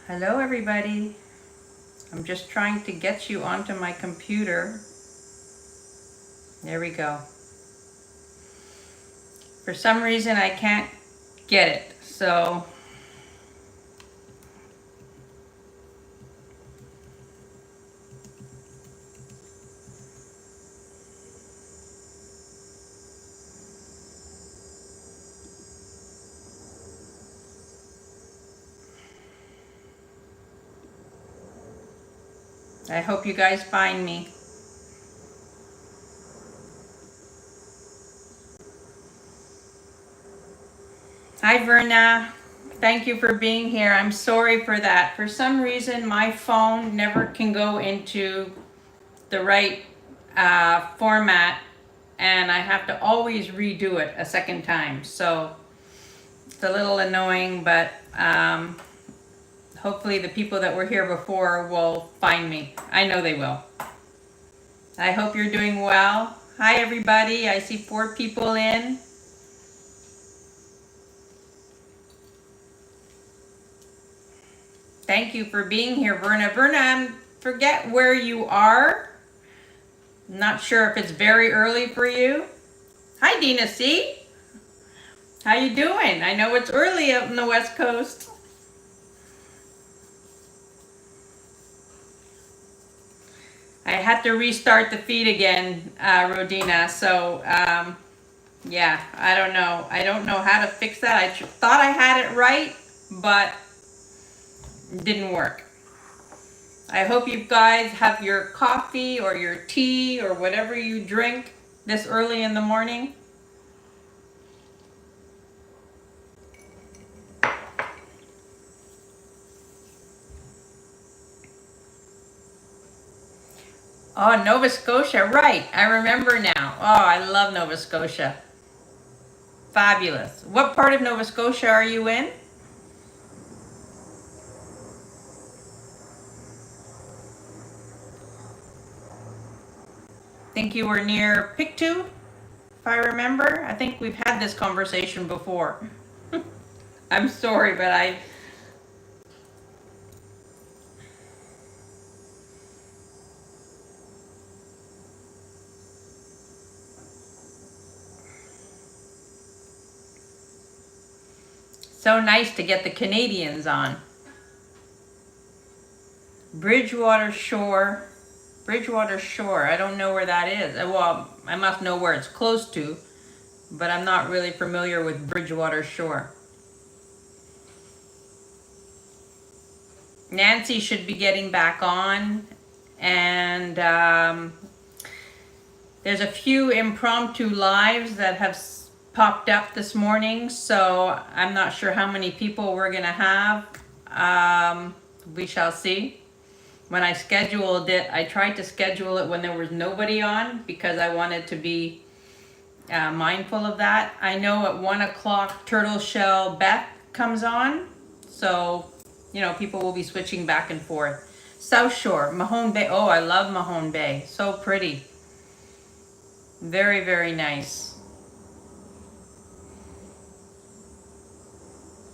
Hello everybody. I'm just trying to get you onto my computer. There we go. For some reason I can't get it. So I hope you guys find me. Hi Verna. Thank you for being here. I'm sorry for that. For some reason my phone never can go into the right format, and I have to always redo it a second time. So it's a little annoying, but hopefully the people that were here before will find me. I know they will. I hope you're doing well. Hi everybody. I see 4 people in. Thank you for being here, Verna. Verna, I forget where you are. I'm not sure if it's very early for you. Hi Dina C. How you doing? I know it's early out in the West Coast. I had to restart the feed again, Rodina, so yeah, I don't know. I don't know how to fix that. I thought I had it right, but it didn't work. I hope you guys have your coffee or your tea or whatever you drink this early in the morning. Oh, Nova Scotia, right. I remember now. Oh, I love Nova Scotia. Fabulous. What part of Nova Scotia are you in? Think you were near Pictou, if I remember. I think we've had this conversation before. I'm sorry, but so nice to get the Canadians on. Bridgewater Shore. Bridgewater Shore. I don't know where that is. Well, I must know where it's close to, but I'm not really familiar with Bridgewater Shore. Nancy should be getting back on, and there's a few impromptu lives that have popped up this morning, so I'm not sure how many people we're gonna have. We shall see. When I scheduled it, I tried to schedule it when there was nobody on because I wanted to be mindful of that. I know at 1 o'clock Turtle Shell Beth comes on, so you know people will be switching back and forth. South Shore, Mahone Bay. Oh, I love Mahone Bay. So pretty. Very, very nice.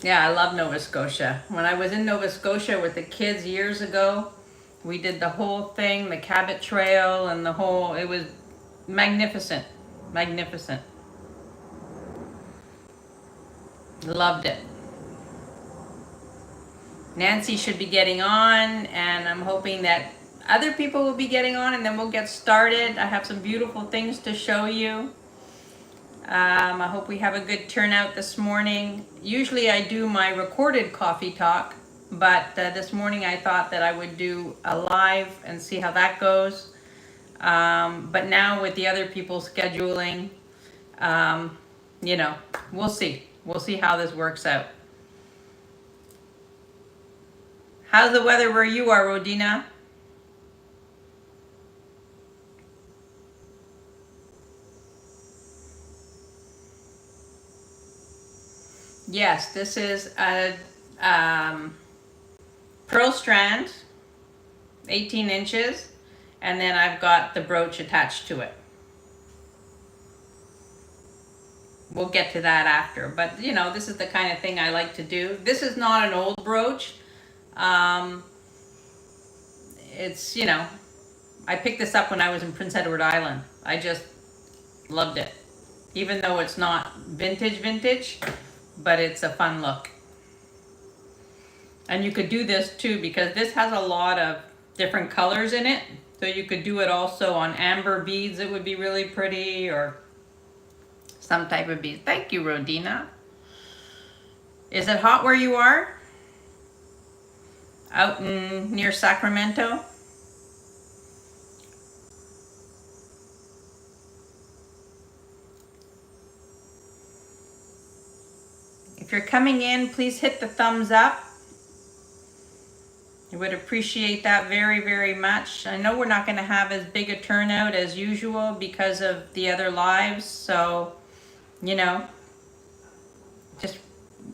Yeah, I love Nova Scotia. When I was in Nova Scotia with the kids years ago, we did the whole thing, the Cabot Trail and the whole, it was magnificent. Magnificent. Loved it. Nancy should be getting on, and I'm hoping that other people will be getting on, and then we'll get started. I have some beautiful things to show you. I hope we have a good turnout this morning. Usually I do my recorded coffee talk, but this morning I thought that I would do a live and see how that goes. But now with the other people scheduling, you know, we'll see. We'll see how this works out. How's the weather where you are, Rodina? Yes, this is a pearl strand, 18 inches, and then I've got the brooch attached to it. We'll get to that after, but you know, this is the kind of thing I like to do. This is not an old brooch. Um, it's, you know, I picked this up when I was in Prince Edward Island. I just loved it. Even though it's not vintage, but it's a fun look. And you could do this too because this has a lot of different colors in it. So you could do it also on amber beads. It would be really pretty, or some type of bead. Thank you, Rodina. Is it hot where you are? Out in near Sacramento? If you're coming in, please hit the thumbs up. I would appreciate that very, very much. I know we're not going to have as big a turnout as usual because of the other lives. So, you know, just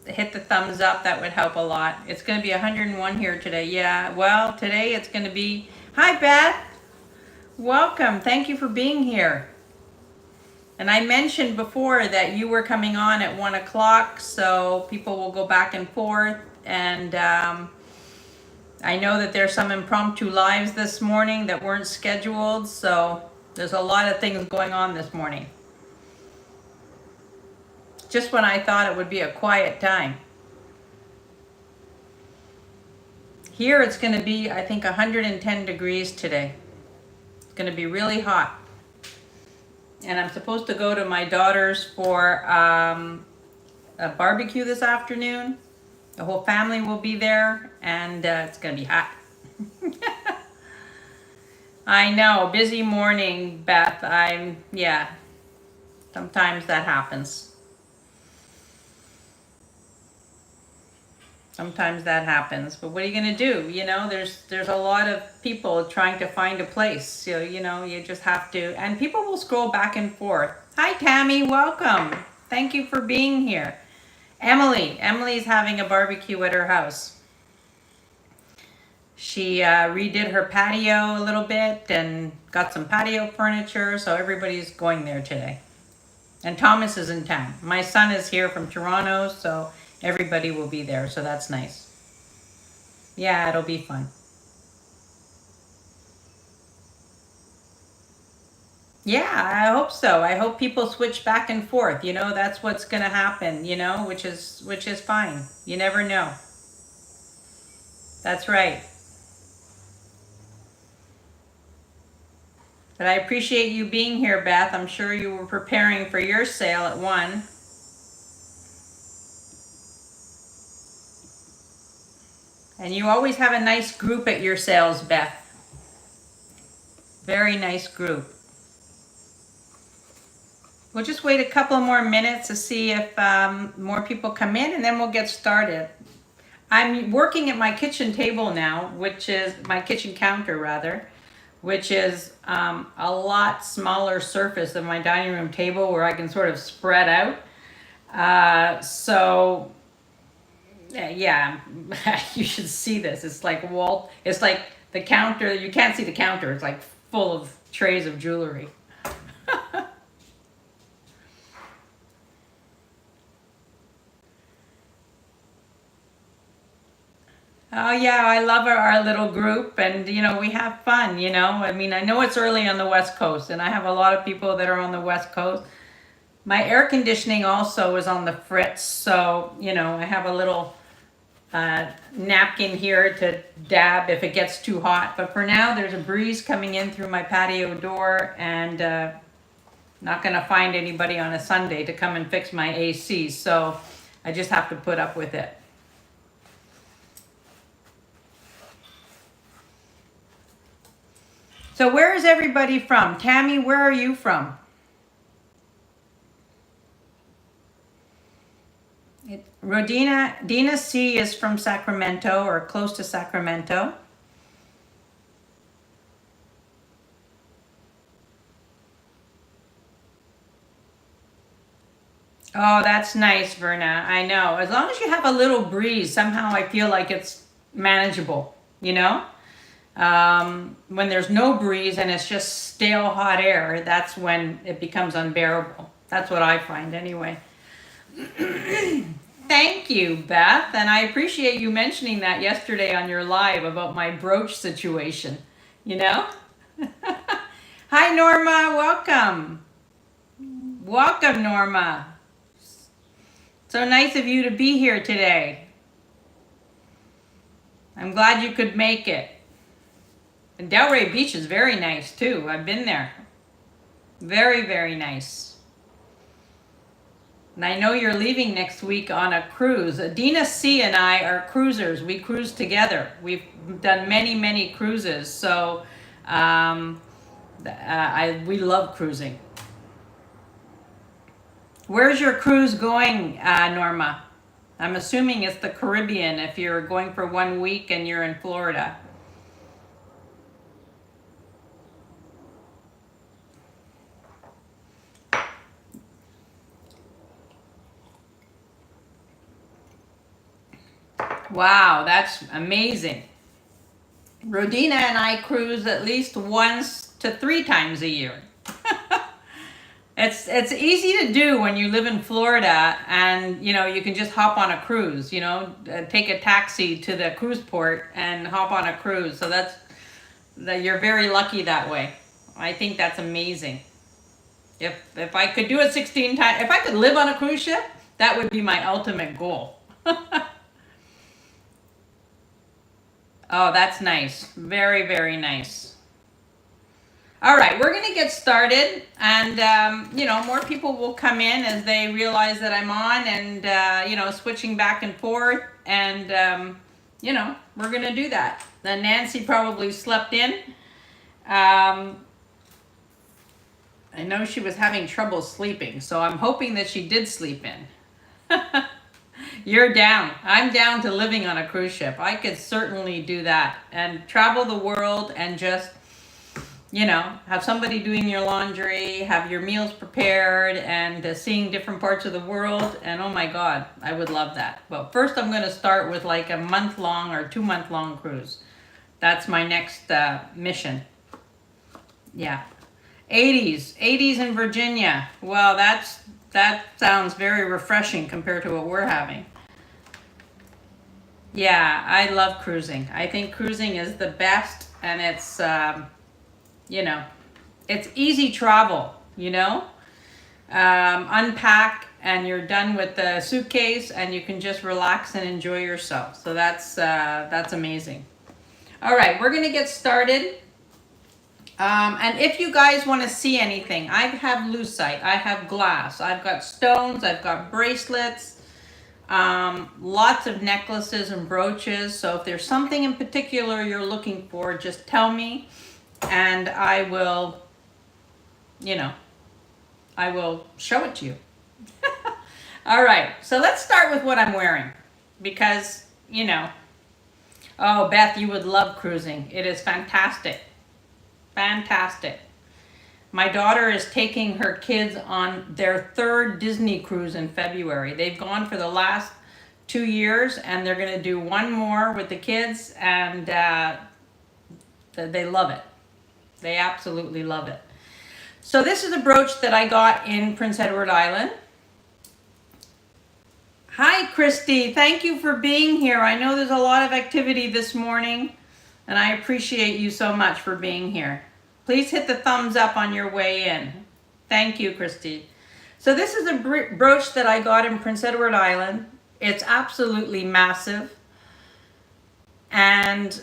hit the thumbs up. That would help a lot. It's going to be 101 here today. Yeah, well, today it's going to be... Hi, Beth. Welcome. Thank you for being here. And I mentioned before that you were coming on at 1 o'clock, so people will go back and forth. And I know that there's some impromptu lives this morning that weren't scheduled, so there's a lot of things going on this morning. Just when I thought it would be a quiet time. Here it's going to be, I think, 110 degrees today. It's going to be really hot. And I'm supposed to go to my daughter's for a barbecue this afternoon. The whole family will be there, and it's going to be hot. I know, busy morning, Beth. Yeah, sometimes that happens. Sometimes that happens, but what are you going to do? You know, there's a lot of people trying to find a place. So, you know, you just have to, and people will scroll back and forth. Hi, Tammy, welcome. Thank you for being here. Emily's having a barbecue at her house. She redid her patio a little bit and got some patio furniture, so everybody's going there today. And Thomas is in town. My son is here from Toronto, so everybody will be there, so that's nice. Yeah, it'll be fun. Yeah, I hope so. I hope people switch back and forth. You know, that's what's going to happen, you know, which is fine. You never know. That's right. But I appreciate you being here, Beth. I'm sure you were preparing for your sale at 1. And you always have a nice group at your sales, Beth. Very nice group. We'll just wait a couple more minutes to see if more people come in, and then we'll get started. I'm working at my kitchen table now, which is my kitchen counter rather, which is a lot smaller surface than my dining room table where I can sort of spread out. So yeah, you should see this. It's like it's like the counter. You can't see the counter. It's like full of trays of jewelry. Oh yeah, I love our little group, and you know, we have fun, you know. I mean, I know it's early on the West Coast, and I have a lot of people that are on the West Coast. My air conditioning also is on the fritz, so you know, I have a little napkin here to dab if it gets too hot. But for now, there's a breeze coming in through my patio door, and not gonna find anybody on a Sunday to come and fix my AC, so I just have to put up with it. So where is everybody from? Tammy, where are you from? Dina C is from Sacramento or close to Sacramento. Oh, that's nice, Verna. I know. As long as you have a little breeze, somehow I feel like it's manageable, you know? When there's no breeze and it's just stale hot air, that's when it becomes unbearable. That's what I find anyway. Thank you, Beth. And I appreciate you mentioning that yesterday on your live about my brooch situation. You know? Hi, Norma. Welcome. Welcome, Norma. So nice of you to be here today. I'm glad you could make it. And Delray Beach is very nice too. I've been there. Very, very nice. And I know you're leaving next week on a cruise. Adina C and I are cruisers. We cruise together. We've done many, many cruises. So we love cruising. Where's your cruise going, Norma? I'm assuming it's the Caribbean if you're going for 1 week and you're in Florida. Wow, that's amazing. Rodina and I cruise at least 1 to 3 times a year. It's easy to do when you live in Florida, and you know you can just hop on a cruise. You know, take a taxi to the cruise port and hop on a cruise. So you're very lucky that way. I think that's amazing. If I could do it 16 times, if I could live on a cruise ship, that would be my ultimate goal. Oh, that's nice. Very, very nice. All right, we're going to get started, and you know, more people will come in as they realize that I'm on, and you know, switching back and forth, and you know, we're going to do that. Then Nancy probably slept in. I know she was having trouble sleeping, so I'm hoping that she did sleep in. You're down. I'm down to living on a cruise ship. I could certainly do that and travel the world and just, you know, have somebody doing your laundry, have your meals prepared, and seeing different parts of the world. And oh my God, I would love that. But first I'm going to start with like a month-long or 2-month-long cruise. That's my next mission. Yeah. 80s in Virginia. Well, that sounds very refreshing compared to what we're having. Yeah, I love cruising. I think cruising is the best, and it's, you know, it's easy travel, you know? Unpack and you're done with the suitcase and you can just relax and enjoy yourself. So that's amazing. All right, we're gonna get started. And if you guys want to see anything, I have lucite, I have glass, I've got stones, I've got bracelets, lots of necklaces and brooches. So if there's something in particular you're looking for, just tell me and I will, you know, I will show it to you. All right, so let's start with what I'm wearing because, you know, oh, Beth, you would love cruising. It is fantastic. Fantastic. My daughter is taking her kids on their 3rd Disney cruise in February. They've gone for the last 2 years and they're going to do 1 more with the kids, and they love it. They absolutely love it. So this is a brooch that I got in Prince Edward Island. Hi, Christy. Thank you for being here. I know there's a lot of activity this morning, and I appreciate you so much for being here. Please hit the thumbs up on your way in. Thank you, Christy. So this is a brooch that I got in Prince Edward Island. It's absolutely massive. And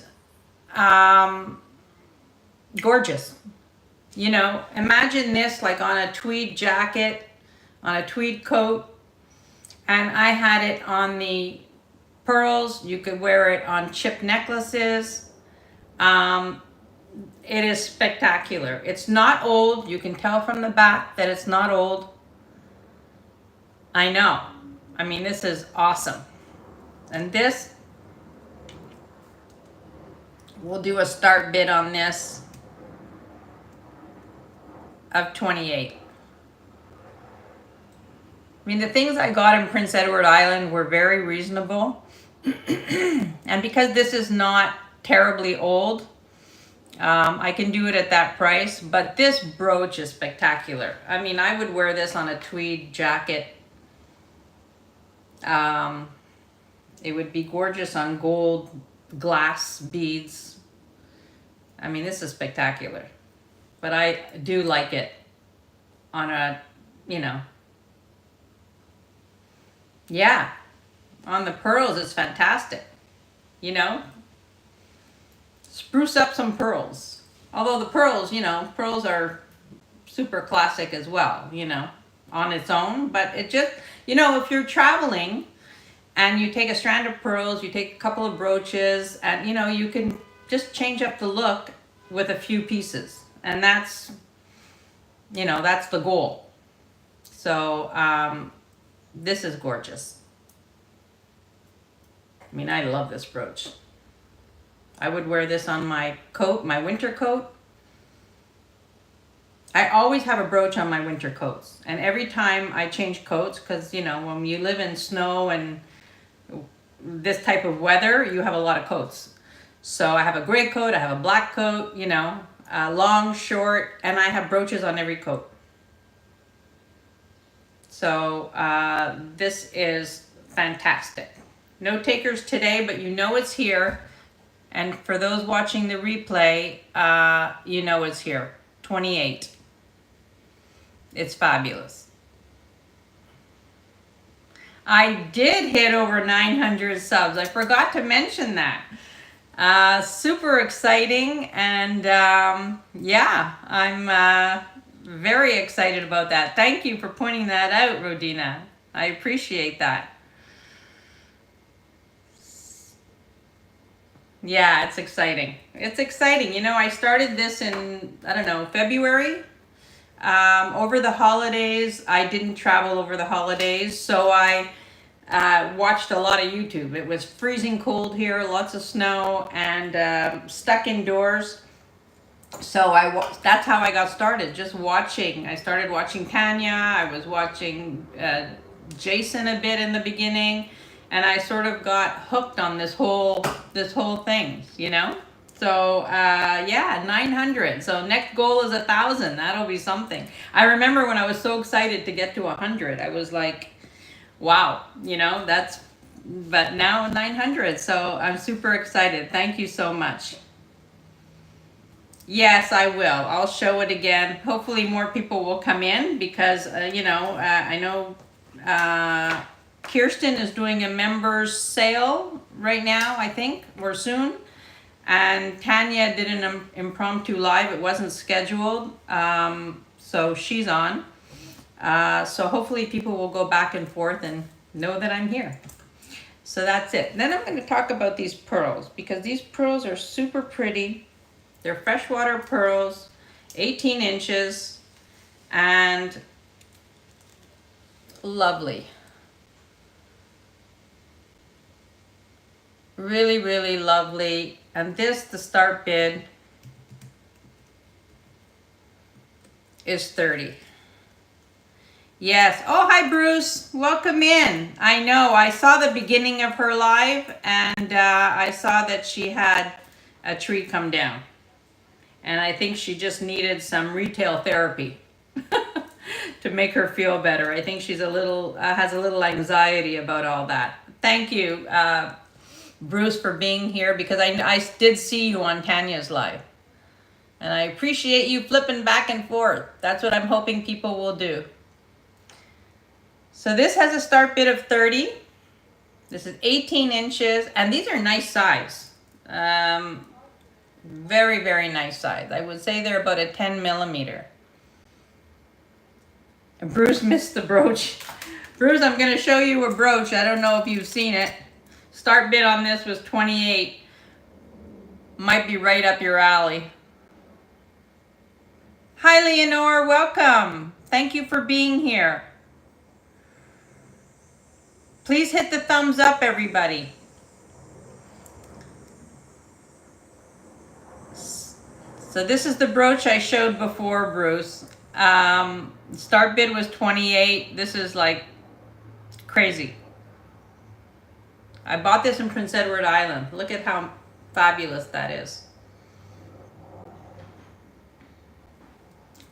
gorgeous. You know, imagine this like on a tweed jacket, on a tweed coat. And I had it on the pearls. You could wear it on chip necklaces. It is spectacular. It's not old. You can tell from the back that it's not old. I know. I mean, this is awesome. And this, we'll do a start bid on this of 28. I mean, the things I got in Prince Edward Island were very reasonable. And because this is not terribly old, I can do it at that price, but this brooch is spectacular. I mean, I would wear this on a tweed jacket. Um, it would be gorgeous on gold glass beads. I mean, this is spectacular. But I do like it on a, you know, yeah, on the pearls it's fantastic. You know, spruce up some pearls. Although the pearls, you know, pearls are super classic as well, you know, on its own. But it just, you know, if you're traveling and you take a strand of pearls, you take a couple of brooches, and, you know, you can just change up the look with a few pieces. And that's, you know, that's the goal. So this is gorgeous. I mean, I love this brooch. I would wear this on my coat, my winter coat. I always have a brooch on my winter coats. And every time I change coats, because, you know, when you live in snow and this type of weather, you have a lot of coats. So I have a gray coat, I have a black coat, you know, long, short, and I have brooches on every coat. So this is fantastic. No takers today, but you know it's here. And for those watching the replay, you know it's here. 28. It's fabulous. I did hit over 900 subs. I forgot to mention that. Super exciting. And yeah, I'm very excited about that. Thank you for pointing that out, Rodina. I appreciate that. Yeah, it's exciting. It's exciting. You know, I started this in, I don't know, February. Over the holidays, I didn't travel over the holidays, so I watched a lot of YouTube. It was freezing cold here, lots of snow, and stuck indoors. So that's how I got started, just watching. I started watching Tanya. I was watching Jason a bit in the beginning, and I sort of got hooked on this whole thing, you know. So yeah, 900. So next goal is 1,000. That'll be something. I remember when I was so excited to get to 100. I was like, wow, you know, that's. But now 900. So I'm super excited. Thank you so much. Yes, I will. I'll show it again. Hopefully more people will come in because, you know, I know Kirsten is doing a members sale right now, I think, or soon. And Tanya did an impromptu live. It wasn't scheduled, so she's on. So hopefully people will go back and forth and know that I'm here. So that's it. Then I'm going to talk about these pearls because these pearls are super pretty. They're freshwater pearls, 18 inches, and lovely. Really, really lovely. And this, the start bid, is 30. Yes. Oh, hi, Bruce. Welcome in. I know. I saw the beginning of her live, and I saw that she had a tree come down. And I think she just needed some retail therapy to make her feel better. I think she's a little, has a little anxiety about all that. Thank you, Bruce, for being here, because I did see you on Tanya's live. And I appreciate you flipping back and forth. That's what I'm hoping people will do. So this has a start bid of 30. This is 18 inches, and these are nice size. Very, very nice size. I would say they're about a 10 millimeter. And Bruce missed the brooch. Bruce, I'm going to show you a brooch. I don't know if you've seen it. Start bid on this was 28. Might be right up your alley. Hi, Leonore. Welcome. Thank you for being here. Please hit the thumbs up, everybody. So this is the brooch I showed before, Bruce. Start bid was 28. This is like crazy. I bought this in Prince Edward Island. Look at how fabulous that is.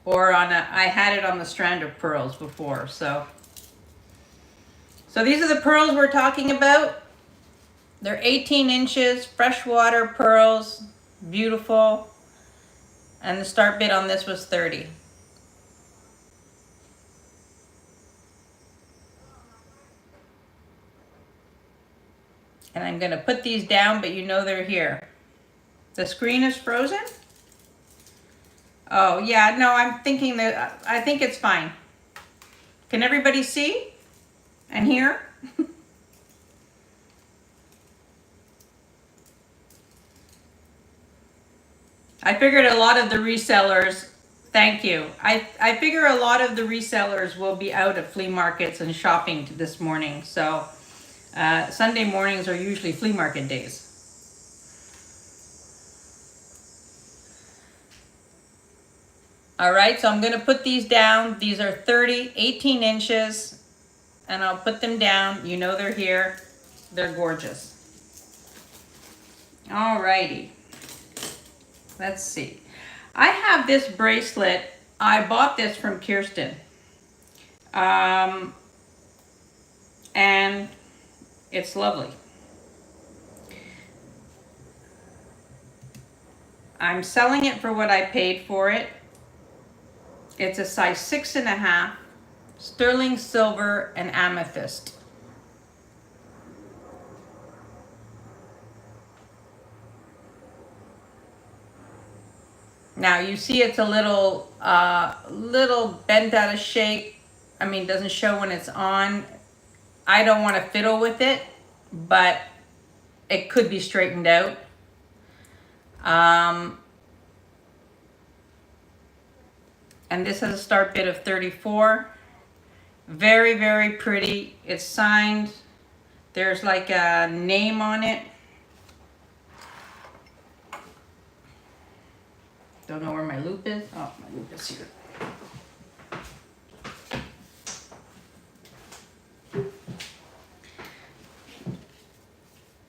Or on I had it on the strand of pearls before, so So these are the pearls we're talking about. They're 18 inches, freshwater pearls, beautiful. And the start bid on this was 30. And I'm gonna put these down, but you know they're here. The screen is frozen? Oh yeah, no, I'm thinking that, I think it's fine. Can everybody see and hear? I figured a lot of the resellers, thank you. I figure a lot of the resellers will be out at flea markets and shopping this morning. So Sunday mornings are usually flea market days. All right, so I'm gonna put these down. These are 18 inches, and I'll put them down. You know they're here. They're gorgeous. All righty. Let's see. I have this bracelet. I bought this from Kirsten. And it's lovely. I'm selling it for what I paid for it. It's a size 6.5, sterling silver and amethyst. Now you see it's a little bent out of shape. I mean, it doesn't show when it's on. I don't want to fiddle with it, but it could be straightened out. And this has a start bid of 34. Very, very pretty. It's signed. There's like a name on it. Don't know where my loop is. Oh, my loop is here.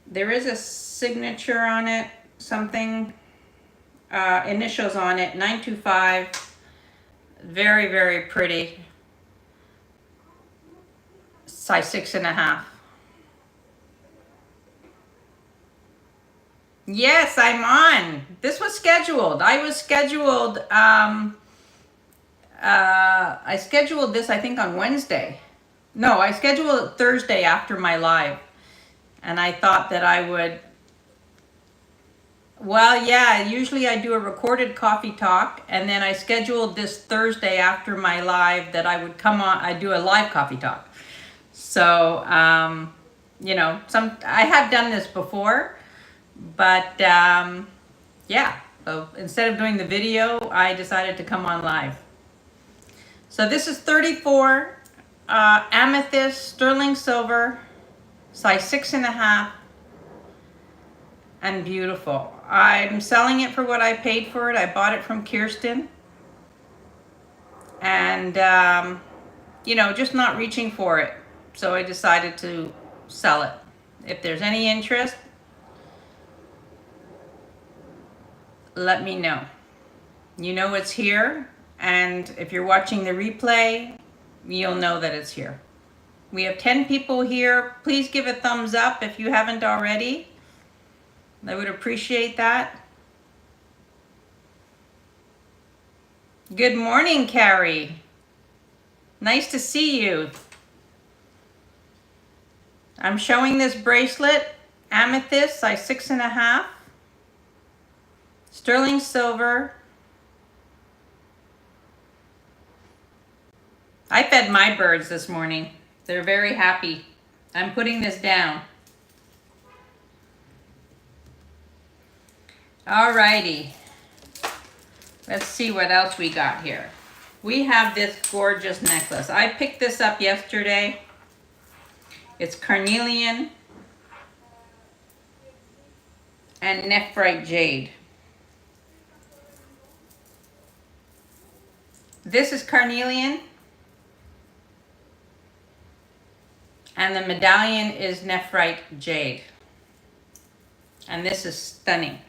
There is a signature on it, something, initials on it, 925. Very, very pretty. Size 6.5. Yes, I'm on. This was scheduled. I scheduled this, I think, on Wednesday. No, I scheduled it Thursday after my live. And I thought that I would, well, yeah, usually I do a recorded coffee talk, and then I scheduled this Thursday after my live that I would come on, I do a live coffee talk. So, you know, I have done this before, but yeah, so instead of doing the video, I decided to come on live. So this is 34, amethyst, sterling silver, size 6.5, and beautiful. I'm selling it for what I paid for it. I bought it from Kirsten. And, you know, just not reaching for it. So I decided to sell it. If there's any interest, let me know. You know it's here. And if you're watching the replay, you'll know that it's here. We have 10 people here. Please give a thumbs up if you haven't already. I would appreciate that. Good morning, Carrie. Nice to see you. I'm showing this bracelet, amethyst, size 6.5, sterling silver. I fed my birds this morning. They're very happy. I'm putting this down. Alrighty. Let's see what else we got here. We have this gorgeous necklace. I picked this up yesterday. It's Carnelian and Nephrite jade. This is Carnelian. And the medallion is Nephrite jade. And this is stunning.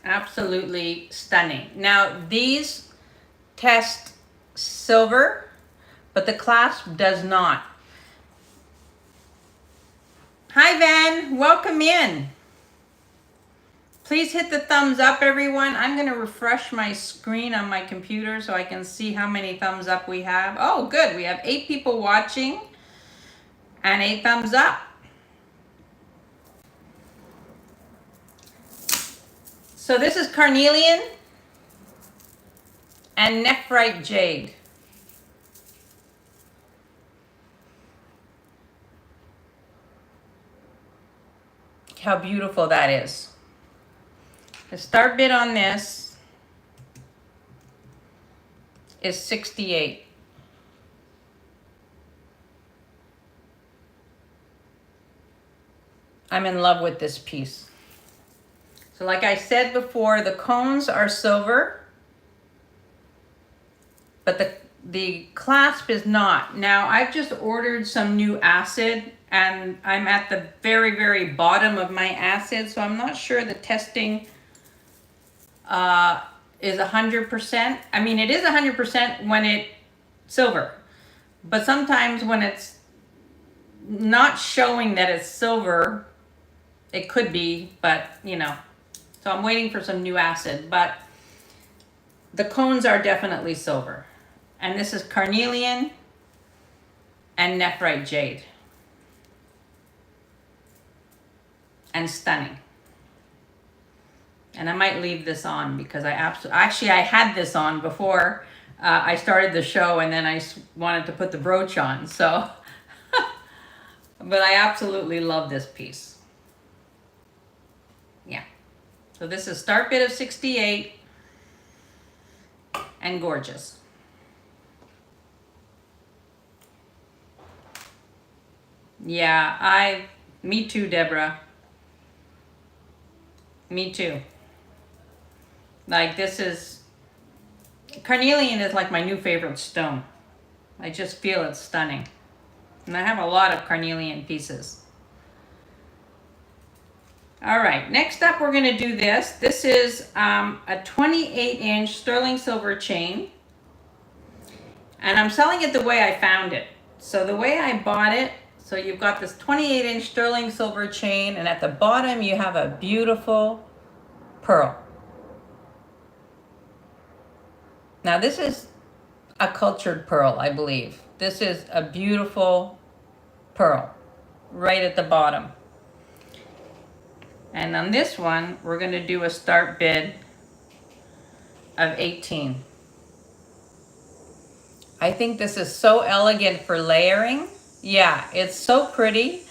Absolutely stunning. Now these test silver, but the clasp does not. Hi Van, welcome in. Please hit the thumbs up, everyone. I'm gonna refresh my screen on my computer so I can see how many thumbs up we have. Oh, good, we have 8 people watching and 8 thumbs up. So this is Carnelian and Nephrite jade. How beautiful that is. The start bid on this is 68. I'm in love with this piece. So like I said before, the cones are silver, but the clasp is not. Now I've just ordered some new acid and I'm at the very, very bottom of my acid, so I'm not sure the testing is 100%. I mean, it is 100% when it's silver, but sometimes when it's not showing that it's silver, it could be, but you know, so I'm waiting for some new acid, but the cones are definitely silver. And this is Carnelian and Nephrite jade. And stunning. And I might leave this on because I actually I had this on before I started the show, and then I wanted to put the brooch on, so but I absolutely love this piece. Yeah. So this is start bid of 68 and gorgeous. Yeah, me too, Deborah. Me too. Like this is, Carnelian is like my new favorite stone. I just feel it's stunning. And I have a lot of Carnelian pieces. All right, next up we're gonna do this. This is a 28-inch sterling silver chain. And I'm selling it the way I found it. So the way I bought it, so you've got this 28-inch sterling silver chain, and at the bottom you have a beautiful pearl. Now this is a cultured pearl, I believe. This is a beautiful pearl right at the bottom. And on this one, we're going to do a start bid of 18. I think this is so elegant for layering. Yeah, it's so pretty.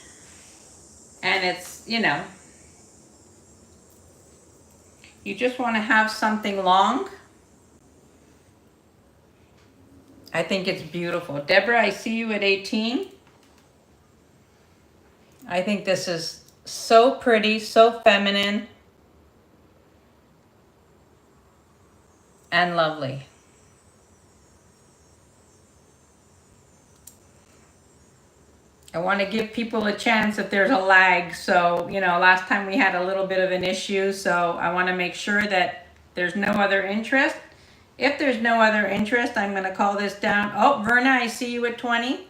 And it's, you know, you just want to have something long. I think it's beautiful. Deborah, I see you at 18. I think this is so pretty, so feminine, and lovely. I want to give people a chance if there's a lag. So, you know, last time we had a little bit of an issue, so I want to make sure that there's no other interest. If there's no other interest, I'm going to call this down. Oh, Verna, I see you at 20.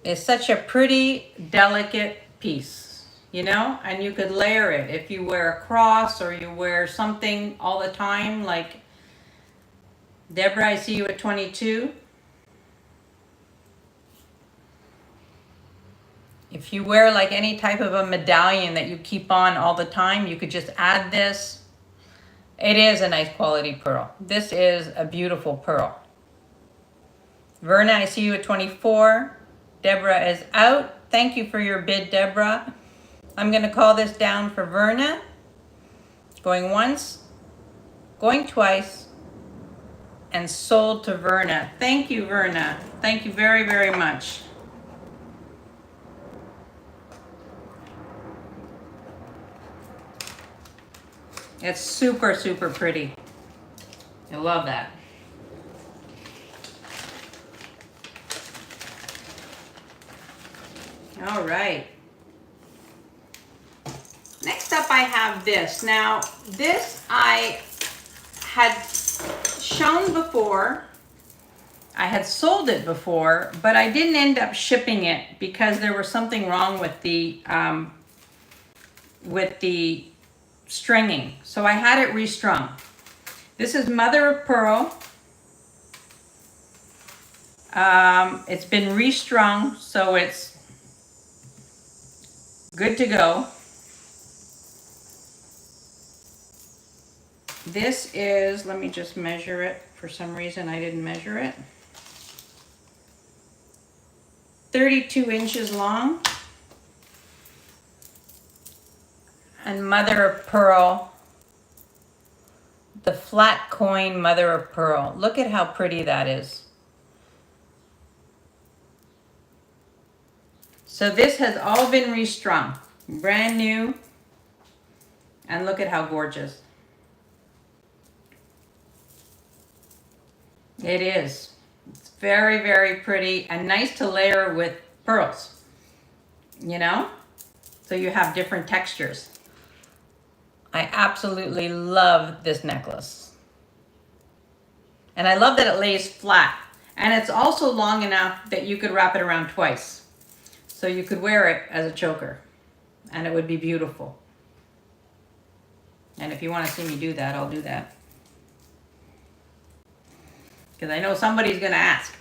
It's such a pretty, delicate piece, you know, and you could layer it if you wear a cross or you wear something all the time. Like Deborah, I see you at 22. If you wear like any type of a medallion that you keep on all the time, you could just add this. It is a nice quality pearl. This is a beautiful pearl. Verna, I see you at 24. Deborah is out. Thank you for your bid, Deborah. I'm going to call this down for Verna. Going once, going twice, and sold to Verna. Thank you, Verna. Thank you very, very much. It's super, super pretty. I love that. All right. Next up I have this. Now, this I had shown before. I had sold it before, but I didn't end up shipping it because there was something wrong with the stringing. So I had it restrung. This is mother of pearl. It's been restrung, so it's good to go. This is, let me just measure it. For some reason I didn't measure it. 32 inches long. And mother of pearl. The flat coin mother of pearl. Look at how pretty that is. So this has all been restrung. Brand new. And look at how gorgeous. It is. It's very, very pretty and nice to layer with pearls, you know? So you have different textures. I absolutely love this necklace. And I love that it lays flat. And it's also long enough that you could wrap it around twice. So you could wear it as a choker and it would be beautiful. And if you want to see me do that, I'll do that. Because I know somebody's going to ask.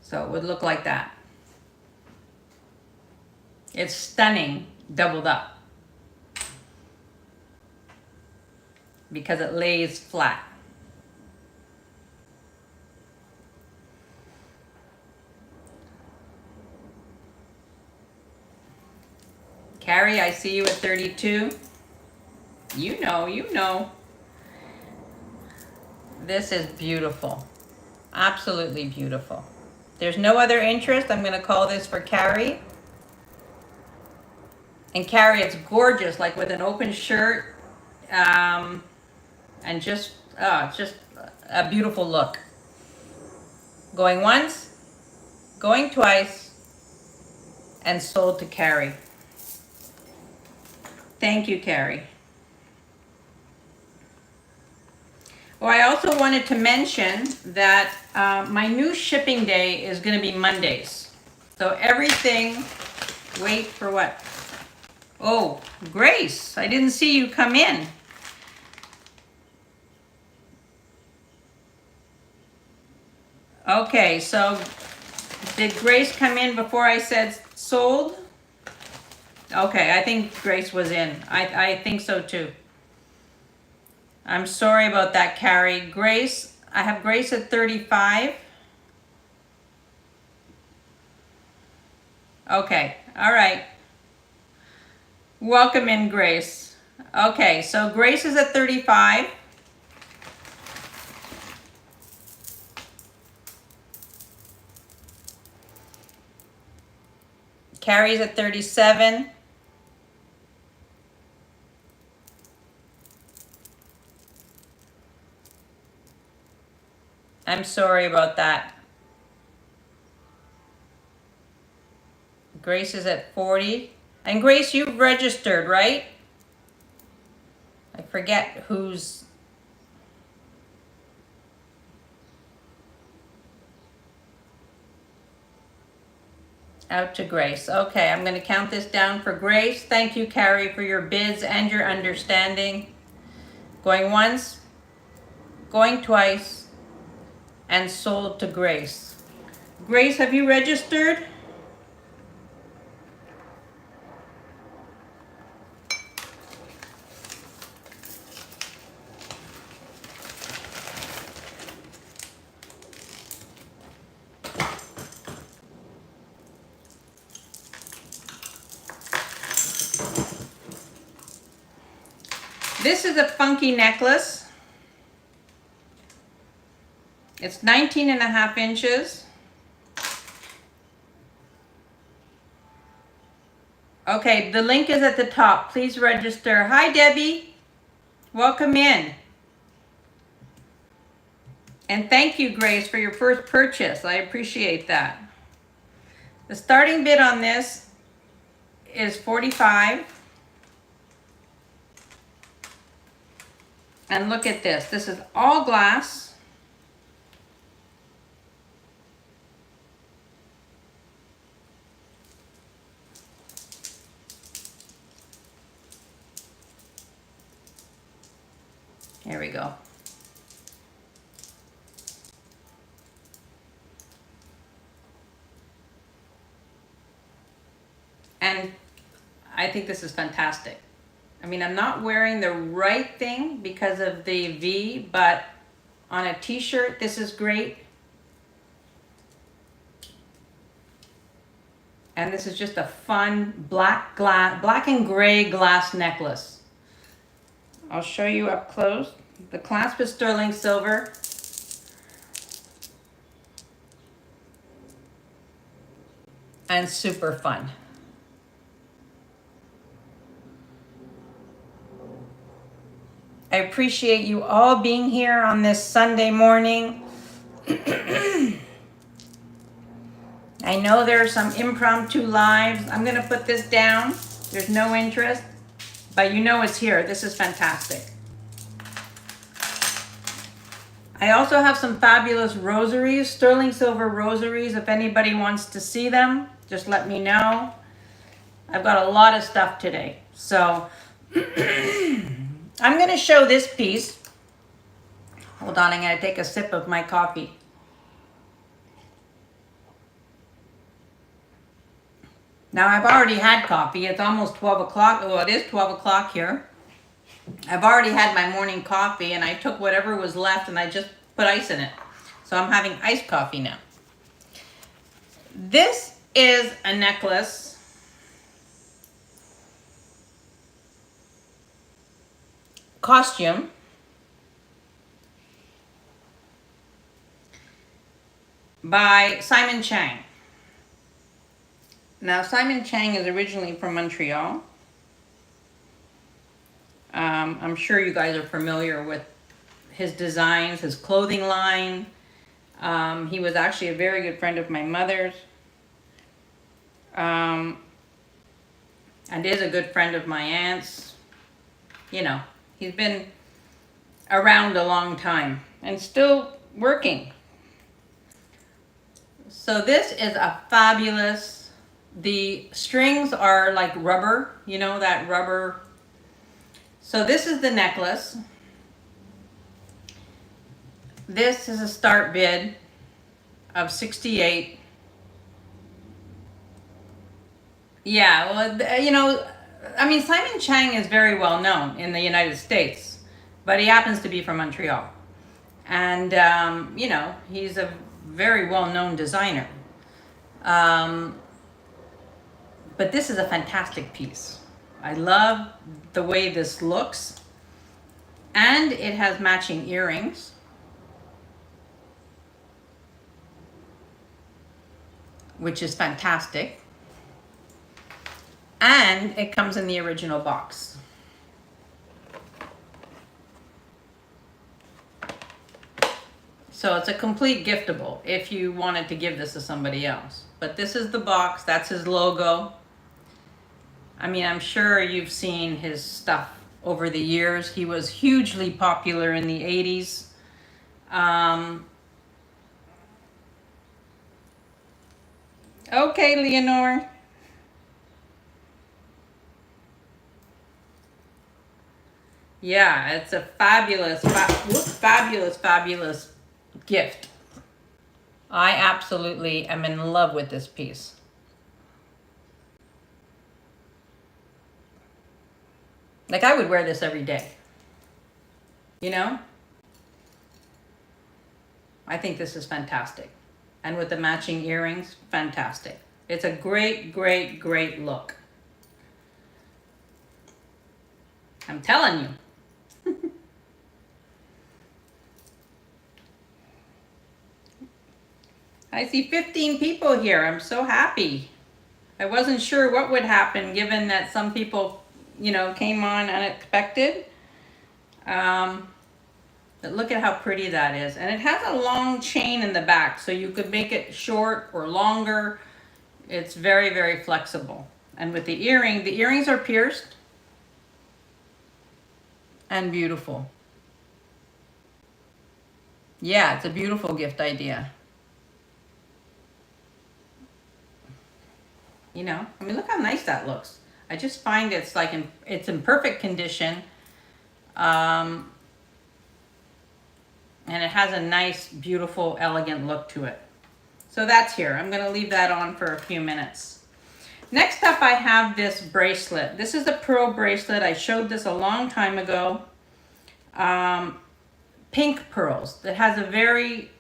So it would look like that. It's stunning, doubled up. Because it lays flat. Carrie, I see you at 32. You know, you know. This is beautiful. Absolutely beautiful. There's no other interest. I'm going to call this for Carrie. And Carrie, it's gorgeous, like with an open shirt. And just, it's just a beautiful look. Going once, going twice, and sold to Carrie. Thank you, Carrie. Well, I also wanted to mention that my new shipping day is going to be Mondays. So everything, wait for what? Oh, Grace, I didn't see you come in. Okay, so did Grace come in before I said sold? Okay, I think Grace was in. I think so too. I'm sorry about that, Carrie. Grace, I have Grace at 35. Okay, all right. Welcome in, Grace. Okay, so Grace is at 35. Carrie's at 37. I'm sorry about that. Grace is at 40. And Grace, you've registered, right? I forget who's... Out to Grace. Okay, I'm going to count this down for Grace. Thank you, Carrie, for your bids and your understanding. Going once, going twice, and sold to Grace. Grace, have you registered? This is a funky necklace. It's 19.5 inches. Okay, the link is at the top. Please register. Hi, Debbie. Welcome in. And thank you, Grace, for your first purchase. I appreciate that. The starting bid on this is $45. And look at this. This is all glass. Here we go. And I think this is fantastic. I mean, I'm not wearing the right thing because of the V, but on a t-shirt, this is great. And this is just a fun black and gray glass necklace. I'll show you up close. The clasp is sterling silver. And super fun. I appreciate you all being here on this Sunday morning. I know there are some impromptu lives. I'm gonna put this down. There's no interest, but you know it's here. This is fantastic. I also have some fabulous rosaries, sterling silver rosaries. If anybody wants to see them, just let me know. I've got a lot of stuff today. So I'm going to show this piece. Hold on, I'm going to take a sip of my coffee. Now I've already had coffee. It's almost 12 o'clock. Well, it is 12 o'clock here. I've already had my morning coffee and I took whatever was left and I just put ice in it. So I'm having iced coffee now. This is a necklace costume by Simon Chang. Now Simon Chang is originally from Montreal. I'm sure you guys are familiar with his designs, his clothing line. He was actually a very good friend of my mother's. And is a good friend of my aunt's. You know, he's been around a long time and still working. So this is a fabulous, the strings are like rubber, you know, that rubber. So this is the necklace. This is a start bid of $68. Yeah, well, you know, I mean, Simon Chang is very well known in the United States, but he happens to be from Montreal. And, you know, he's a very well-known designer. But this is a fantastic piece. I love the way this looks. And it has matching earrings. Which is fantastic. And it comes in the original box. So it's a complete giftable if you wanted to give this to somebody else. But this is the box, that's his logo. I mean, I'm sure you've seen his stuff over the years. He was hugely popular in the 80s. Okay, Leonore. Yeah, it's a fabulous, fabulous gift. I absolutely am in love with this piece. Like, I would wear this every day. You know? I think this is fantastic. And with the matching earrings, fantastic. It's a great, great, great look. I'm telling you. I see 15 people here. I'm so happy. I wasn't sure what would happen given that some people, you know, came on unexpected. But look at how pretty that is. And it has a long chain in the back, so you could make it short or longer. It's very, very flexible. And with the earrings are pierced and beautiful. Yeah, it's a beautiful gift idea. You know, I mean, look how nice that looks. I just find it's like it's in perfect condition. And it has a nice, beautiful, elegant look to it. So that's here. I'm going to leave that on for a few minutes. Next up, I have this bracelet. This is a pearl bracelet. I showed this a long time ago. Pink pearls. It has a very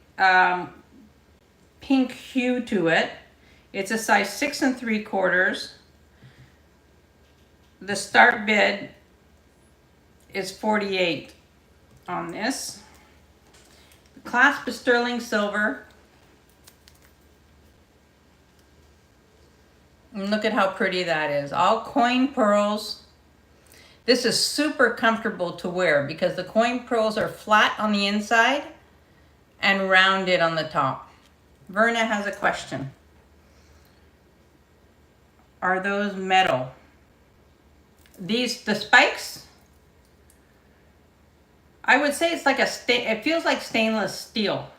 pink hue to it. It's a size 6 3/4. The start bid is 48 on this. The clasp is sterling silver. And look at how pretty that is. All coin pearls. This is super comfortable to wear because the coin pearls are flat on the inside and rounded on the top. Verna has a question. Are those metal? The spikes? I would say it's like it feels like stainless steel.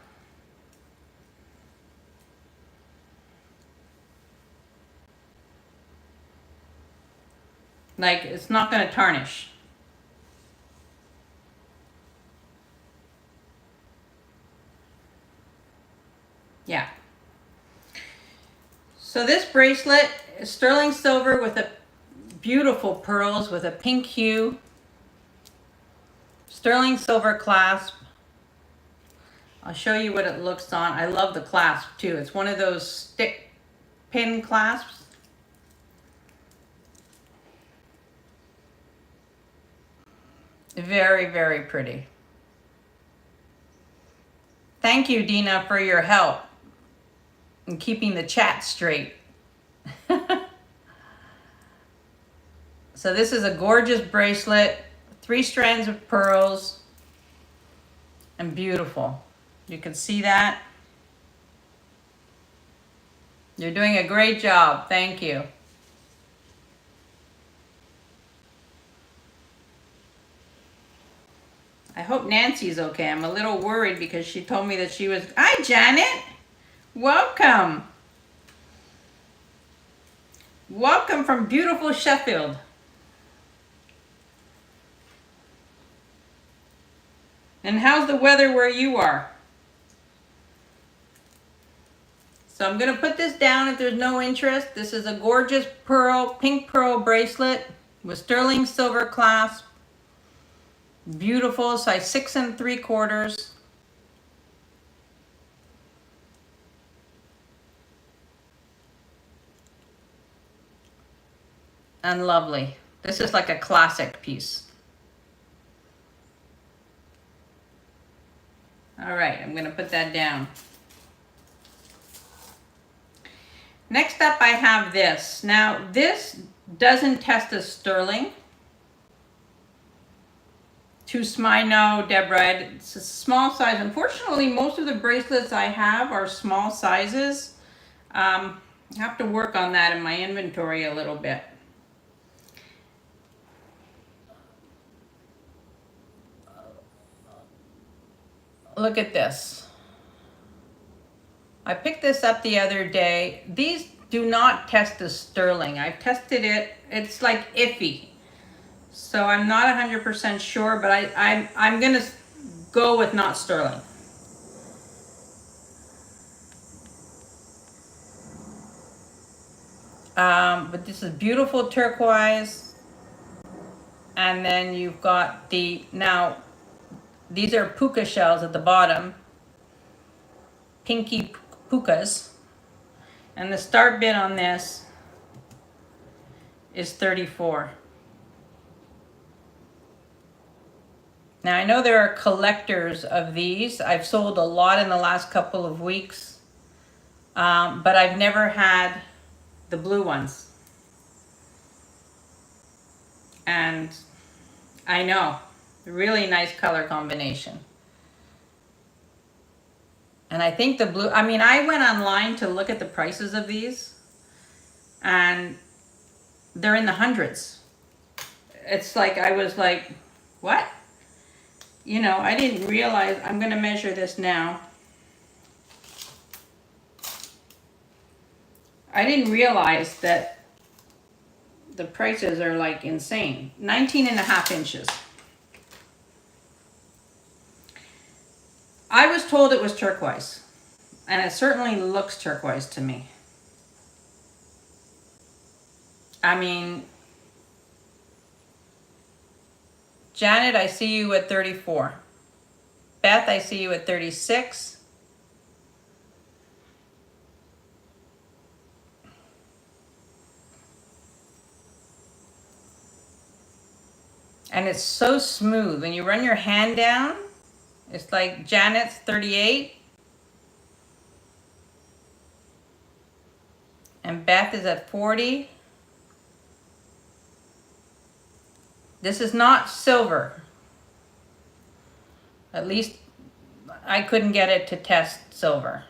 Like, it's not going to tarnish. Yeah. So this bracelet is sterling silver with a beautiful pearls with a pink hue. Sterling silver clasp. I'll show you what it looks on. I love the clasp too. It's one of those stick pin clasps. Very, very pretty. Thank you, Dina, for your help in keeping the chat straight. So this is a gorgeous bracelet, 3 strands of pearls, and beautiful. You can see that. You're doing a great job. Thank you. I hope Nancy's okay. I'm a little worried because she told me that she was... Hi, Janet. Welcome. Welcome from beautiful Sheffield. And how's the weather where you are? So I'm going to put this down if there's no interest. This is a gorgeous pearl, pink pearl bracelet with sterling silver clasp. Beautiful, size 6 3/4. And lovely. This is like a classic piece. All right, I'm going to put that down. Next up, I have this. Now, this doesn't test as sterling. To my no, Deborah, it's a small size. Unfortunately, most of the bracelets I have are small sizes. I have to work on that in my inventory a little bit. Look at this. I picked this up the other day. These do not test as sterling. I've tested it. It's like iffy. So I'm not 100% sure, but I'm going to go with not sterling. But this is beautiful turquoise. And then you've got now these are puka shells at the bottom. Pinky pukas. And the start bid on this is 34. Now I know there are collectors of these. I've sold a lot in the last couple of weeks, but I've never had the blue ones. And I know, Really nice color combination. And I think the blue, I mean, I went online to look at the prices of these and they're in the hundreds. It's like, I was like, what? You know, I didn't realize, I'm going to measure this now. I didn't realize that the prices are like insane. 19.5 inches. I was told it was turquoise, and it certainly looks turquoise to me. I mean, Janet, I see you at 34. Beth, I see you at 36. And it's so smooth. When you run your hand down, it's like Janet's 38. And Beth is at 40. This is not silver. At least I couldn't get it to test silver.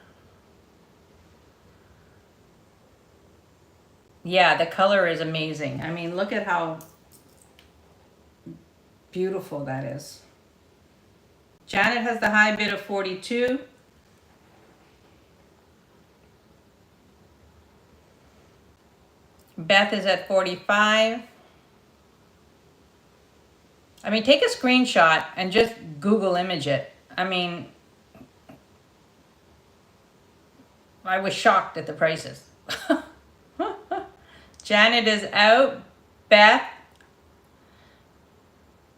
Yeah, the color is amazing. I mean, look at how beautiful that is. Janet has the high bid of 42. Beth is at 45. I mean, take a screenshot and just Google image it. I mean, I was shocked at the prices. Janet is out. Beth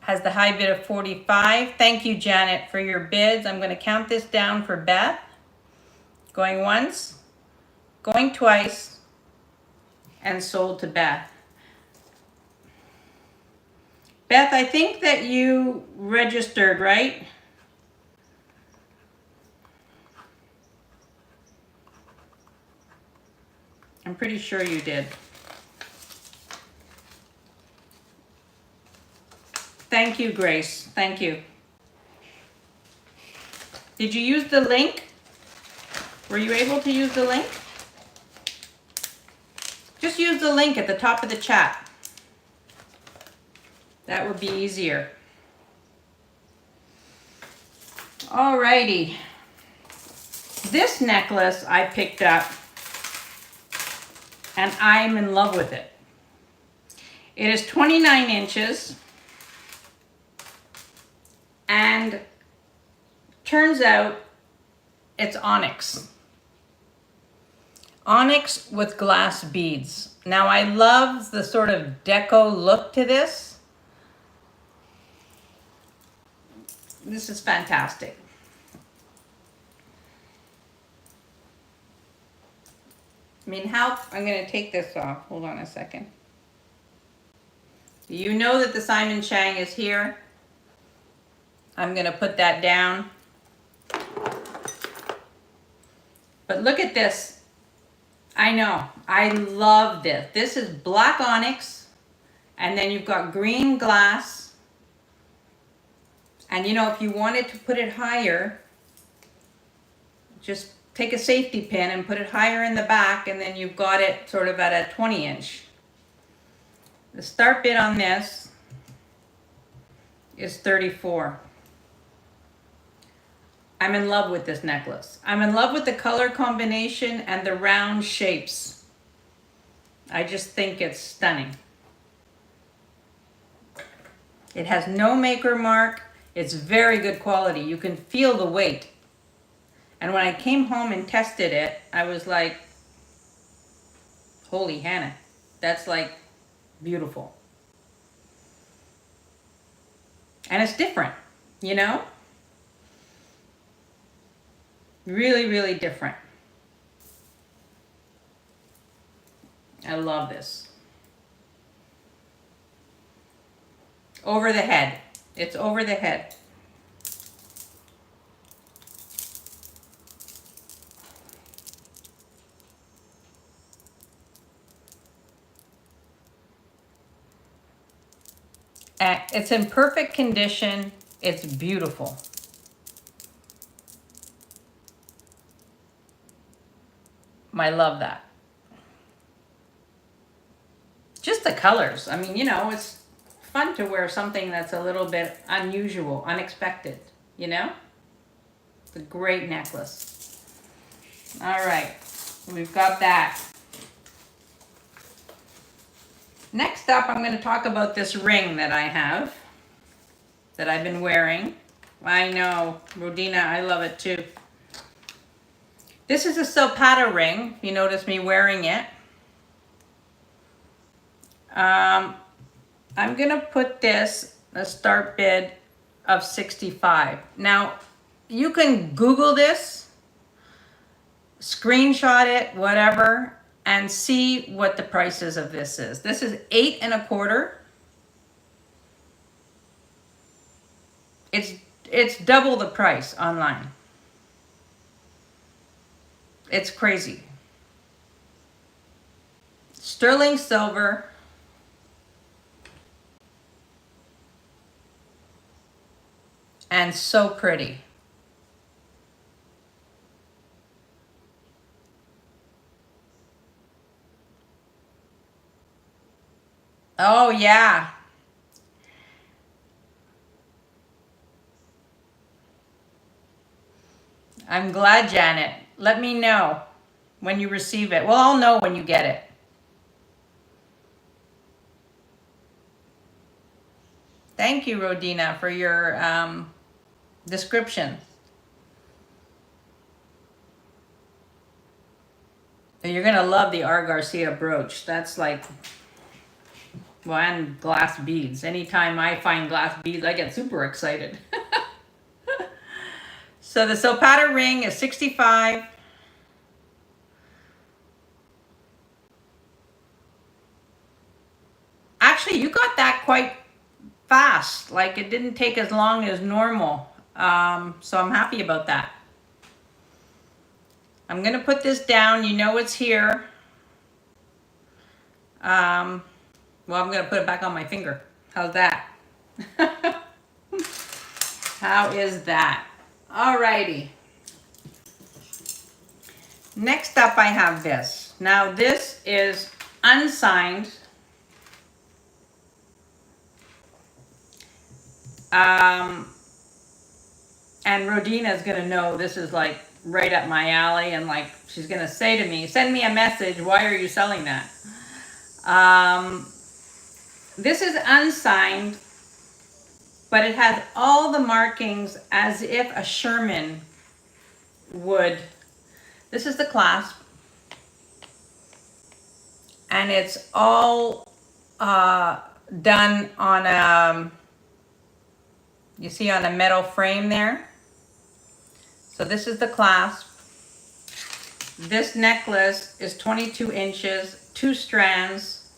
has the high bid of 45. Thank you, Janet, for your bids. I'm going to count this down for Beth. Going once, going twice, and sold to Beth. Beth, I think that you registered, right? I'm pretty sure you did. Thank you, Grace. Thank you. Did you use the link? Were you able to use the link? Just use the link at the top of the chat. That would be easier. Alrighty. This necklace I picked up and I'm in love with it. It is 29 inches and turns out it's onyx. Onyx with glass beads. Now I love the sort of deco look to this. This is fantastic. I mean, how, I'm going to take this off. Hold on a second. You know that the Simon Chang is here. I'm going to put that down. But look at this. I know. I love this. This is black onyx. And then you've got green glass. And you know, if you wanted to put it higher, just take a safety pin and put it higher in the back, and then you've got it sort of at a 20 inch. The start bid on this is 34. I'm in love with this necklace. I'm in love with the color combination and the round shapes. I just think it's stunning. It has no maker mark. It's very good quality. You can feel the weight. And when I came home and tested it, I was like, holy Hannah, that's like beautiful. And it's different, you know? Really, really different. I love this. Over the head. It's over the head. It's in perfect condition. It's beautiful. I love that. Just the colors. I mean, you know, it's fun to wear something that's a little bit unusual, unexpected, you know? It's a great necklace. All right, we've got that. Next up, I'm going to talk about this ring that I have, that I've been wearing. I know, Rodina, I love it too. This is a Sata ring. You notice me wearing it. I'm gonna put this a start bid of 65. Now, you can Google this, screenshot it, whatever, and see what the prices of this is. This is 8 1/4. It's double the price online. It's crazy. Sterling silver. And so pretty. Oh yeah. I'm glad, Janet. Let me know when you receive it. Well, I'll know when you get it. Thank you, Rodina, for your description. You're gonna love the R. Garcia brooch. That's like, well, and glass beads. Anytime I find glass beads, I get super excited. So the Sata ring is 65. Actually, you got that quite fast. Like, it didn't take as long as normal. So I'm happy about that. I'm gonna put this down. You know it's here. Well, I'm gonna put it back on my finger. How's that? How is that? Alrighty. Next up, I have this. Now, this is unsigned. And Rodina is gonna know this is like right up my alley, and like she's gonna say to me, send me a message, why are you selling that? This is unsigned, but it has all the markings as if a Sherman would. This is the clasp, and it's all done on a, you see on a metal frame there. So this is the clasp. This necklace is 22 inches, 2 strands.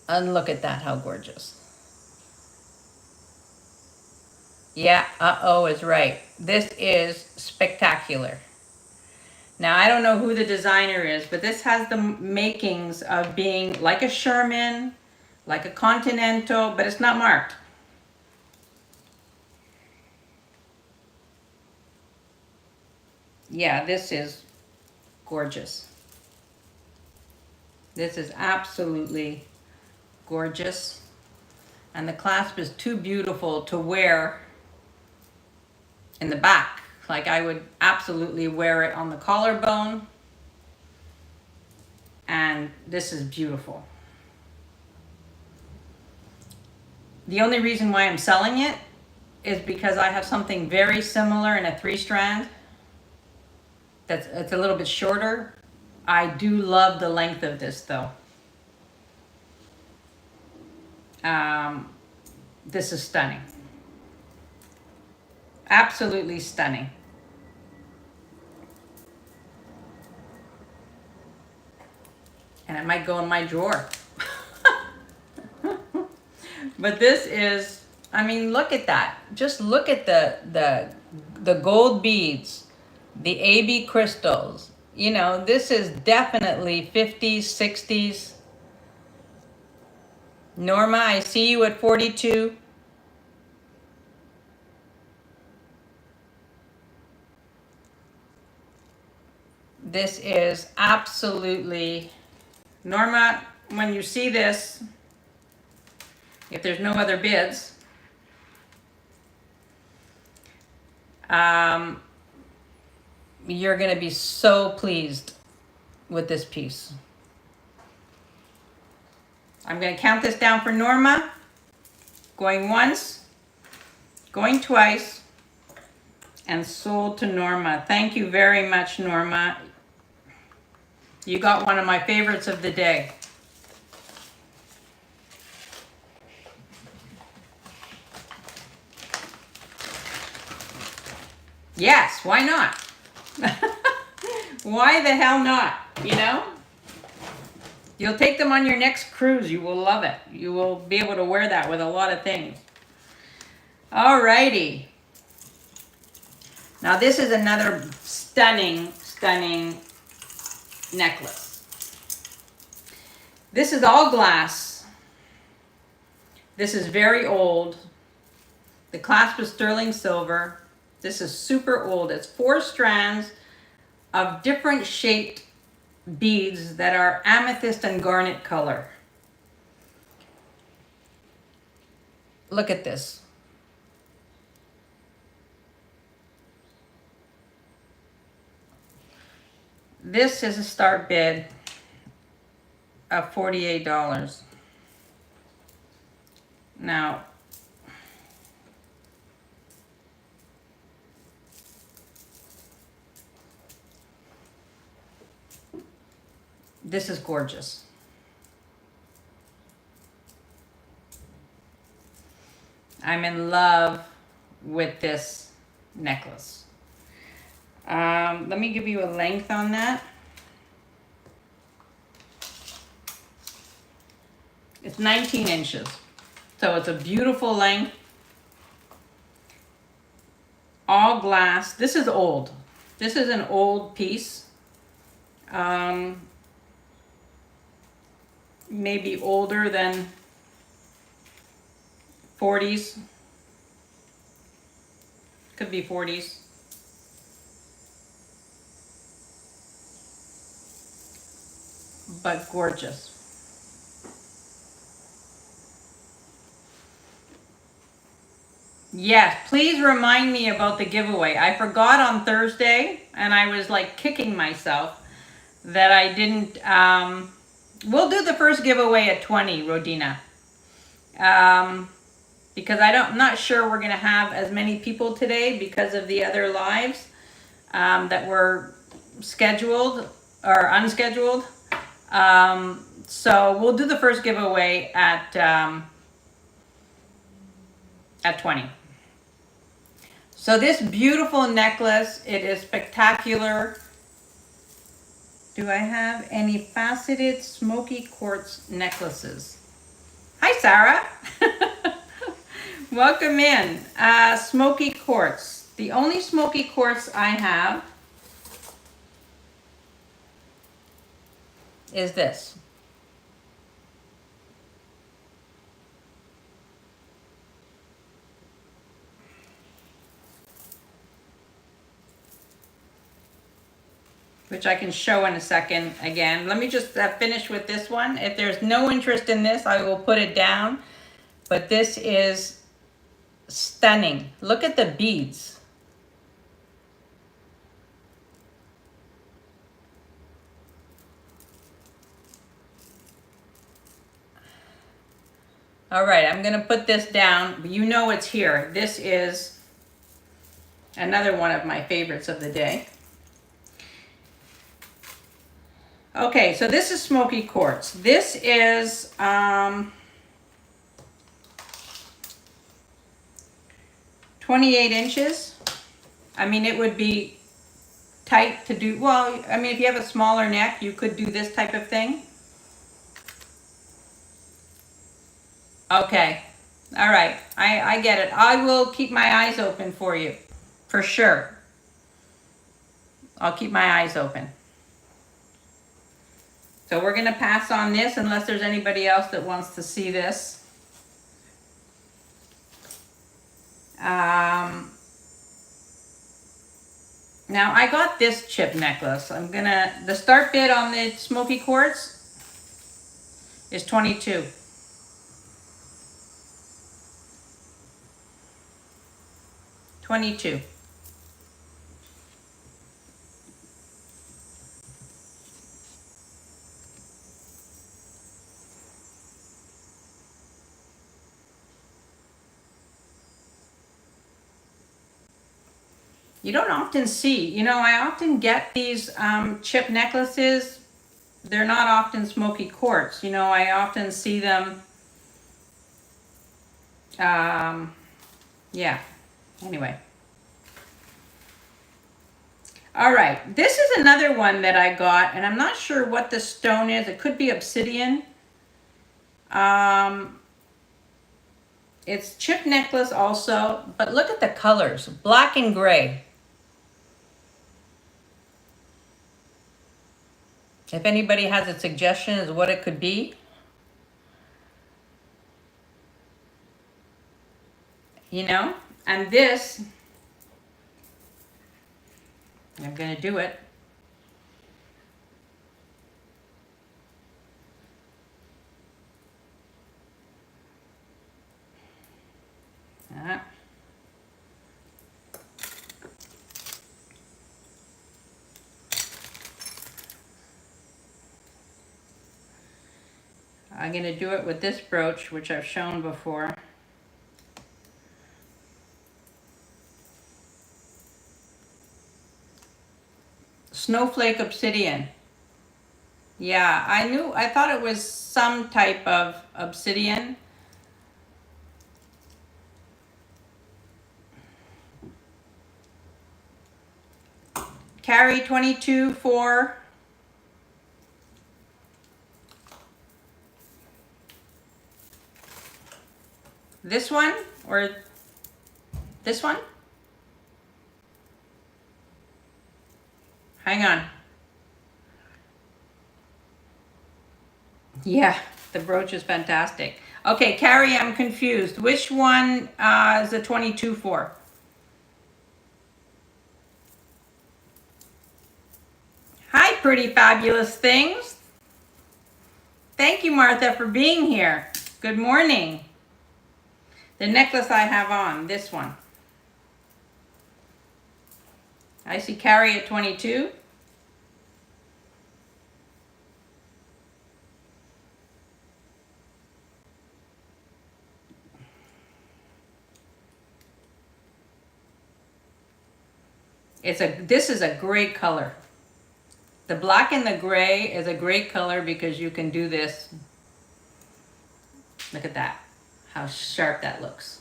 And look at that, how gorgeous. Yeah, uh-oh is right. This is spectacular. Now, I don't know who the designer is, but this has the makings of being like a Sherman, like a Continental, but it's not marked. Yeah, this is gorgeous. This is absolutely gorgeous. And the clasp is too beautiful to wear in the back. Like, I would absolutely wear it on the collarbone. And this is beautiful. The only reason why I'm selling it is because I have something very similar in a 3-strand. It's a little bit shorter. I do love the length of this though. This is stunning. Absolutely stunning. And it might go in my drawer. But this is, I mean, look at that. Just look at the gold beads, the AB crystals. You know, this is definitely 50s, 60s. Norma, I see you at 42. This is absolutely, Norma, when you see this, if there's no other bids, you're going to be so pleased with this piece. I'm going to count this down for Norma. Going once, going twice, and sold to Norma. Thank you very much, Norma. You got one of my favorites of the day. Yes, why not? Why the hell not? You know? You'll take them on your next cruise. You will love it. You will be able to wear that with a lot of things. Alrighty. Now this is another stunning, stunning necklace. This is all glass. This is very old. The clasp is sterling silver. This is super old. It's 4 strands of different shaped beads that are amethyst and garnet color. Look at this. This is a start bid of $48. Now, this is gorgeous. I'm in love with this necklace. Let me give you a length on that. It's 19 inches. So it's a beautiful length. All glass. This is old. This is an old piece. Maybe older than 40s. Could be 40s. But gorgeous. Yes, please remind me about the giveaway. I forgot on Thursday, and I was like kicking myself that I didn't. We'll do the first giveaway at 20, Rodina. Because I'm not sure we're going to have as many people today because of the other lives that were scheduled or unscheduled. So we'll do the first giveaway at 20. So this beautiful necklace, it is spectacular. Do I have any faceted smoky quartz necklaces? Hi, Sarah. Welcome in. Smoky quartz. The only smoky quartz I have is this. Which I can show in a second again. Let me just finish with this one. If there's no interest in this, I will put it down. But this is stunning. Look at the beads. All right, I'm gonna put this down. You know it's here. This is another one of my favorites of the day. Okay, so this is smoky quartz. This is 28 inches. I mean, it would be tight to do, well, I mean, if you have a smaller neck, you could do this type of thing. Okay, all right, I get it. I will keep my eyes open for you, for sure. I'll keep my eyes open. So we're gonna pass on this unless there's anybody else that wants to see this. Now I got this chip necklace. The start bid on the smoky quartz is 22. $22. You don't often see, you know, I often get these chip necklaces. They're not often smoky quartz. You know, I often see them, yeah, anyway. All right, this is another one that I got, and I'm not sure what the stone is. It could be obsidian. It's chip necklace also, but look at the colors, black and gray. If anybody has a suggestion as what it could be, you know, and this, I'm gonna do it. I'm gonna do it with this brooch, which I've shown before. Snowflake obsidian. Yeah, I thought it was some type of obsidian. Carry 22 for this one or this one? Hang on. Yeah, the brooch is fantastic. Okay, Carrie, I'm confused. Which one is the 22 for? Hi, pretty fabulous things. Thank you, Martha, for being here. Good morning. The necklace I have on, this one. I see Carrie at 22. This is a great color. The black and the gray is a great color because you can do this. Look at that, how sharp that looks.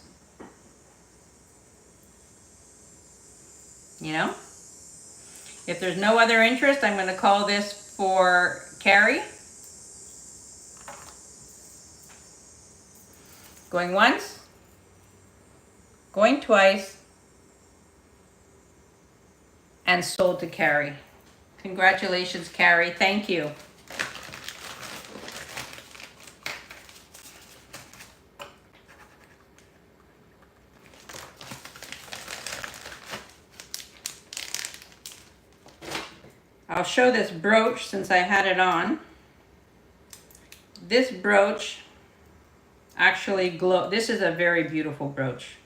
You know? If there's no other interest, I'm gonna call this for Carrie. Going once, going twice, and sold to Carrie. Congratulations, Carrie. Thank you. I'll show this brooch since I had it on. This brooch actually glows. This is a very beautiful brooch.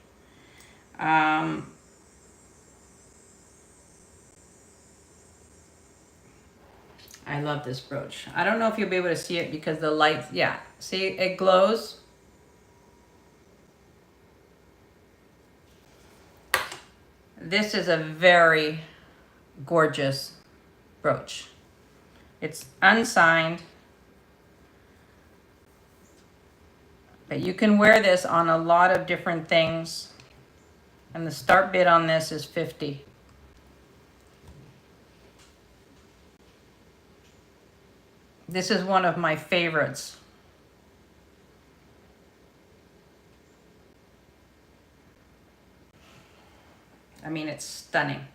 I love this brooch. I don't know if you'll be able to see it because the lights, yeah. See, it glows. This is a very gorgeous brooch. It's unsigned, but you can wear this on a lot of different things. And the start bid on this is 50. This is one of my favorites. I mean, it's stunning.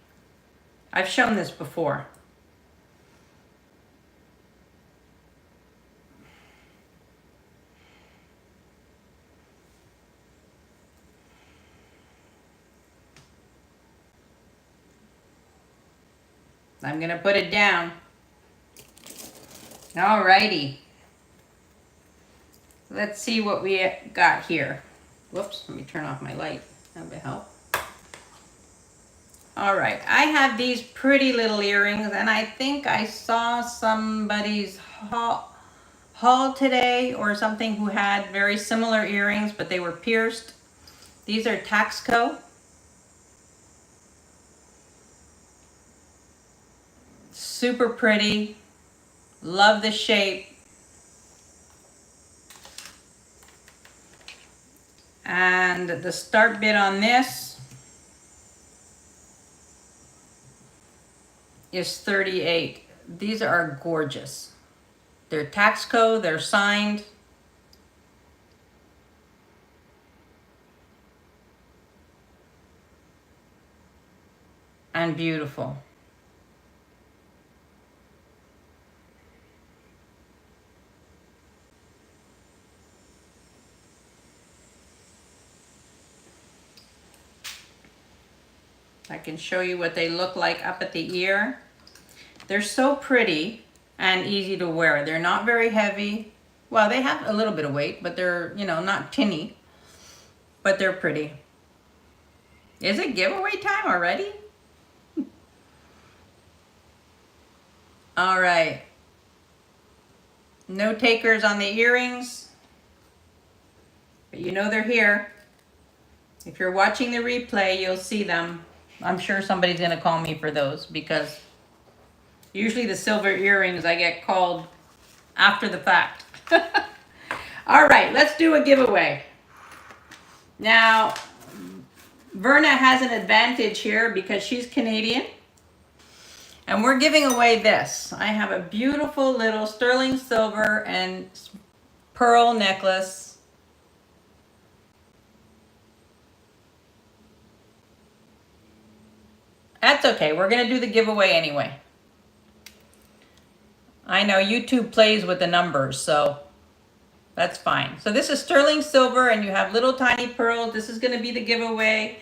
I've shown this before. I'm going to put it down. Alrighty. Let's see what we got here. Whoops, let me turn off my light. That would help. Alright, I have these pretty little earrings, and I think I saw somebody's haul today or something who had very similar earrings, but they were pierced. These are Taxco. Super pretty. Love the shape. And the start bid on this is 38. These are gorgeous. They're Taxco, they're signed. And beautiful. I can show you what they look like up at the ear. They're so pretty and easy to wear. They're not very heavy. Well, they have a little bit of weight, but they're, you know, not tinny. But they're pretty. Is it giveaway time already? All right. No takers on the earrings. But you know they're here. If you're watching the replay, you'll see them. I'm sure somebody's going to call me for those because usually the silver earrings I get called after the fact. All right, let's do a giveaway. Now, Verna has an advantage here because she's Canadian. And we're giving away this. I have a beautiful little sterling silver and pearl necklace. That's okay. We're going to do the giveaway anyway. I know YouTube plays with the numbers, so that's fine. So this is sterling silver and you have little tiny pearls. This is going to be the giveaway.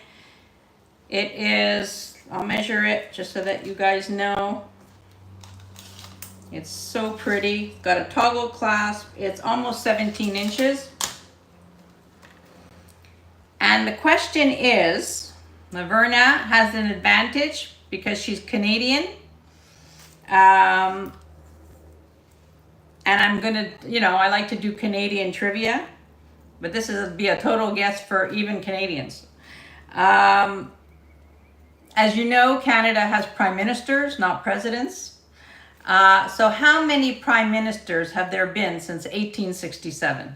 It is, I'll measure it just so that you guys know. It's so pretty. Got a toggle clasp. It's almost 17 inches. And the question is, Laverna has an advantage because she's Canadian. And I'm going to, you know, I like to do Canadian trivia. But this is be a total guess for even Canadians. As you know, Canada has prime ministers, not presidents. So how many prime ministers have there been since 1867?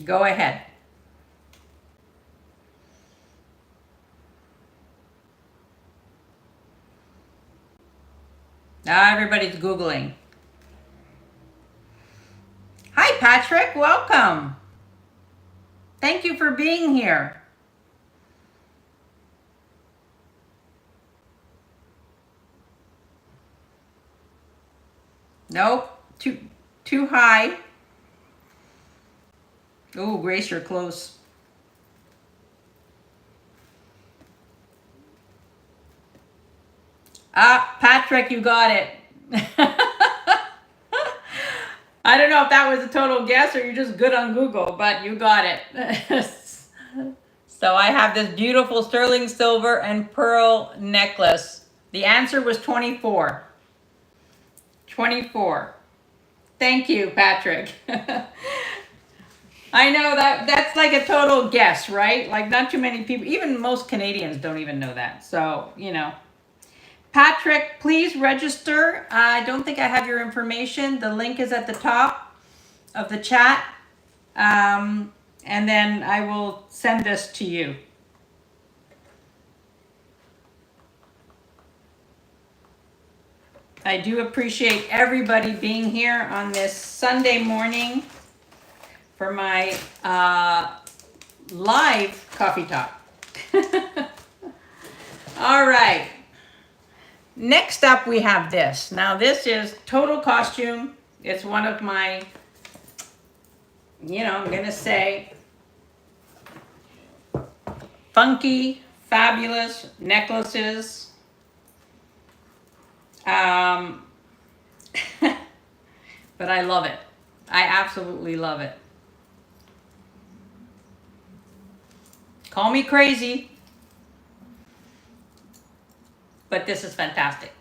Go ahead. Now everybody's Googling. Hi, Patrick. Welcome. Thank you for being here. Nope. Too high. Oh, Grace, you're close. Ah, Patrick, you got it. I don't know if that was a total guess or you're just good on Google, but you got it. So I have this beautiful sterling silver and pearl necklace. The answer was 24. 24. Thank you, Patrick. I know that's like a total guess, right? Like not too many people, even most Canadians don't even know that. So, you know. Patrick, please register. I don't think I have your information. The link is at the top of the chat. And then I will send this to you. I do appreciate everybody being here on this Sunday morning for my live coffee talk. All right. Next up, we have this. Now, this is total costume. It's one of my, you know, I'm going to say, funky, fabulous necklaces. Um, but I love it. I absolutely love it. Call me crazy, but this is fantastic.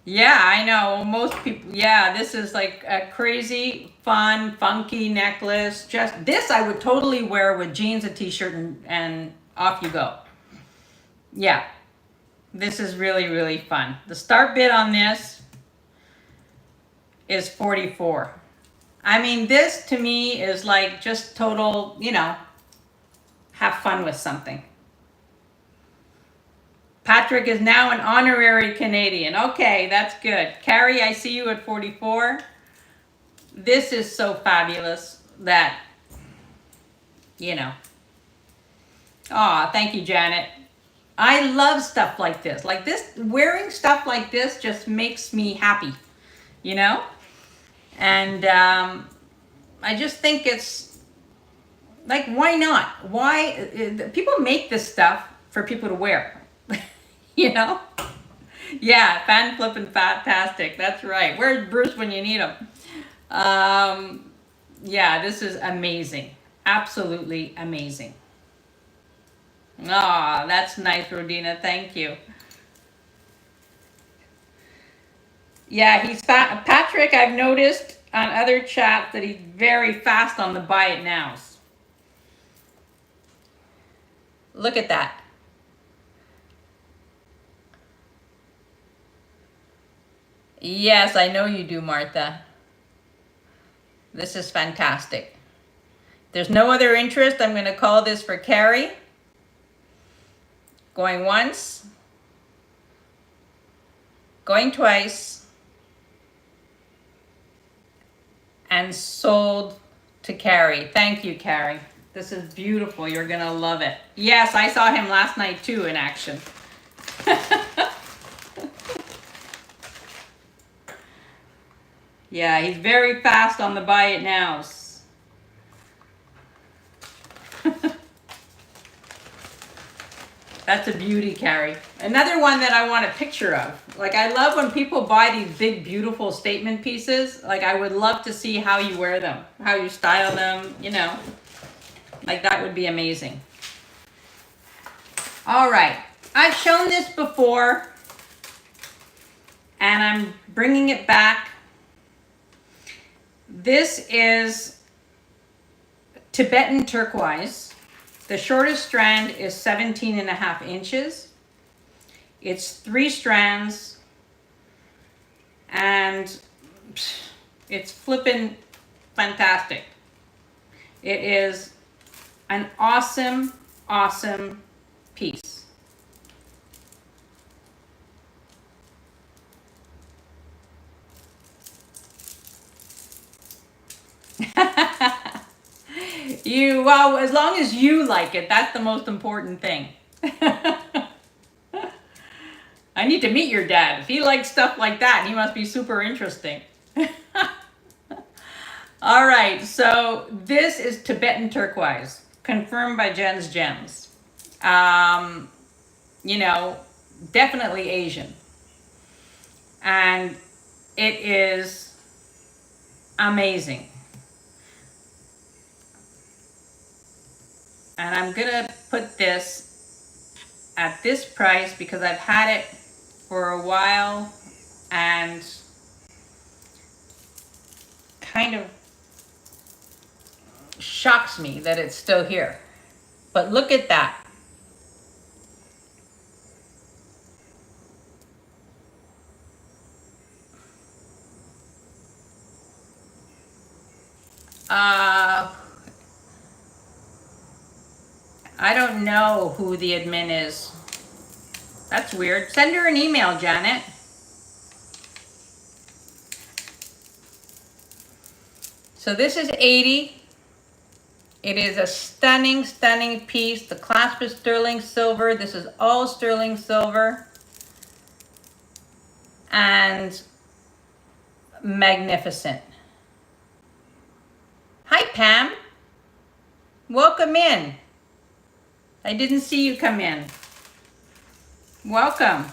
Yeah, I know. Most people, yeah, this is like a crazy, fun, funky necklace. Just this I would totally wear with jeans, a t-shirt, and off you go. Yeah, this is really, really fun. The start bid on this is 44. I mean, this to me is like just total, you know, have fun with something. Patrick is now an honorary Canadian. Okay, that's good. Carrie, I see you at 44. This is so fabulous that, you know. Aw, thank you, Janet. I love stuff like this. Like this, wearing stuff like this just makes me happy, you know? And I just think it's, like, why not? Why, people make this stuff for people to wear, you know? Yeah, fan flipping fantastic. That's right. Where's Bruce when you need him? Yeah, this is amazing. Absolutely amazing. Ah, that's nice, Rodina. Thank you. Yeah, he's Patrick, I've noticed on other chats that he's very fast on the buy it nows. Look at that. Yes, I know you do, Martha. This is fantastic. There's no other interest. I'm going to call this for Carrie. Going once. Going twice. And sold to Carrie. Thank you, Carrie. This is beautiful. You're going to love it. Yes, I saw him last night too in action. Yeah, he's very fast on the buy it nows. That's a beauty, Carrie. Another one that I want a picture of. Like, I love when people buy these big, beautiful statement pieces. Like, I would love to see how you wear them, how you style them, you know. Like, that would be amazing. All right. I've shown this before, and I'm bringing it back. This is Tibetan turquoise. The shortest strand is 17.5 inches. It's 3 strands, and it's flippin' fantastic. It is an awesome, awesome piece. Well, as long as you like it, that's the most important thing. I need to meet your dad. If he likes stuff like that, he must be super interesting. All right, so this is Tibetan turquoise, confirmed by Jen's Gems. You know, definitely Asian. And it is amazing. And I'm gonna put this at this price because I've had it for a while and kind of shocks me that it's still here. But look at that. I don't know who the admin is. That's weird. Send her an email, Janet. So this is 80. It is a stunning, stunning piece. The clasp is sterling silver. This is all sterling silver. And magnificent. Hi, Pam. Welcome in. I didn't see you come in. Welcome.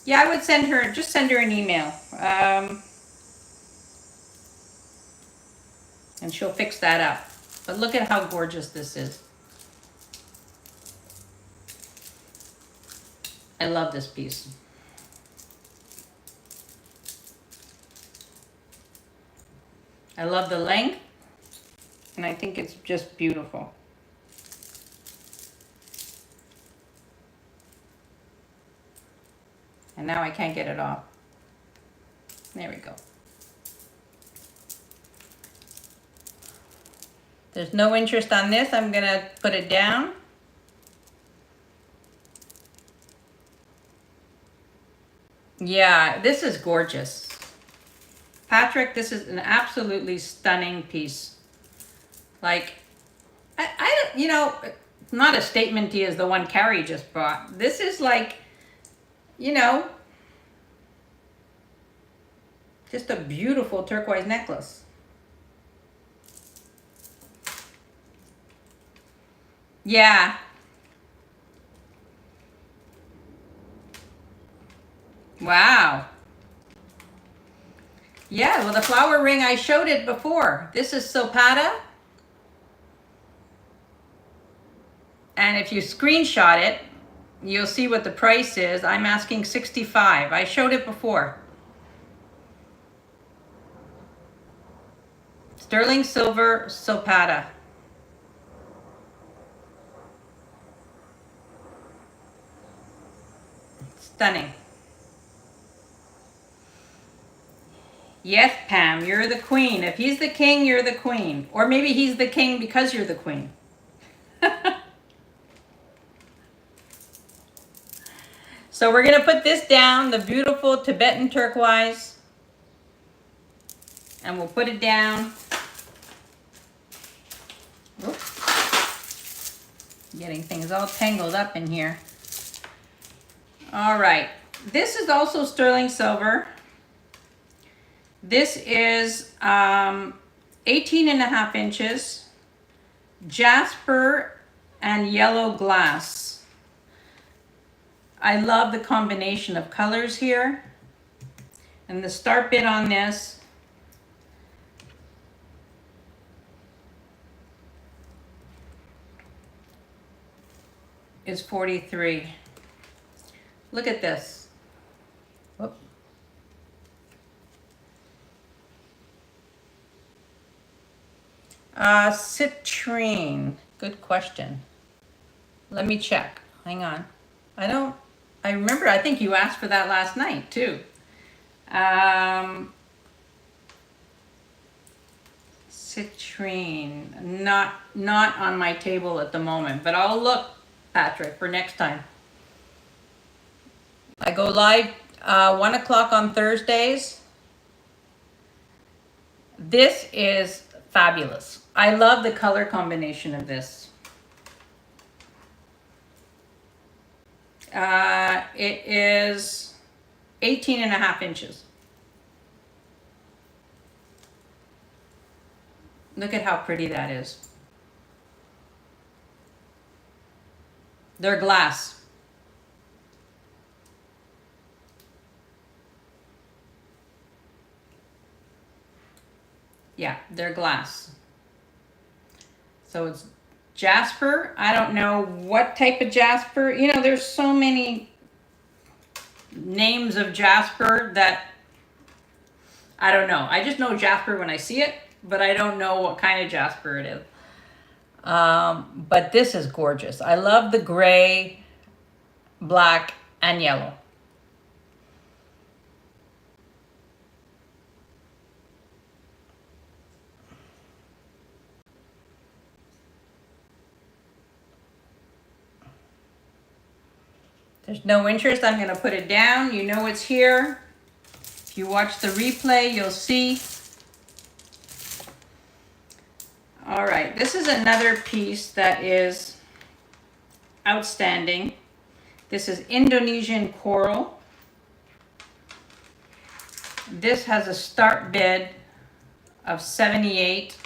Yeah, I would just send her an email. And she'll fix that up. But look at how gorgeous this is. I love this piece. I love the length, and I think it's just beautiful. And now I can't get it off. There we go. There's no interest on this. I'm gonna put it down. Yeah, this is gorgeous. Patrick, this is an absolutely stunning piece. Like, you know, not as statementy as the one Carrie just bought. This is like, you know, just a beautiful turquoise necklace. Yeah. Wow. Yeah, well, the flower ring, I showed it before. This is Sata. And if you screenshot it, you'll see what the price is. I'm asking $65. I showed it before. Sterling silver Sata. Stunning. Yes, Pam, you're the queen. If he's the king, you're the queen. Or maybe he's the king because you're the queen. So we're going to put this down, the beautiful Tibetan turquoise. And we'll put it down. Oops. Getting things all tangled up in here. All right. This is also sterling silver. This is 18.5 inches, Jasper and yellow glass. I love the combination of colors here. And the start bid on this is $43. Look at this. Whoop. Citrine. Good question. Let me check. Hang on. I remember, I think you asked for that last night too. Citrine. Not on my table at the moment, but I'll look, Patrick, for next time. I go live 1 o'clock on Thursdays. This is fabulous. I love the color combination of this. It is 18.5 inches. Look at how pretty that is. They're glass. Yeah, they're glass. So it's Jasper. I don't know what type of Jasper. You know, there's so many names of Jasper that I don't know. I just know Jasper when I see it, but I don't know what kind of Jasper it is. But this is gorgeous. I love the gray, black, and yellow. There's no interest. I'm going to put it down. You know it's here. If you watch the replay, you'll see. All right. This is another piece that is outstanding. This is Indonesian coral. This has a start bid of 78.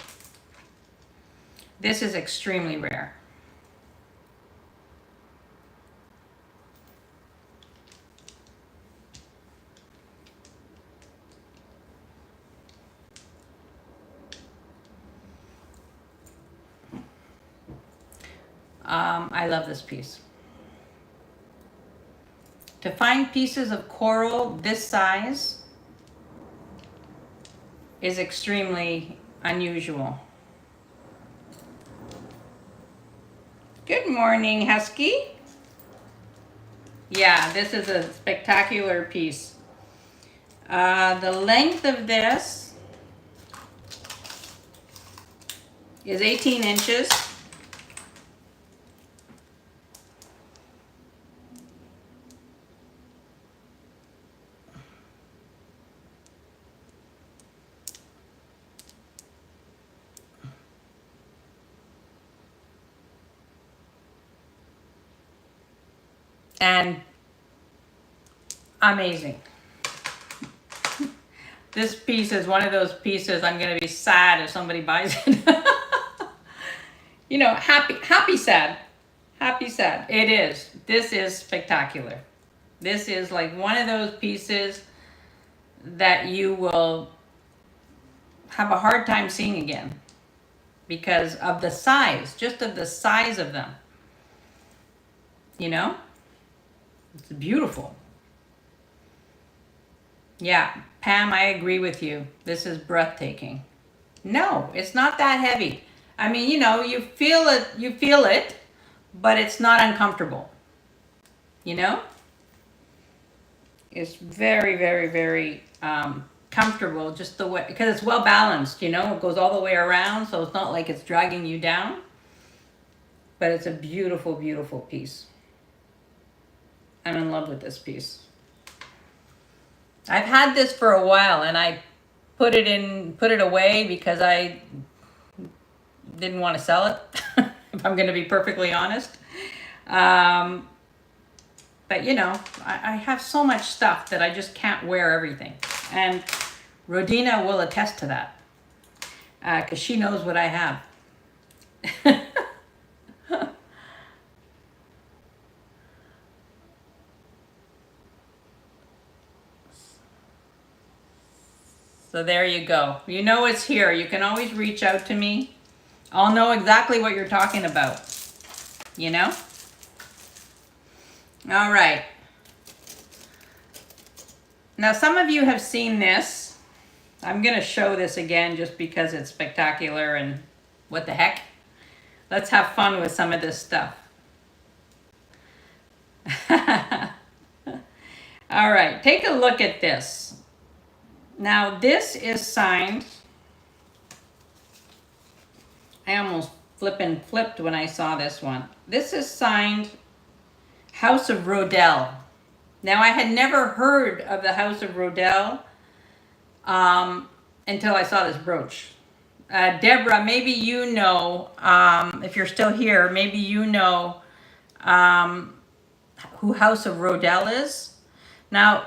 This is extremely rare. I love this piece. To find pieces of coral this size is extremely unusual. Good morning, Husky. Yeah, this is a spectacular piece. The length of this is 18 inches. And amazing. This piece is one of those pieces I'm going to be sad if somebody buys it. You know, happy, sad. Happy, sad. It is. This is spectacular. This is like one of those pieces that you will have a hard time seeing again because of the size, just of the size of them. You know? It's beautiful. Yeah, Pam, I agree with you. This is breathtaking. No, it's not that heavy. I mean, you know, you feel it, but it's not uncomfortable. You know? It's very, very, very comfortable just the way, because it's well balanced, you know? It goes all the way around, so it's not like it's dragging you down. But it's a beautiful, beautiful piece. I'm in love with this piece. I've had this for a while and I put it away because I didn't want to sell it, if I'm going to be perfectly honest. But you know, I have so much stuff that I just can't wear everything. And Rodina will attest to that because she knows what I have. So there you go. You know it's here. You can always reach out to me. I'll know exactly what you're talking about. You know? All right. Now some of you have seen this. I'm going to show this again just because it's spectacular and what the heck. Let's have fun with some of this stuff. All right. Take a look at this. Now this is signed. I almost flipped when I saw this one. This is signed House of Rodell. Now I had never heard of the House of Rodell until I saw this brooch. Deborah, maybe you know, if you're still here, maybe you know who House of Rodell is. Now,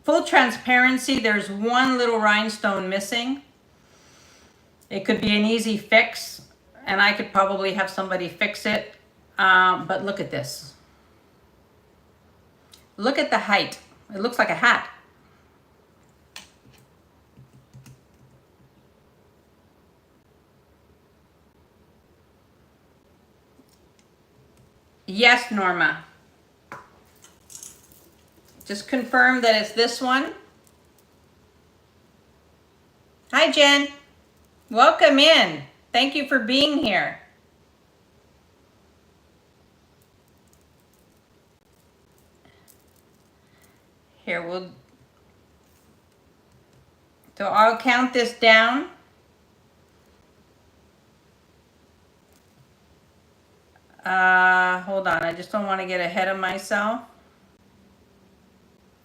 full transparency, there's one little rhinestone missing. It could be an easy fix, and I could probably have somebody fix it. But look at this. Look at the height. It looks like a hat. Yes, Norma. Just confirm that it's this one. Hi, Jen. Welcome in. Thank you for being here. Here, so I'll count this down. Hold on, I just don't want to get ahead of myself.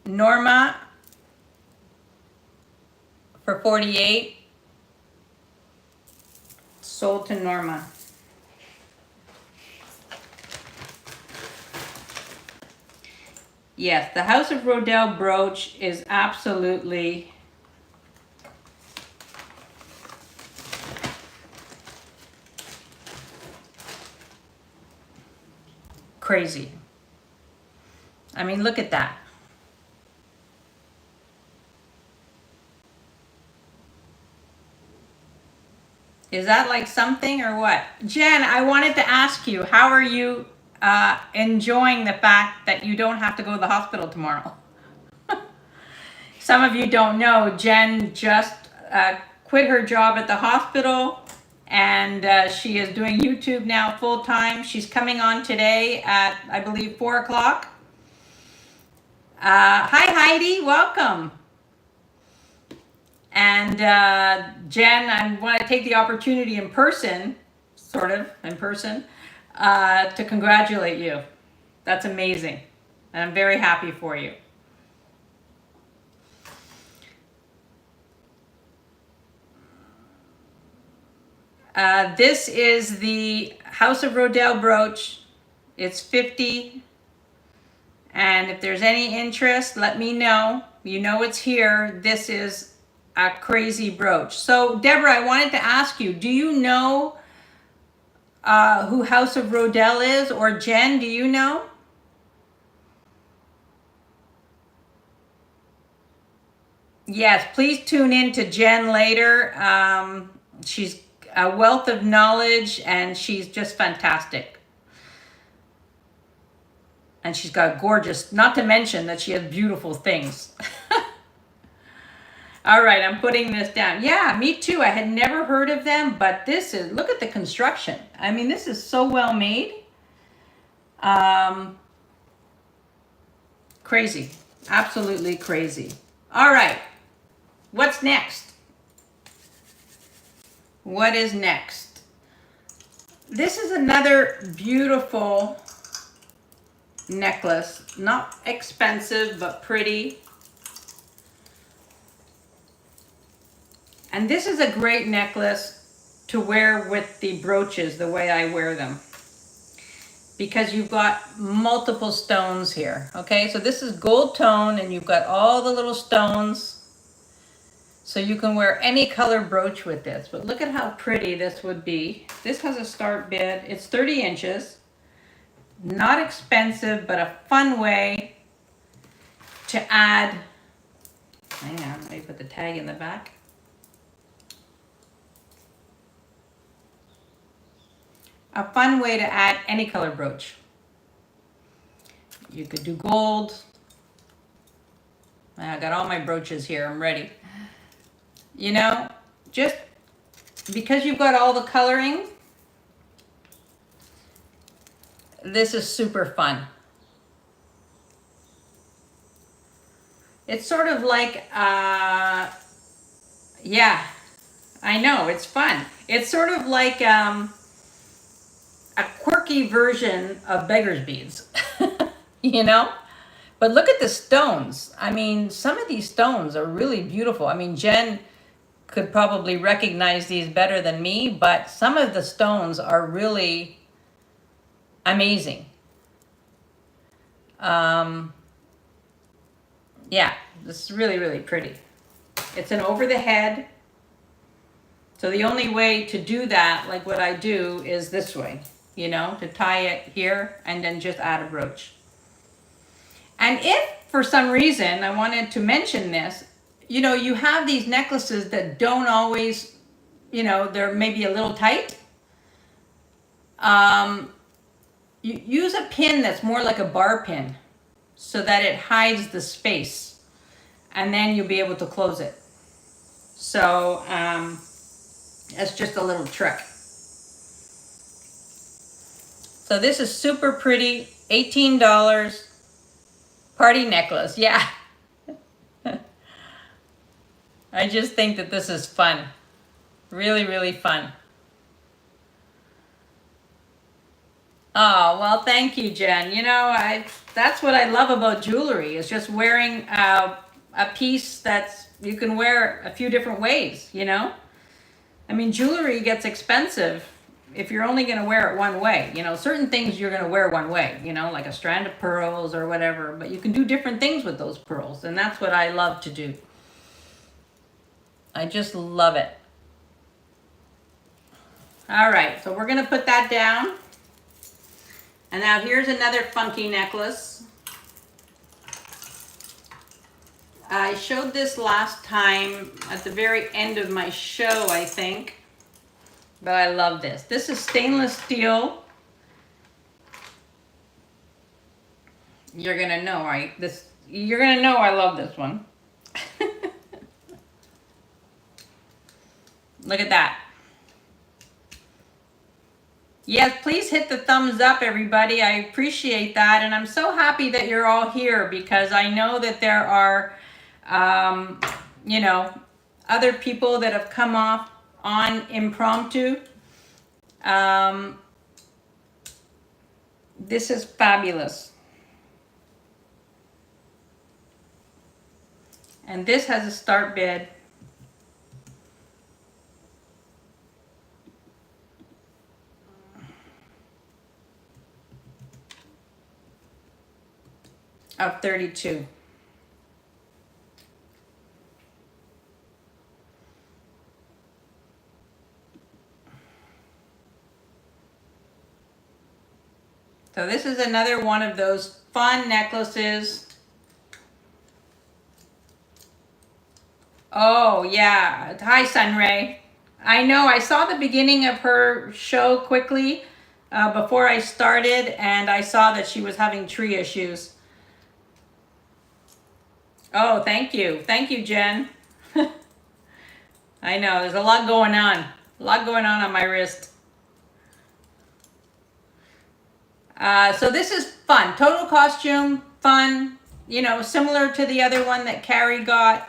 Norma for 48. Sold to Norma. Yes, the House of Rodell brooch is absolutely crazy. I mean, look at that. Is that like something or what? Jen, I wanted to ask you, how are you enjoying the fact that you don't have to go to the hospital tomorrow? Some of you don't know, Jen just quit her job at the hospital, and she is doing YouTube now full time. She's coming on today at, I believe, 4 o'clock. Hi Heidi, welcome. And Jen, I want to take the opportunity in person, sort of in person, to congratulate you. That's amazing. And I'm very happy for you. This is the House of Rodell brooch. It's 50. And if there's any interest, let me know. You know it's here. This is a crazy brooch. So Deborah, I wanted to ask you, do you know who House of Rodell is? Or Jen, do you know? Yes, please tune in to Jen later. She's a wealth of knowledge and she's just fantastic. And she's got gorgeous, not to mention that she has beautiful things. All right, I'm putting this down. Yeah, me too. I had never heard of them, but this is, look at the construction. I mean, this is so well made. Crazy, absolutely crazy. All right, what's next? What is next? This is another beautiful necklace, not expensive, but pretty. And this is a great necklace to wear with the brooches the way I wear them, because you've got multiple stones here. Okay, so this is gold tone and you've got all the little stones. So you can wear any color brooch with this, but look at how pretty this would be. This has a start bid. It's 30 inches. Not expensive, but a fun way to add. Hang on, let me put the tag in the back. A fun way to add any color brooch. You could do gold. I got all my brooches here, I'm ready. You know, just because you've got all the coloring, this is super fun. It's sort of like, yeah, I know, it's fun. It's sort of like a quirky version of beggar's beads, you know? But look at the stones. I mean, some of these stones are really beautiful. I mean, Jen could probably recognize these better than me, but some of the stones are really amazing. Yeah, this is really, really pretty. It's an over the head. So the only way to do that, like what I do, is this way, you know, to tie it here and then just add a brooch. And if for some reason, I wanted to mention this, you know, you have these necklaces that don't always, you know, they're maybe a little tight. You use a pin that's more like a bar pin so that it hides the space, and then you'll be able to close it. So that's just a little trick. So this is super pretty, $18 party necklace. Yeah. I just think that this is fun. Really, really fun. Oh, well, thank you, Jen. You know, that's what I love about jewelry, is just wearing a piece that's, you can wear a few different ways, you know? I mean, jewelry gets expensive if you're only going to wear it one way. You know, certain things you're going to wear one way, you know, like a strand of pearls or whatever, but you can do different things with those pearls, and that's what I love to do. I just love it. All right, so we're going to put that down. And now here's another funky necklace. I showed this last time at the very end of my show, I think. But I love this. This is stainless steel. You're gonna know, right? You're gonna know I love this one. Look at that. Yes, please hit the thumbs up, everybody. I appreciate that. And I'm so happy that you're all here because I know that there are, you know, other people that have come on impromptu. This is fabulous. And this has a start bid of $32. So this is another one of those fun necklaces. Oh yeah, hi Sunray. I know, I saw the beginning of her show quickly before I started, and I saw that she was having tree issues. Oh, thank you. Thank you, Jen. I know, there's a lot going on. A lot going on my wrist. So this is fun. Total costume, fun, you know, similar to the other one that Carrie got.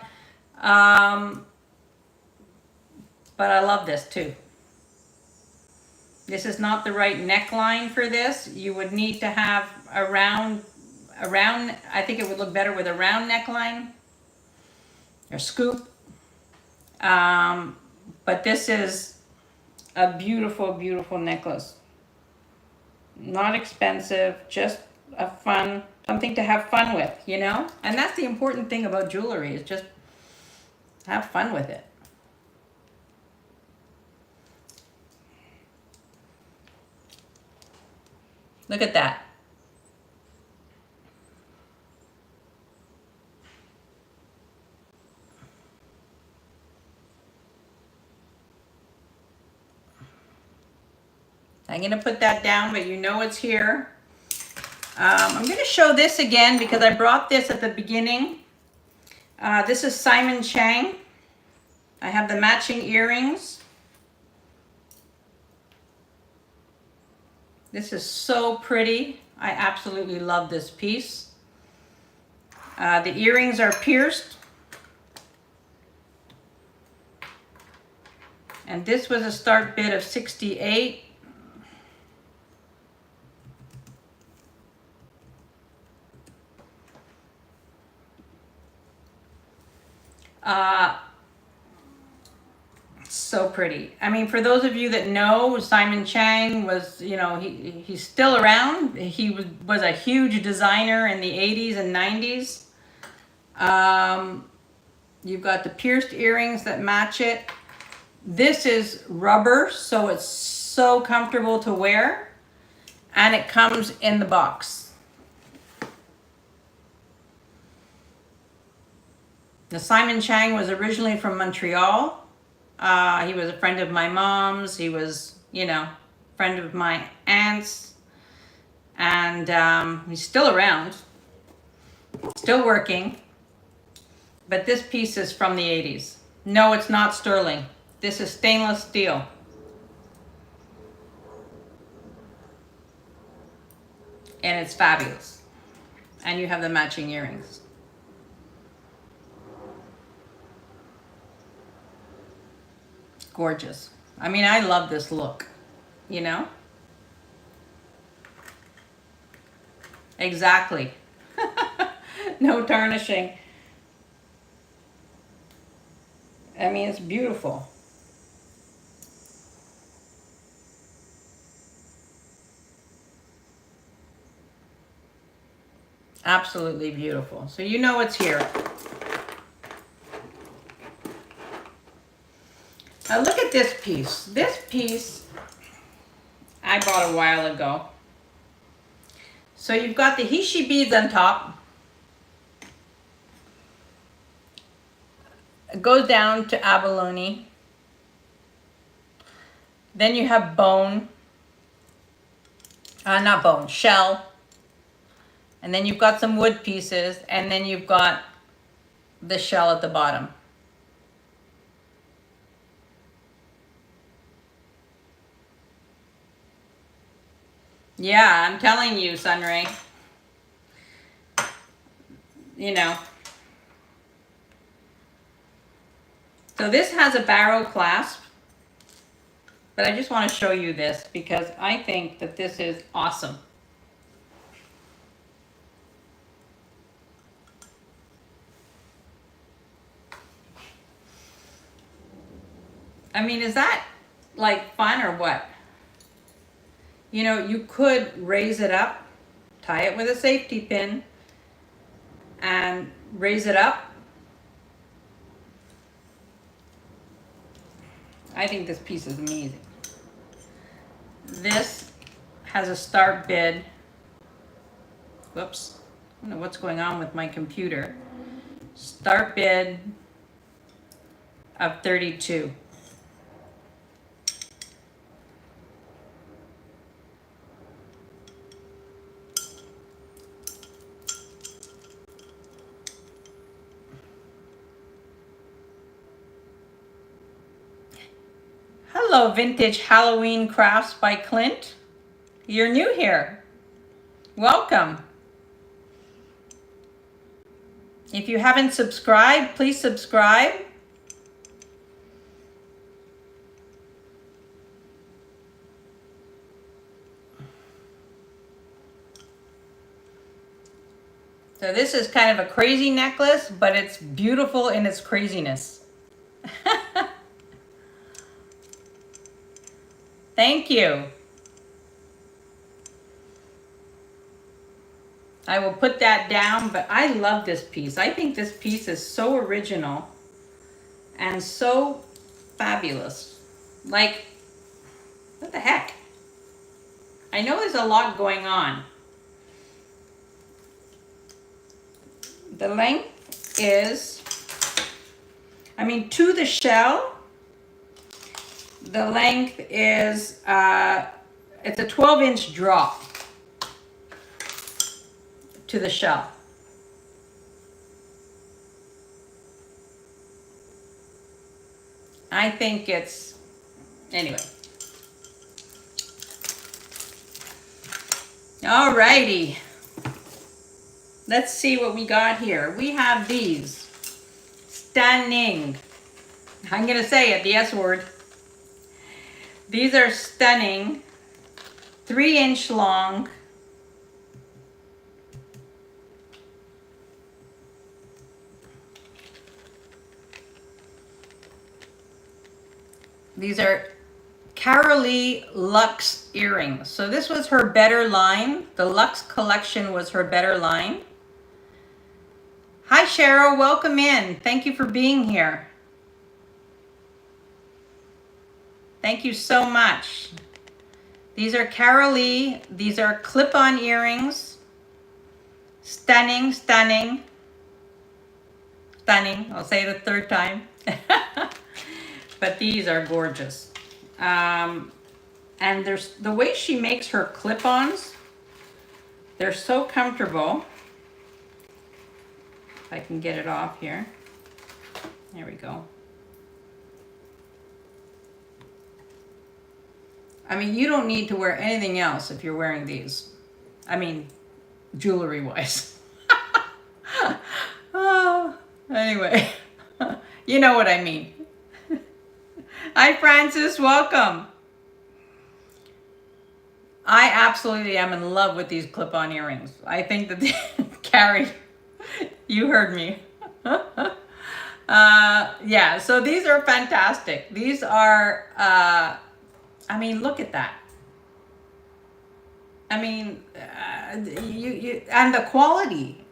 But I love this too. This is not the right neckline for this. You would need to have a round, I think it would look better with a round neckline or scoop. But this is a beautiful, beautiful necklace. Not expensive, just a fun, something to have fun with, you know? And that's the important thing about jewelry, is just have fun with it. Look at that. I'm going to put that down, but you know it's here. I'm going to show this again because I brought this at the beginning. This is Simon Chang. I have the matching earrings. This is so pretty. I absolutely love this piece. The earrings are pierced. And this was a start bid of $68. So pretty. I mean, for those of you that know, Simon Chang was, you know, he's still around. He was a huge designer in the 80s and 90s. You've got the pierced earrings that match it. This is rubber, so it's so comfortable to wear. And it comes in the box. The Simon Chang was originally from Montreal. He was a friend of my mom's. He was, you know, a friend of my aunt's. And he's still around, still working. But this piece is from the 80s. No, it's not sterling. This is stainless steel. And it's fabulous. And you have the matching earrings. Gorgeous. I mean, I love this look, you know? Exactly. No tarnishing. I mean, it's beautiful. Absolutely beautiful. So you know it's here. Now look at this piece. This piece I bought a while ago. So you've got the Hishi beads on top. It goes down to abalone. Then you have bone. Not bone, shell. And then you've got some wood pieces. And then you've got the shell at the bottom. Yeah, I'm telling you, Sunray. You know. So this has a barrel clasp. But I just want to show you this because I think that this is awesome. I mean, is that like fun or what? You know, you could raise it up, tie it with a safety pin, and raise it up. I think this piece is amazing. This has a start bid. Whoops. I don't know what's going on with my computer. Start bid of 32. Hello, Vintage Halloween Crafts by Clint. You're new here. Welcome. If you haven't subscribed, please subscribe. So this is kind of a crazy necklace, but it's beautiful in its craziness. Thank you. I will put that down, but I love this piece. I think this piece is so original and so fabulous. Like, what the heck? I know there's a lot going on. The length is, I mean, to the shell, the length is, it's a 12-inch drop to the shell. I think it's, anyway. Alrighty. Let's see what we got here. We have these. Stunning. I'm going to say it, the S word. These are stunning. 3-inch long. These are Carolee Luxe earrings. So this was her better line. The Luxe collection was her better line. Hi Cheryl, welcome in. Thank you for being here. Thank you so much. These are Carolee. These are clip-on earrings. Stunning, stunning. Stunning. I'll say it a third time. But these are gorgeous. And there's the way she makes her clip-ons. They're so comfortable. If I can get it off here. There we go. I mean, you don't need to wear anything else if you're wearing these. I mean, jewelry-wise. Oh, anyway, you know what I mean. Hi, Francis. Welcome. I absolutely am in love with these clip-on earrings. I think that they carry. You heard me. Yeah, so these are fantastic. These are, I mean, look at that. I mean, and the quality.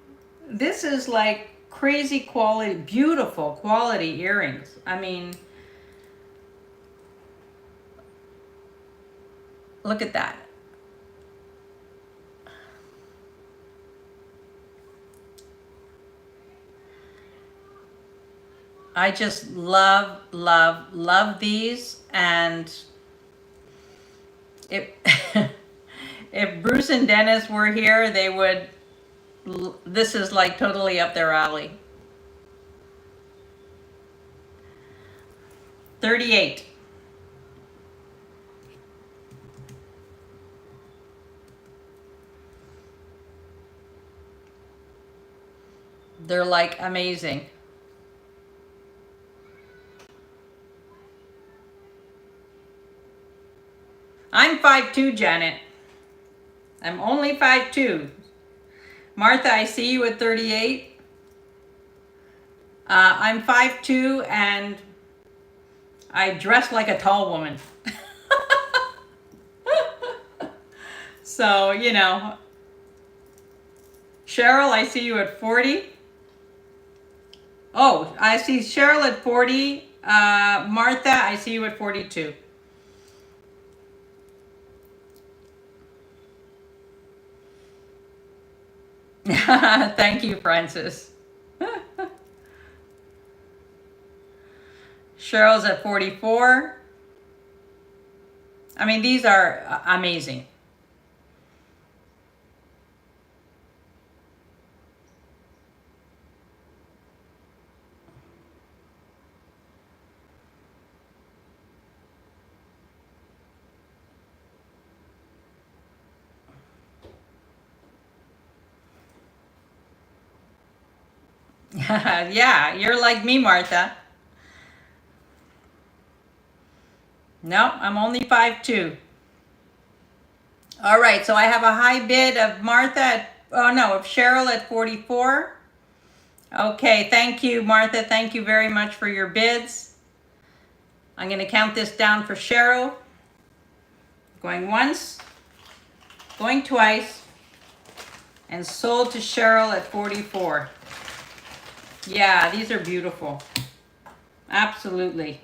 This is like crazy quality, beautiful quality earrings. I mean, look at that. I just love, love, love these. And if if Bruce and Dennis were here, they would, this is like totally up their alley. 38. They're like amazing. I'm 5'2", Janet. I'm only 5'2". Martha, I see you at 38. I'm 5'2", and I dress like a tall woman. So, you know. Cheryl, I see you at 40. Oh, I see Cheryl at 40. Martha, I see you at 42. Thank you, Francis. Cheryl's at 44. I mean, these are amazing. Yeah, you're like me, Martha. No, I'm only 5'2". All right, so I have a high bid of Martha at, oh no, of Cheryl at 44. Okay, thank you, Martha. Thank you very much for your bids. I'm going to count this down for Cheryl. Going once, going twice, and sold to Cheryl at 44. Yeah, these are beautiful. Absolutely.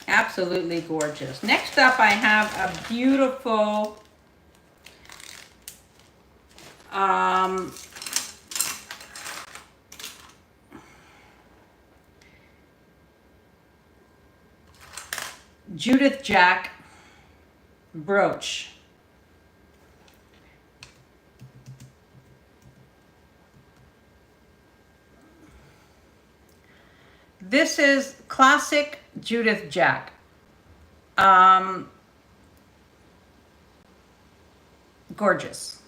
Absolutely gorgeous. Next up, I have a beautiful Judith Jack brooch. This is classic Judith Jack. Gorgeous.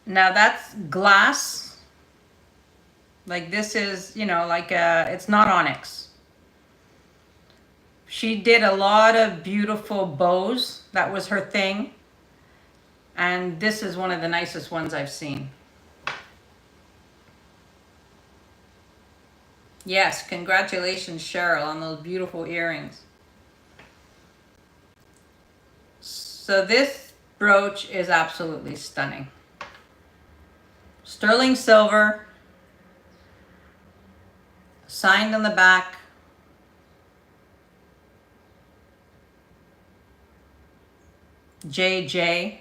Now that's glass. Like this is, you know, like it's not onyx. She did a lot of beautiful bows. That was her thing. And this is one of the nicest ones I've seen. Yes, congratulations, Cheryl, on those beautiful earrings. So this brooch is absolutely stunning. Sterling silver, signed on the back. JJ.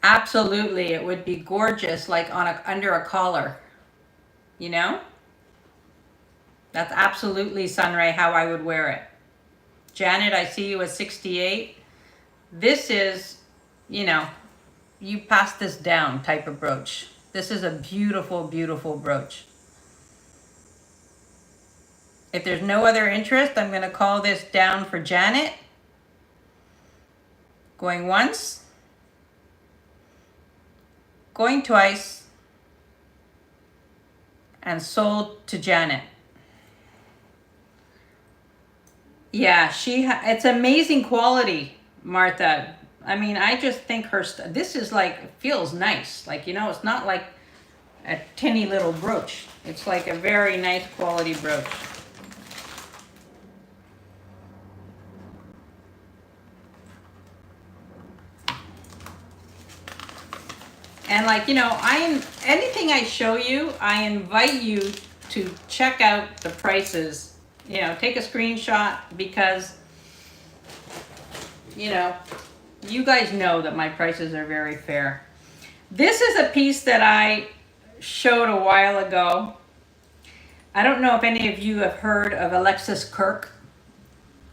Absolutely, it would be gorgeous, like on under a collar, you know? That's absolutely, Sunray, how I would wear it. Janet, I see you at 68. This is, you know, you pass this down type of brooch. This is a beautiful, beautiful brooch. If there's no other interest, I'm going to call this down for Janet. Going once. Going twice. And sold to Janet. Yeah, it's amazing quality, Martha. I mean, I just think this is like, it feels nice. Like, you know, it's not like a tinny little brooch. It's like a very nice quality brooch. And like, you know, anything I show you, I invite you to check out the prices. You know, take a screenshot because, you know, you guys know that my prices are very fair. This is a piece that I showed a while ago. I don't know if any of you have heard of Alexis Kirk.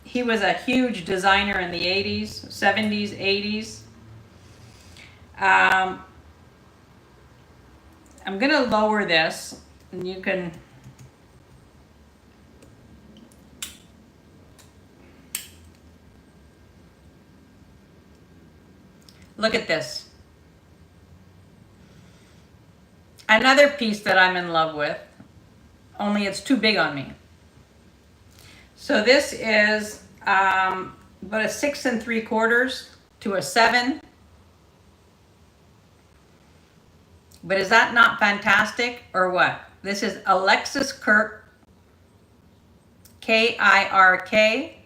He was a huge designer in the 80s, 70s, 80s. I'm going to lower this, and you can... Look at this. Another piece that I'm in love with, only it's too big on me. So this is about a 6 3/4 to a 7. But is that not fantastic or what? This is Alexis Kirk, K-I-R-K.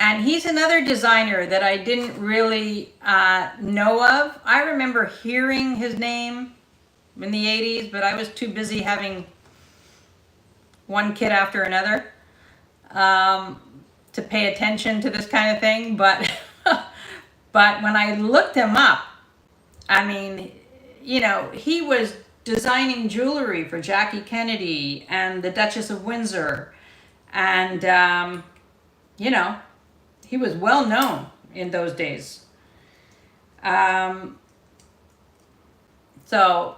And he's another designer that I didn't really know of. I remember hearing his name in the 80s, but I was too busy having one kid after another to pay attention to this kind of thing. But, but when I looked him up, I mean, you know, he was designing jewelry for Jackie Kennedy and the Duchess of Windsor. And, you know, he was well known in those days. So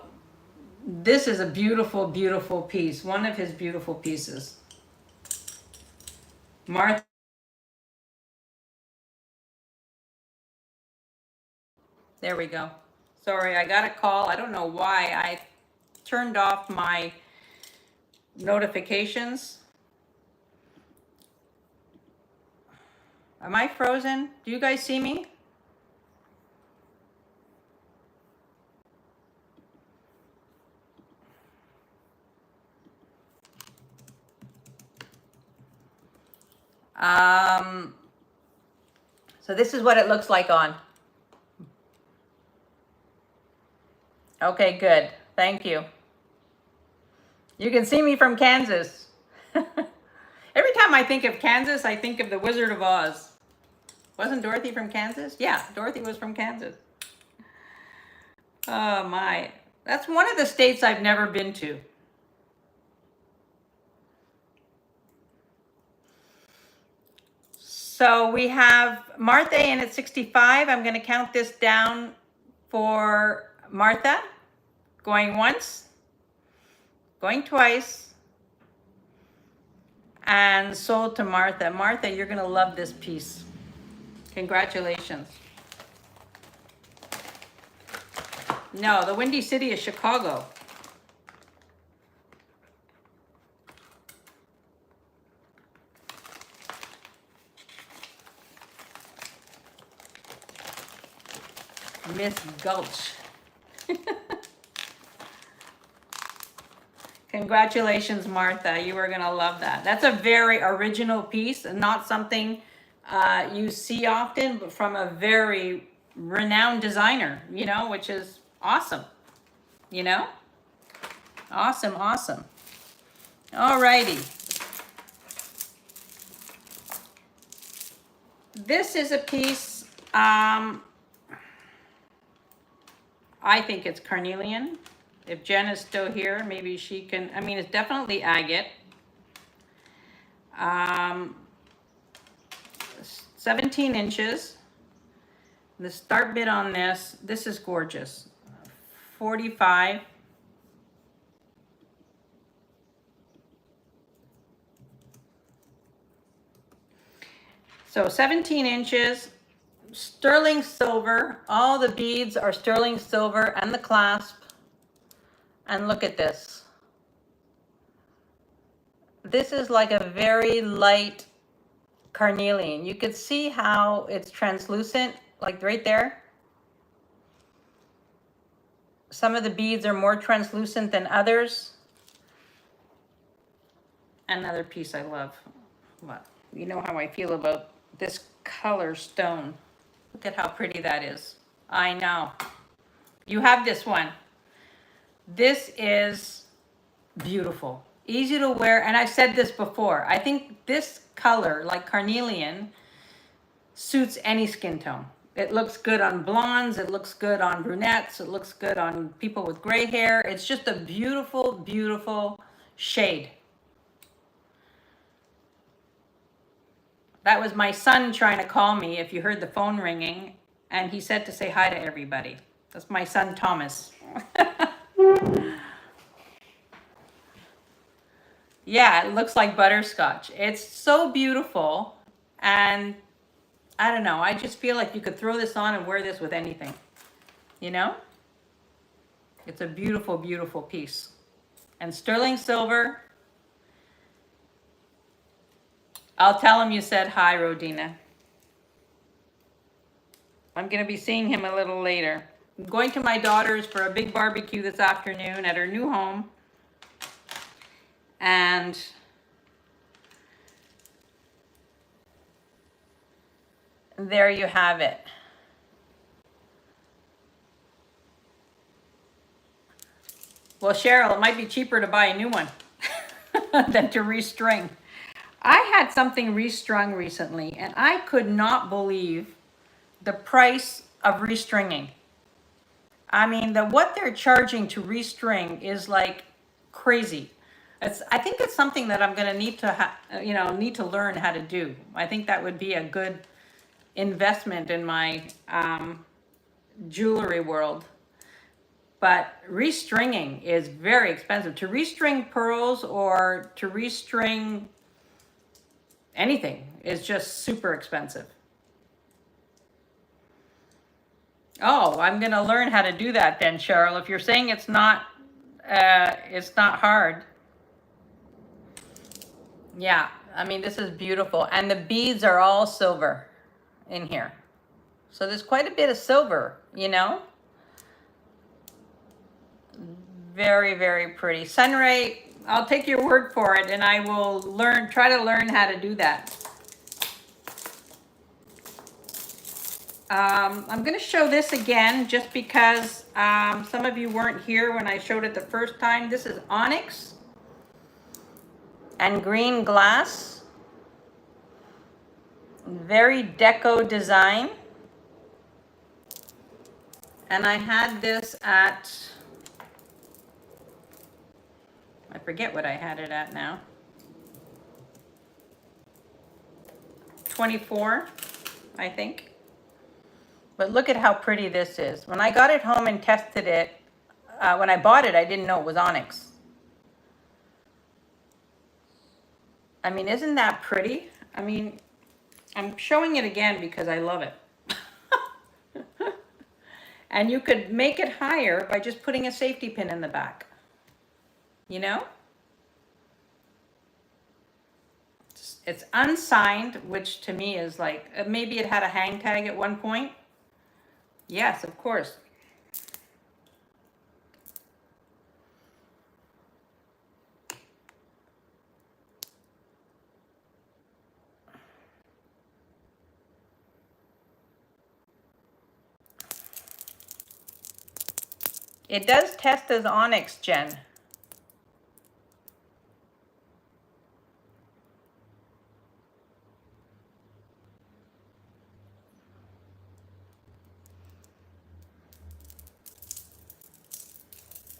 this is a beautiful, beautiful piece. One of his beautiful pieces. Martha. There we go. Sorry, I got a call. I don't know why I turned off my notifications. Am I frozen? Do you guys see me? So this is what it looks like on. Okay, good. Thank you. You can see me from Kansas. Every time I think of Kansas, I think of the Wizard of Oz. Wasn't Dorothy from Kansas? Yeah, Dorothy was from Kansas. Oh my. That's one of the states I've never been to. So we have Martha in at 65. I'm going to count this down for Martha. Going once, going twice, and sold to Martha. Martha, you're going to love this piece. Congratulations. No, the Windy City is Chicago. Miss Gulch. Congratulations, Martha. You are going to love that. That's a very original piece and not something you see often, but from a very renowned designer, you know, which is awesome. You know? Awesome, awesome. All righty. This is a piece, I think it's Carnelian. If Jen is still here, maybe she can, I mean, it's definitely agate. 17 inches. The start bid on this is gorgeous. 45. So 17 inches, sterling silver. All the beads are sterling silver and the clasp. And look at this. This is like a very light carnelian. You can see how it's translucent, like right there. Some of the beads are more translucent than others. Another piece I love. What? You know how I feel about this color stone. Look at how pretty that is. I know. You have this one. This is beautiful, easy to wear. And I've said this before. I think this color, like carnelian, suits any skin tone. It looks good on blondes. It looks good on brunettes. It looks good on people with gray hair. It's just a beautiful, beautiful shade. That was my son trying to call me, if you heard the phone ringing, and he said to say hi to everybody. That's my son, Thomas. Yeah, it looks like butterscotch. It's so beautiful, and I don't know, I just feel like you could throw this on and wear this with anything, you know? It's a beautiful, beautiful piece. And sterling silver. I'll tell him you said hi, Rodina. I'm going to be seeing him a little later. I'm going to my daughter's for a big barbecue this afternoon at her new home. And there you have it. Well, Cheryl, it might be cheaper to buy a new one than to restring. I had something restrung recently, and I could not believe the price of restringing. I mean, what they're charging to restring is like crazy. I think it's something that I'm going to need to learn how to do. I think that would be a good investment in my jewelry world. But restringing is very expensive. To restring pearls or to restring anything is just super expensive. Oh, I'm going to learn how to do that then, Cheryl. If you're saying it's not hard. Yeah, I mean, this is beautiful. And the beads are all silver in here. So there's quite a bit of silver, you know? Very, very pretty. Sunray, I'll take your word for it, and I will try to learn how to do that. I'm going to show this again just because some of you weren't here when I showed it the first time. This is onyx and green glass. Very deco design. And I had this at, I forget what I had it at now. 24, I think. But look at how pretty this is. When I got it home and tested it, when I bought it, I didn't know it was onyx. I mean, isn't that pretty? I mean, I'm showing it again because I love it. And you could make it higher by just putting a safety pin in the back. You know? It's unsigned, which to me is like, maybe it had a hang tag at one point. Yes, of course. It does test as onyx, Jen.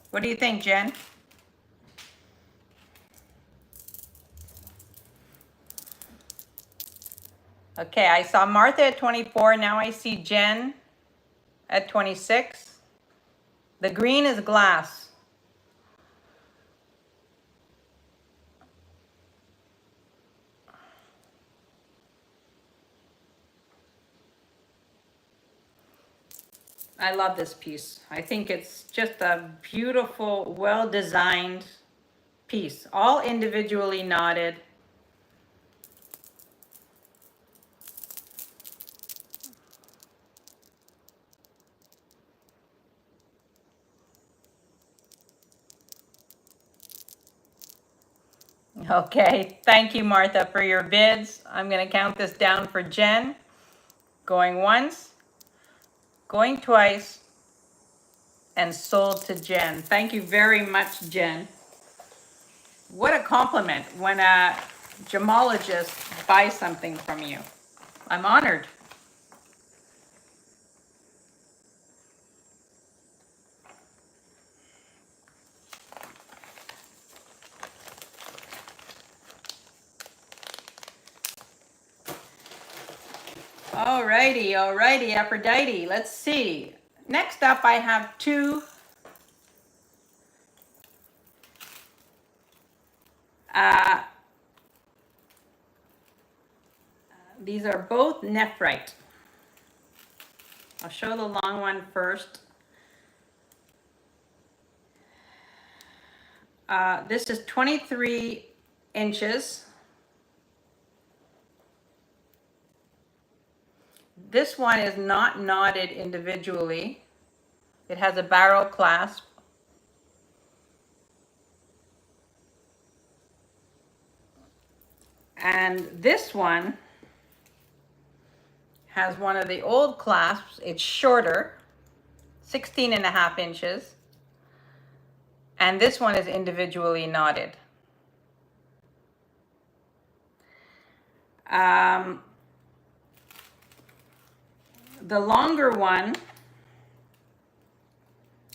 What do you think, Jen? Okay, I saw Martha at 24. Now I see Jen at 26. The green is glass. I love this piece. I think it's just a beautiful, well-designed piece, all individually knotted. Okay, thank you, Martha, for your bids. I'm going to count this down for Jen. Going once, going twice, and sold to Jen. Thank you very much, Jen. What a compliment when a gemologist buys something from you. I'm honored. Alrighty, Aphrodite. Let's see. Next up, I have two. These are both Nephrite. I'll show the long one first. This is 23 inches. This one is not knotted individually. It has a barrel clasp. And this one has one of the old clasps. It's shorter, 16.5 inches. And this one is individually knotted. The longer one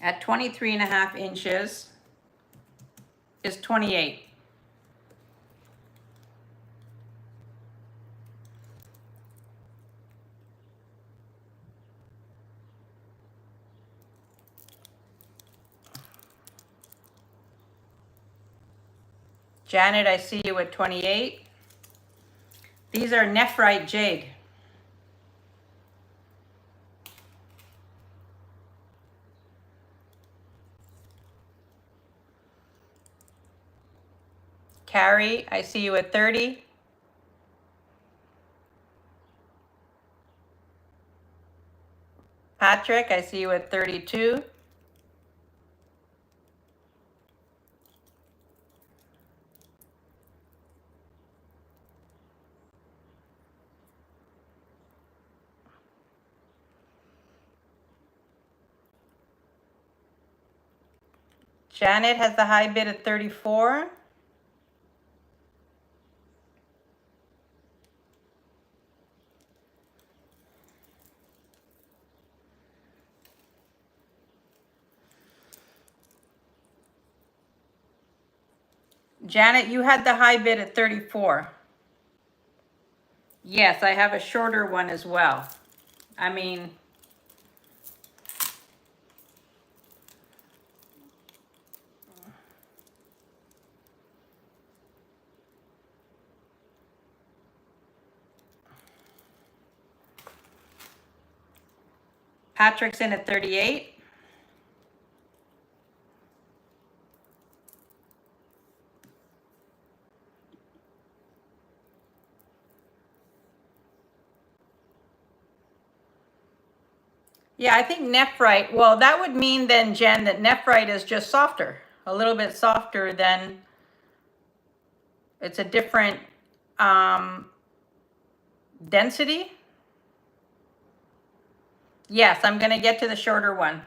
at 23.5 inches is 28. Janet, I see you at 28. These are Nephrite jade. Carrie, I see you at 30. Patrick, I see you at 32. Janet has the high bid at 34. Janet, you had the high bid at 34. Yes, I have a shorter one as well. I mean, Patrick's in at 38. Yeah, I think Nephrite, well, that would mean then, Jen, that Nephrite is just softer, a little bit softer than, it's a different density. Yes, I'm going to get to the shorter one.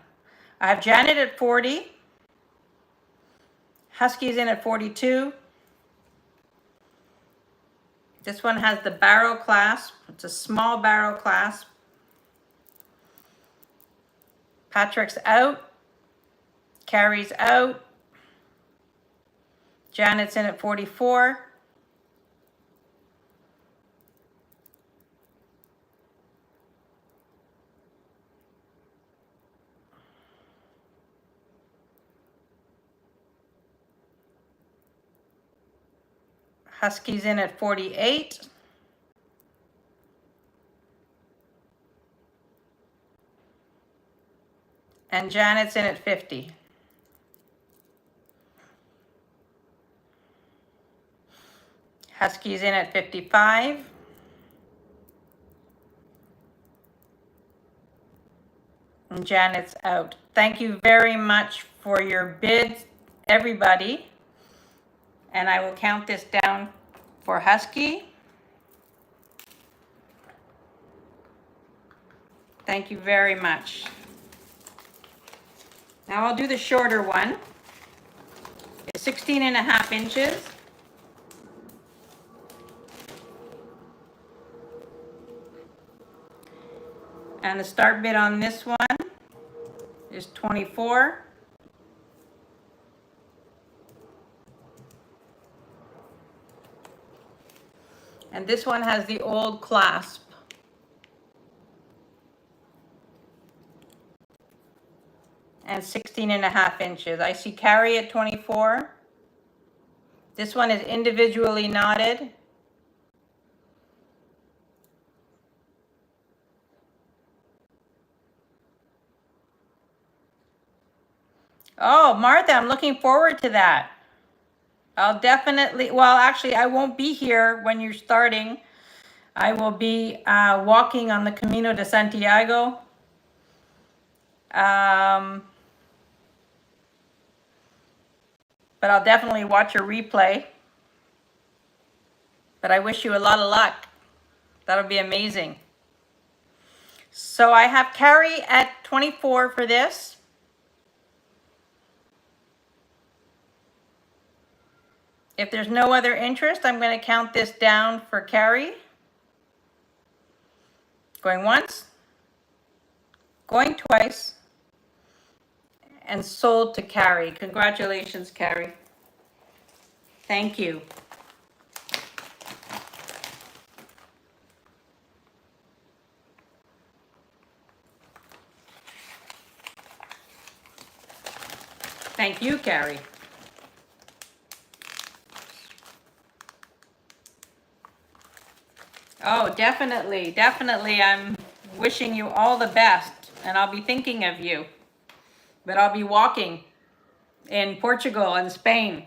I have Janet at 40. Husky's in at 42. This one has the barrel clasp. It's a small barrel clasp. Patrick's out. Carrie's out. Janet's in at 44. Husky's in at 48. And Janet's in at 50. Husky's in at 55. And Janet's out. Thank you very much for your bids, everybody. And I will count this down for Husky. Thank you very much. Now I'll do the shorter one. It's 16.5 inches. And the start bit on this one is 24. And this one has the old clasp. And 16.5 inches. I see carry at 24. This one is individually knotted. Oh, Martha, I'm looking forward to that. I'll definitely, well, actually, I won't be here when you're starting. I will be walking on the Camino de Santiago. But I'll definitely watch your replay. But I wish you a lot of luck. That'll be amazing. So I have carry at 24 for this. If there's no other interest, I'm going to count this down for carry. Going once, going twice, and sold to Carrie. Congratulations, Carrie. Thank you. Thank you, Carrie. Oh, definitely, definitely. I'm wishing you all the best, and I'll be thinking of you. But I'll be walking in Portugal and Spain.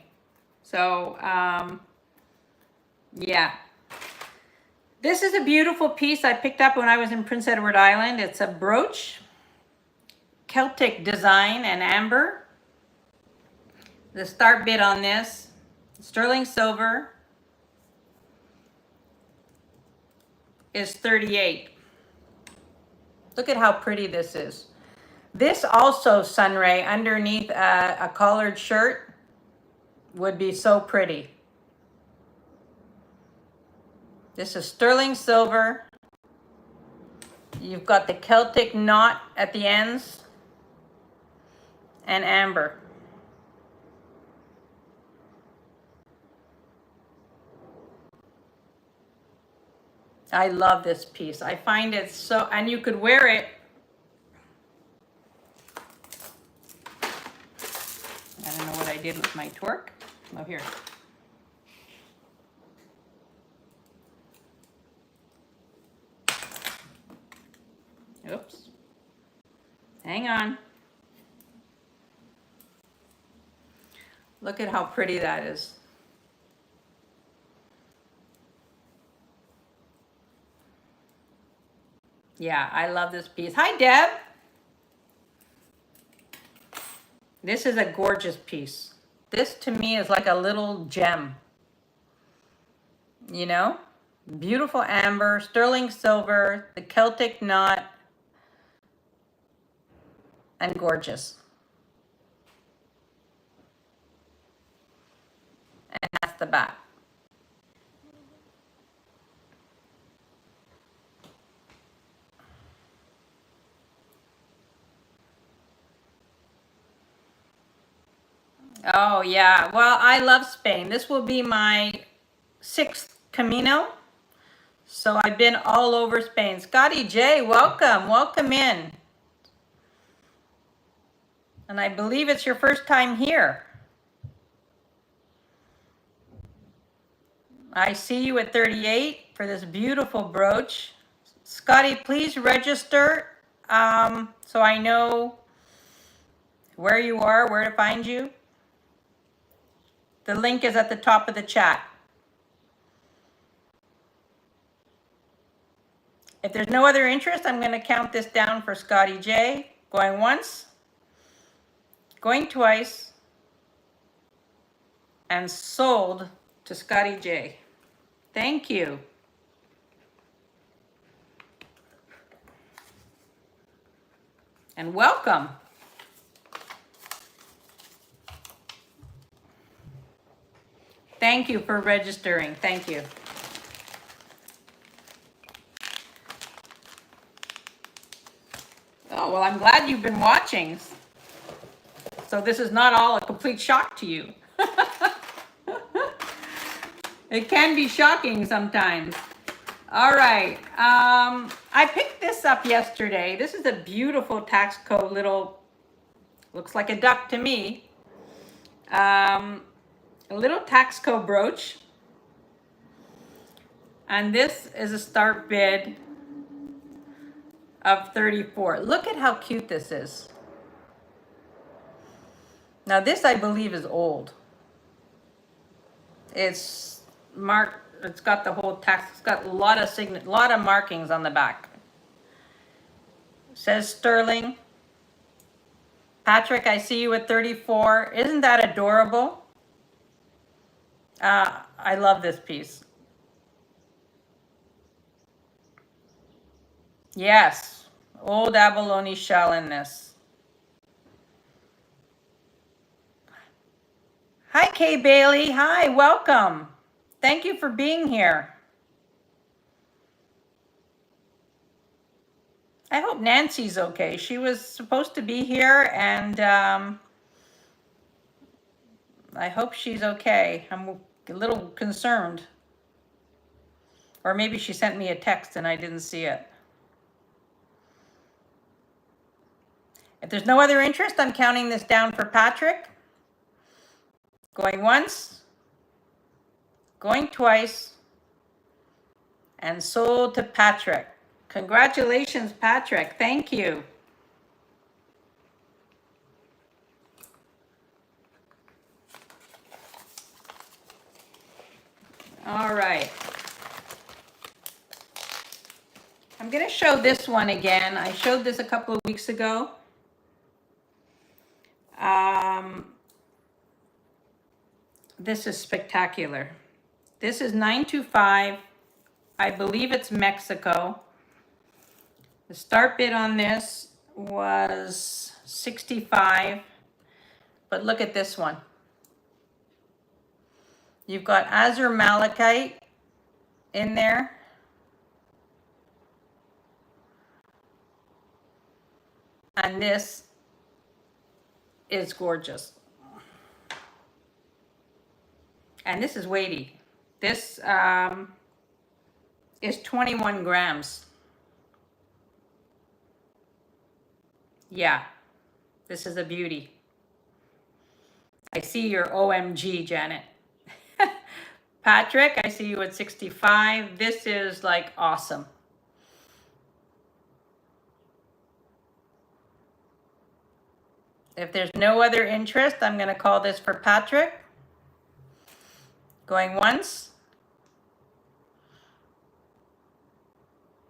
So, yeah. This is a beautiful piece I picked up when I was in Prince Edward Island. It's a brooch, Celtic design and amber. The start bit on this, sterling silver, is 38. Look at how pretty this is. This also, Sunray, underneath a collared shirt would be so pretty. This is sterling silver. You've got the Celtic knot at the ends and amber. I love this piece. I find it so, and you could wear it. I don't know what I did with my torque. Oh, here. Oops. Hang on. Look at how pretty that is. Yeah, I love this piece. Hi, Deb. This is a gorgeous piece. This to me is like a little gem. You know? Beautiful amber, sterling silver, the Celtic knot, and gorgeous. And that's the back. Oh, yeah. Well, I love Spain. This will be my 6th Camino. So I've been all over Spain. Scotty J, welcome. Welcome in. And I believe it's your first time here. I see you at 38 for this beautiful brooch. Scotty, please register so I know where you are, where to find you. The link is at the top of the chat. If there's no other interest, I'm going to count this down for Scotty J. Going once, going twice, and sold to Scotty J. Thank you. And welcome. Thank you for registering. Thank you. Oh, well, I'm glad you've been watching. So this is not all a complete shock to you. It can be shocking sometimes. All right. I picked this up yesterday. This is a beautiful Taxco little, looks like a duck to me. A little Taxco brooch. And this is a start bid of 34. Look at how cute this is. Now this I believe is old. It's marked, it's got the whole tax, it's got a lot of markings on the back. It says sterling. Patrick, I see you at 34. Isn't that adorable? I love this piece. Yes, old abalone shell in this. Hi, Kay Bailey. Hi, welcome. Thank you for being here. I hope Nancy's okay. She was supposed to be here, and I hope she's okay. I'm a little concerned. Or maybe she sent me a text and I didn't see it. If there's no other interest, I'm counting this down for Patrick. Going once, going twice, and sold to Patrick. Congratulations, Patrick. Thank you. All right. I'm going to show this one again. I showed this a couple of weeks ago. This is spectacular. This is 925. I believe it's Mexico. The start bid on this was 65. But look at this one. You've got azure malachite in there. And this is gorgeous. And this is weighty. This is 21 grams. Yeah, this is a beauty. I see your OMG, Janet. Patrick, I see you at 65. This is like awesome. If there's no other interest, I'm going to call this for Patrick. Going once.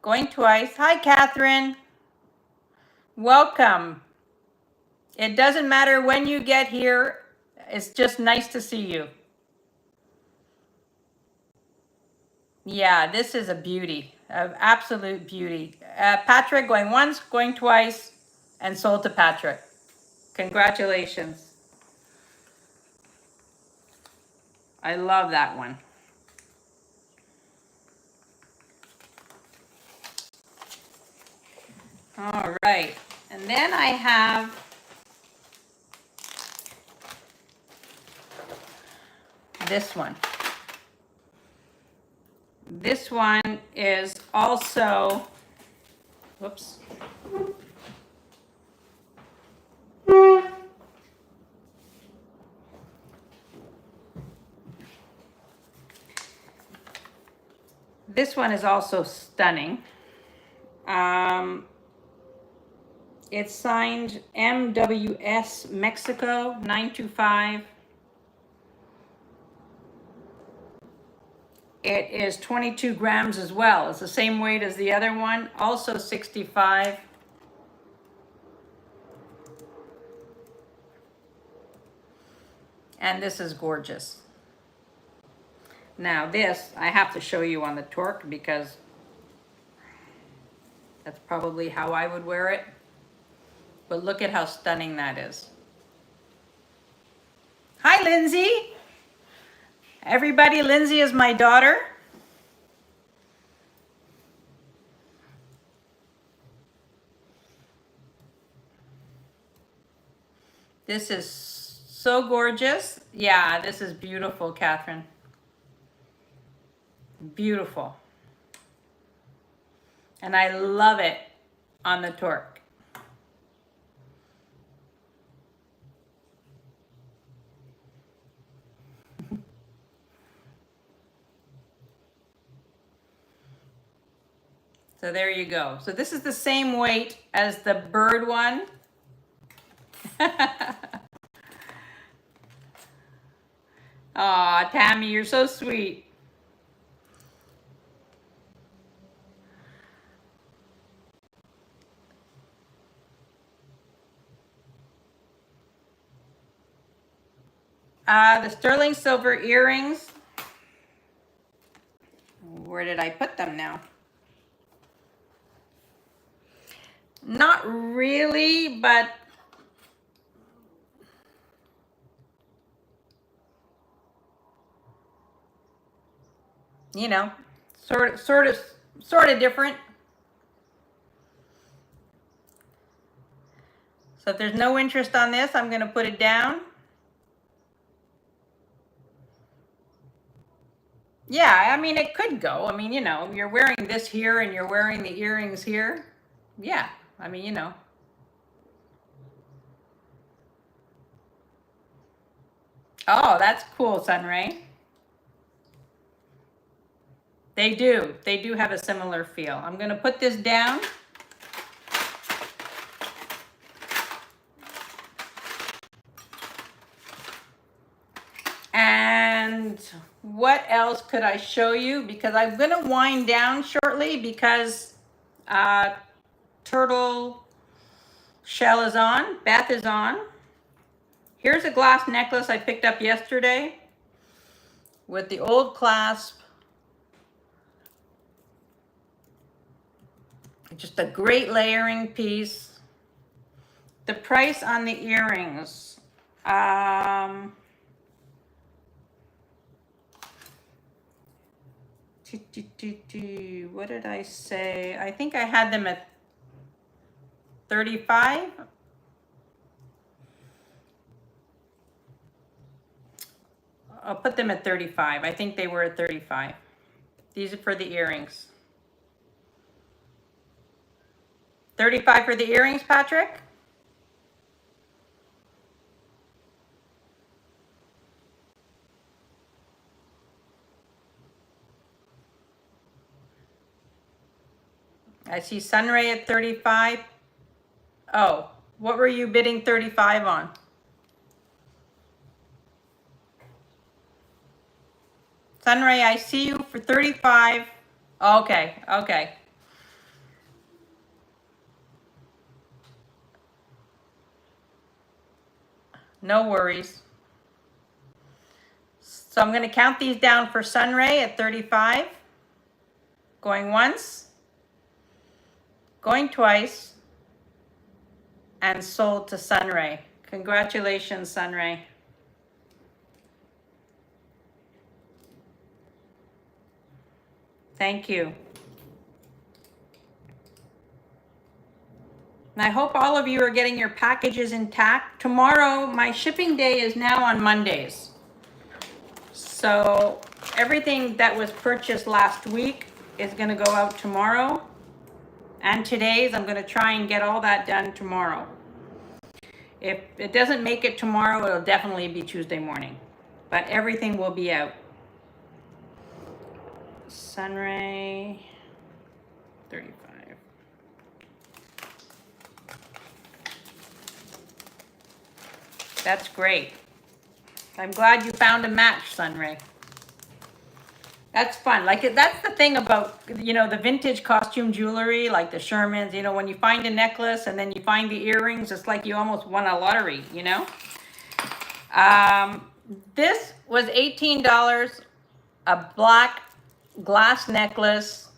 Going twice. Hi, Catherine. Welcome. It doesn't matter when you get here. It's just nice to see you. Yeah, this is a beauty, an absolute beauty. Patrick going once, going twice, and sold to Patrick. Congratulations. I love that one. All right, and then I have this one. This one is also, whoops. This one is also stunning. It's signed MWS Mexico 925. It is 22 grams as well. It's the same weight as the other one, also 65. And this is gorgeous. Now this, I have to show you on the torque because that's probably how I would wear it. But look at how stunning that is. Hi, Lindsay. Everybody, Lindsay is my daughter. This is so gorgeous. Yeah, this is beautiful, Catherine. Beautiful. And I love it on the torque. So there you go. So this is the same weight as the bird one. Aw, Tammy, you're so sweet. The sterling silver earrings. Where did I put them now? Not really, but you know, sort of different. So if there's no interest on this, I'm going to put it down. Yeah, I mean, it could go. I mean, you know, you're wearing this here and you're wearing the earrings here. Yeah, I mean, you know. Oh, that's cool, Sunray. They do. They do have a similar feel. I'm going to put this down. And what else could I show you? Because I'm going to wind down shortly because turtle shell is on. Beth is on. Here's a glass necklace I picked up yesterday with the old clasp. Just a great layering piece. The price on the earrings. What did I say? I think I had them at 35. I'll put them at 35. I think they were at 35. These are for the earrings. 35 for the earrings, Patrick? I see Sunray at 35. Oh, what were you bidding 35 on? Sunray, I see you for 35. Okay, okay. No worries. So I'm going to count these down for Sunray at 35. Going once, going twice, and sold to Sunray. Congratulations, Sunray. Thank you. And I hope all of you are getting your packages intact. Tomorrow, my shipping day is now on Mondays. So everything that was purchased last week is going to go out tomorrow. And today's, I'm going to try and get all that done tomorrow. If it doesn't make it tomorrow, it'll definitely be Tuesday morning. But everything will be out. Sunray, 35. That's great. I'm glad you found a match, Sunray. That's fun. Like, that's the thing about, you know, the vintage costume jewelry, like the Shermans, you know, when you find a necklace and then you find the earrings, it's like you almost won a lottery, you know? This was $18, a black glass necklace.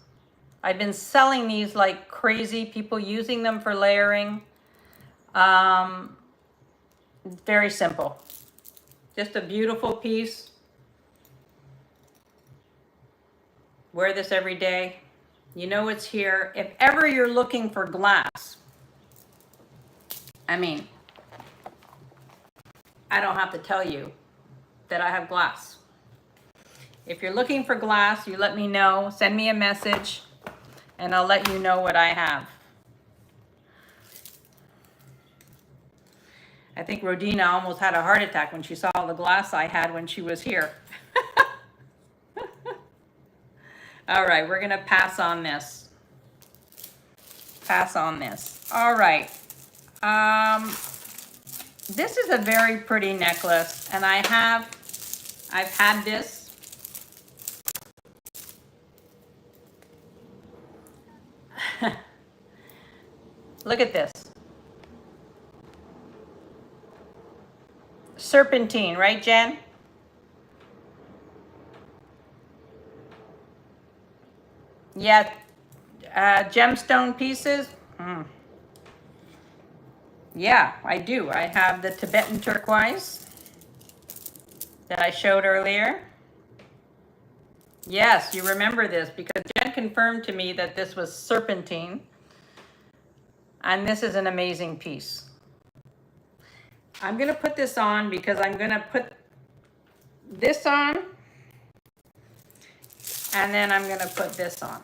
I've been selling these like crazy, people using them for layering. Very simple. Just a beautiful piece. Wear this every day. You know it's here. If ever you're looking for glass, I mean, I don't have to tell you that I have glass. If you're looking for glass, you let me know. Send me a message, and I'll let you know what I have. I think Rodina almost had a heart attack when she saw all the glass I had when she was here. All right, we're gonna pass on this. Pass on this. All right. This is a very pretty necklace, and I've had this. Look at this. Serpentine, right, Jen? Yeah, gemstone pieces. Yeah, I do. I have the Tibetan turquoise that I showed earlier. Yes, you remember this because Jen confirmed to me that this was serpentine. And this is an amazing piece. I'm going to put this on because I'm going to put this on. And then I'm going to put this on.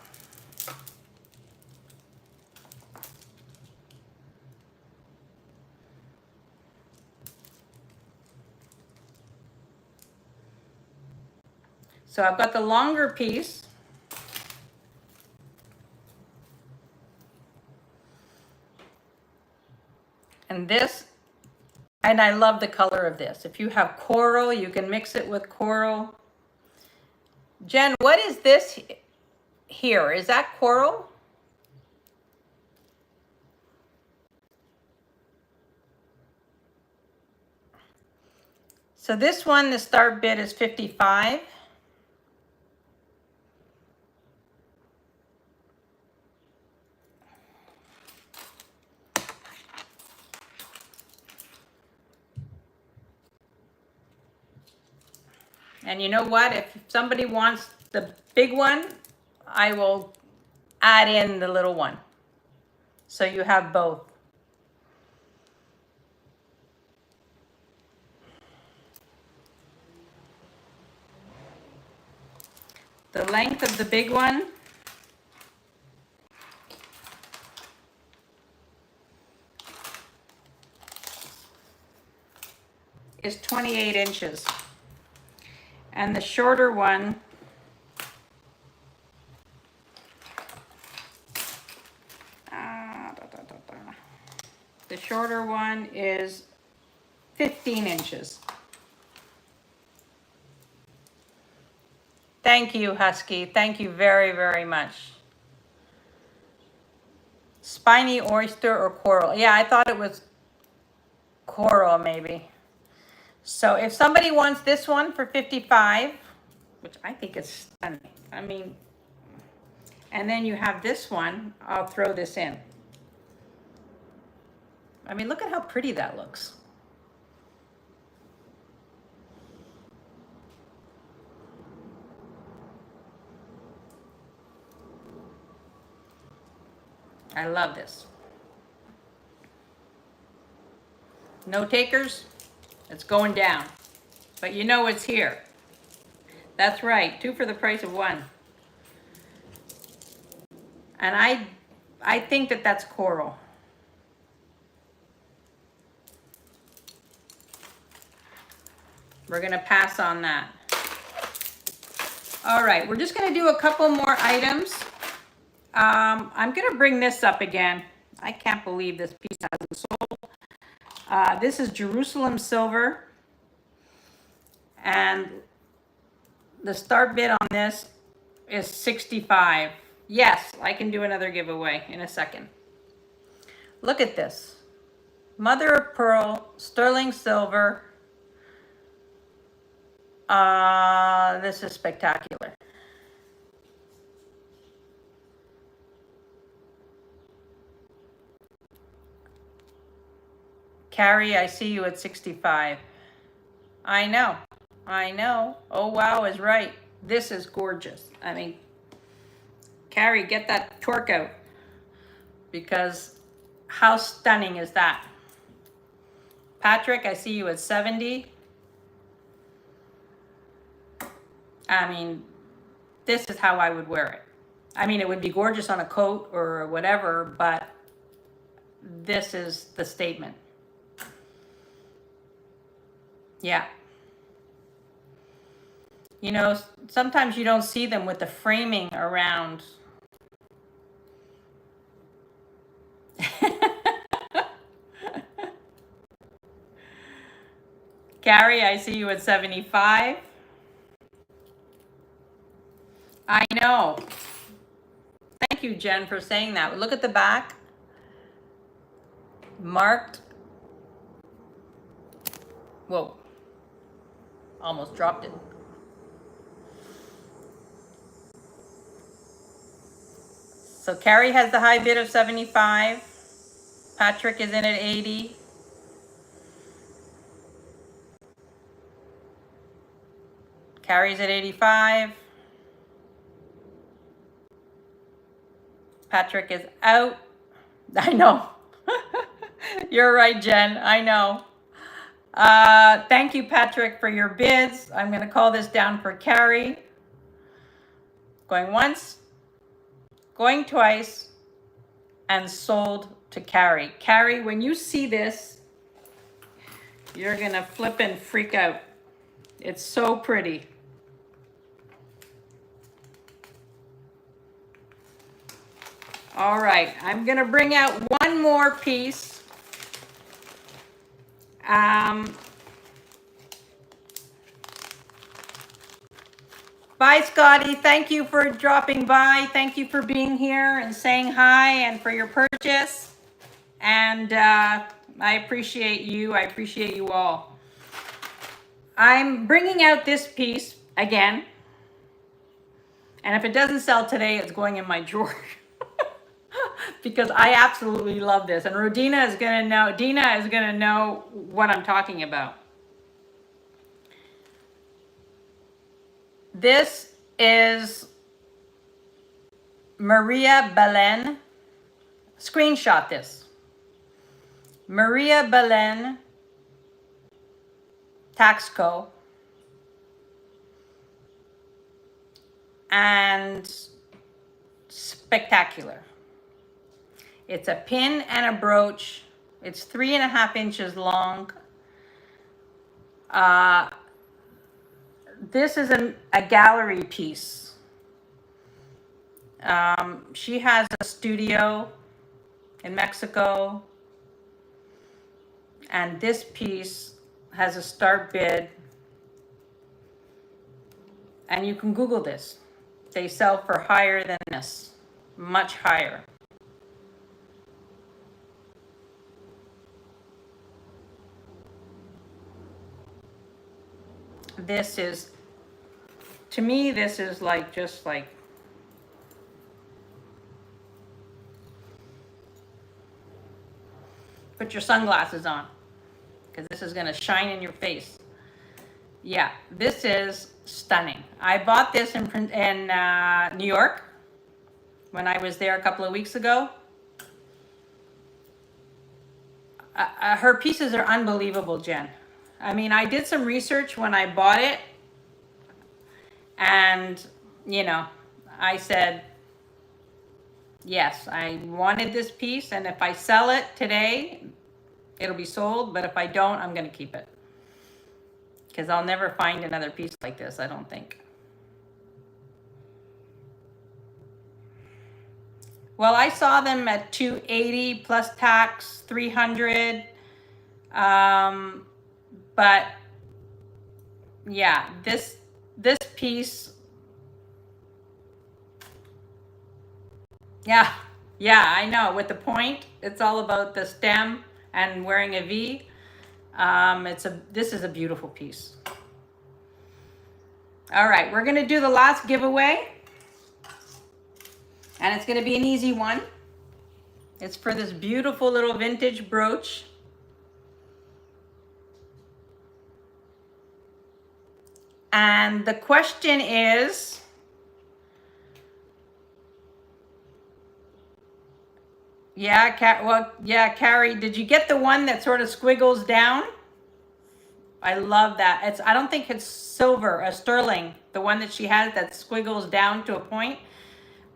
So I've got the longer piece. And this, and I love the color of this. If you have coral, you can mix it with coral. Jen, what is this here? Is that coral? So this one, the start bid is 55. And you know what? If somebody wants the big one, I will add in the little one. So you have both. The length of the big one is 28 inches. And the shorter one the shorter one is 15 inches. Thank you, Husky. Thank you very, very much. Spiny oyster or coral? Yeah, I thought it was coral maybe. So if somebody wants this one for 55, which I think is stunning. I mean, and then you have this one, I'll throw this in. I mean, look at how pretty that looks. I love this. No takers? It's going down. But you know it's here. That's right, 2 for the price of 1. And I think that that's coral. We're gonna pass on that. All right, we're just gonna do a couple more items. I'm gonna bring this up again. I can't believe this piece hasn't sold. This is Jerusalem silver. And the start bid on this is 65. Yes, I can do another giveaway in a second. Look at this. Mother of pearl, sterling silver. This is spectacular. Carrie, I see you at 65. I know. Oh wow is right. This is gorgeous. I mean, Carrie, get that torque out, because how stunning is that? Patrick, I see you at 70. I mean, this is how I would wear it. I mean, it would be gorgeous on a coat or whatever, but this is the statement. Yeah. You know, sometimes you don't see them with the framing around. Gary, I see you at 75. I know. Thank you, Jen, for saying that. Look at the back. Marked. Whoa. Almost dropped it. So Carrie has the high bid of 75. Patrick is in at 80. Carrie's at 85. Patrick is out. I know. You're right, Jen. I know. Thank you, Patrick, for your bids. I'm going to call this down for Carrie. Going once, going twice, and sold to Carrie. Carrie, when you see this, you're going to flip and freak out. It's so pretty. All right, I'm going to bring out one more piece. Bye, Scotty. Thank you for dropping by. Thank you for being here and saying hi and for your purchase. And I appreciate you. I appreciate you all. I'm bringing out this piece again. And if it doesn't sell today, it's going in my drawer. Because I absolutely love this. And Rodina is going to know, Dina is going to know what I'm talking about. This is Maria Balen. Screenshot this. Maria Balen, Taxco. And spectacular. It's a pin and a brooch. It's 3.5 inches long. This is a gallery piece. She has a studio in Mexico. And this piece has a start bid. And you can Google this. They sell for higher than this, much higher. This is, to me, this is like, just like, put your sunglasses on, because this is going to shine in your face. Yeah, this is stunning. I bought this in New York when I was there a couple of weeks ago. Her pieces are unbelievable, Jen. I mean, I did some research when I bought it, and, you know, I said, yes, I wanted this piece, and if I sell it today, it'll be sold, but if I don't, I'm going to keep it. Because I'll never find another piece like this, I don't think. Well, I saw them at $280 plus tax, $300. But yeah, this piece, yeah, I know. With the point, it's all about the stem and wearing a V. This is a beautiful piece. All right, we're gonna do the last giveaway, and it's gonna be an easy one. It's for this beautiful little vintage brooch. And the question is, Yeah, well, yeah, Carrie, did you get the one that sort of squiggles down? I love that. I don't think it's silver, sterling, the one that she has that squiggles down to a point,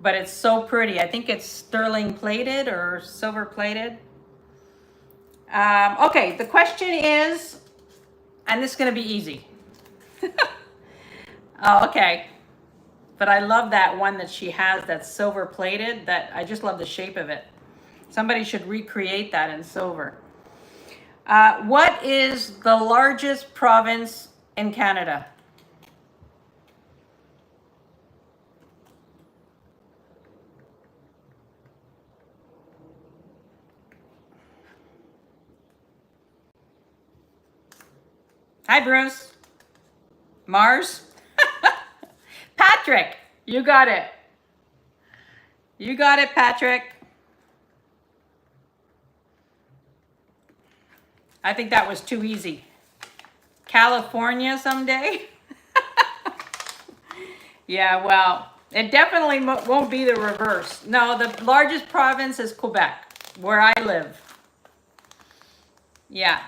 but it's so pretty. I think it's sterling plated or silver plated. Okay, the question is, and this is going to be easy. Oh, okay. But I love that one that she has that's silver plated. That I just love the shape of it. Somebody should recreate that in silver. What is the largest province in Canada? Hi, Bruce. Mars? Patrick, you got it. You got it, Patrick. I think that was too easy. California someday? Yeah, well, it definitely won't be the reverse. No, the largest province is Quebec, where I live. Yeah.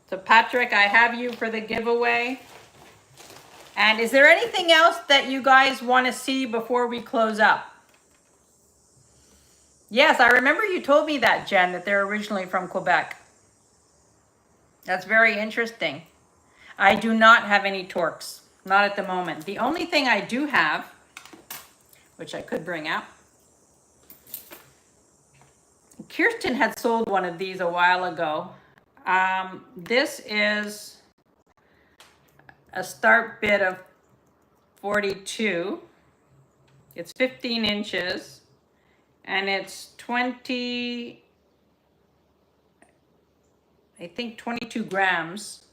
So Patrick, I have you for the giveaway. And is there anything else that you guys want to see before we close up? Yes, I remember you told me that, Jen, that they're originally from Quebec. That's very interesting. I do not have any torques, not at the moment. The only thing I do have, which I could bring up, Kirsten had sold one of these a while ago. This is a start bit of 42. It's 15 inches and it's 20, I think 22 grams.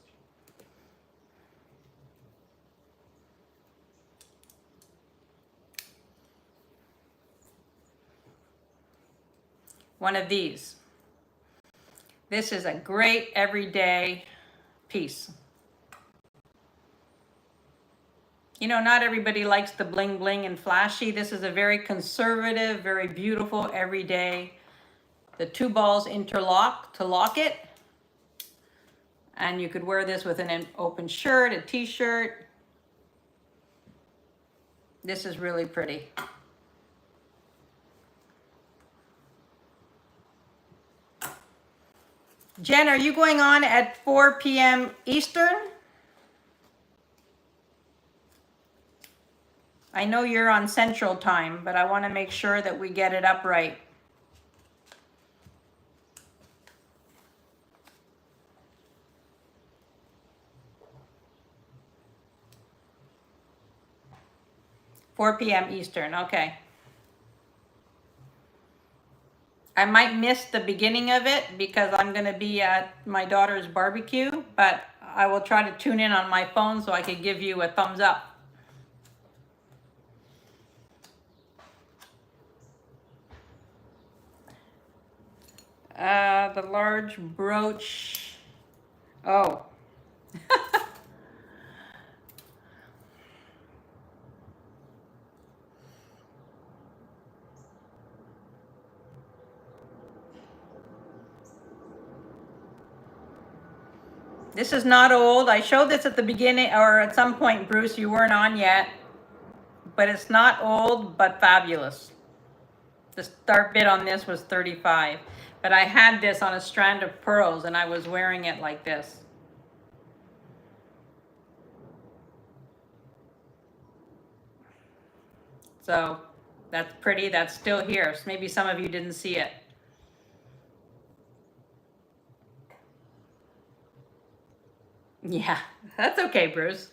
One of these. This is a great everyday piece. You know, not everybody likes the bling bling and flashy. This is a very conservative, very beautiful everyday. The two balls interlock to lock it. And you could wear this with an open shirt, a t-shirt. This is really pretty. Jen, are you going on at 4 p.m. Eastern? I know you're on Central Time, but I want to make sure that we get it up right. Four p.m. Eastern, okay. I might miss the beginning of it because I'm going to be at my daughter's barbecue, but I will try to tune in on my phone so I could give you a thumbs up. The large brooch. Oh. This is not old. I showed this at the beginning, or at some point, Bruce, you weren't on yet. But it's not old, but fabulous. The start bid on this was 35. But I had this on a strand of pearls, and I was wearing it like this. So that's pretty. That's still here. So maybe some of you didn't see it. Yeah, that's okay, Bruce.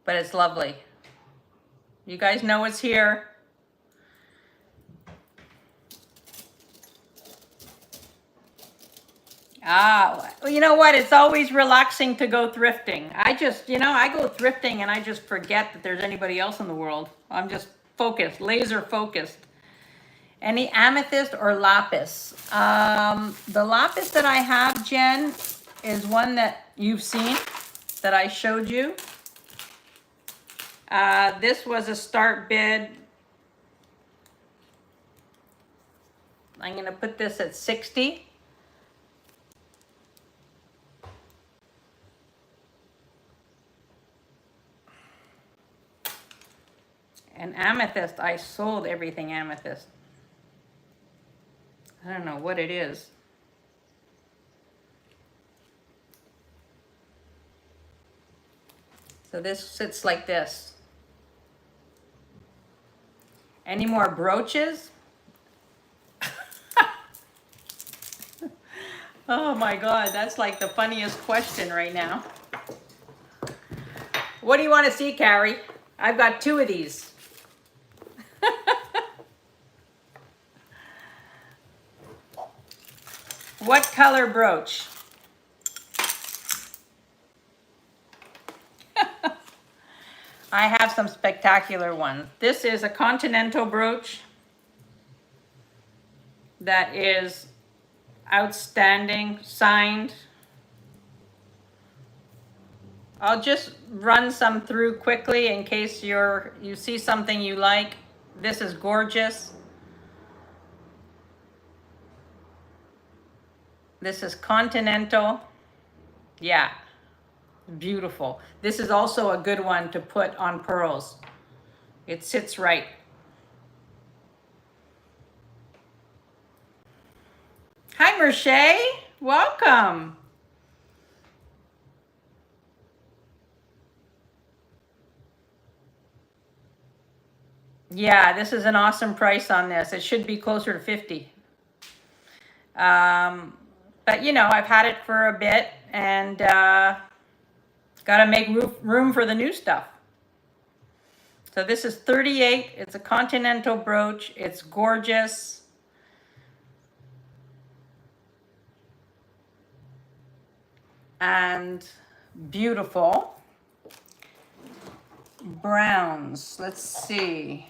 But it's lovely. You guys know it's here. Ah, well, you know what? It's always relaxing to go thrifting. I go thrifting and I just forget that there's anybody else in the world. I'm just focused, laser focused. Any amethyst or lapis? The lapis that I have, Jen, is one that you've seen, that I showed you. This was a start bid I'm going to put this at 60. And amethyst, I sold everything amethyst. I don't know what it is. So this sits like this. Any more brooches? Oh my God, that's like the funniest question right now. What do you want to see, Carrie? I've got 2 of these. What color brooch? I have some spectacular ones. This is a continental brooch that is outstanding, signed. I'll just run some through quickly in case you see something you like. This is gorgeous. This is continental. Yeah, beautiful. This is also a good one to put on pearls. It sits right. Hi, Merche. Welcome. Yeah, this is an awesome price on this. It should be closer to 50. But you know, I've had it for a bit and got to make room for the new stuff. So this is 38. It's a continental brooch. It's gorgeous. And beautiful. Browns. Let's see.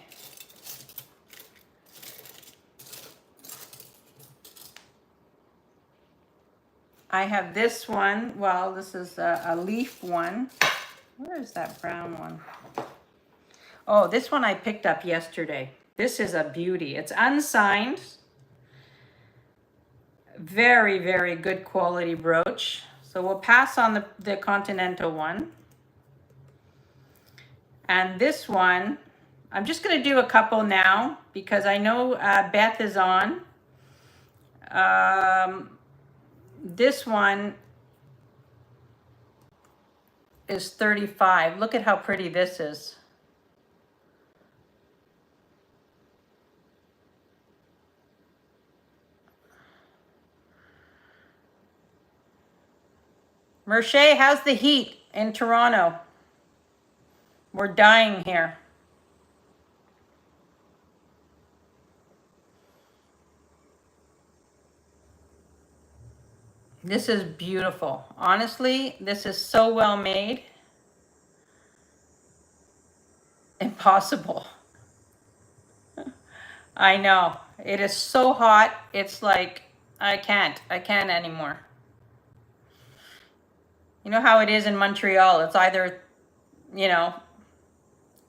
I have this one. Well, this is a leaf one. Where is that brown one? Oh, this one I picked up yesterday. This is a beauty. It's unsigned. Very, very good quality brooch. So we'll pass on the continental one. And this one, I'm just going to do a couple now because I know Beth is on. This one is 35. Look at how pretty this is. Merche, how's the heat in Toronto? We're dying here. This is beautiful. Honestly, this is so well made. Impossible. I know. It is so hot. It's like, I can't anymore. You know how it is in Montreal? It's either,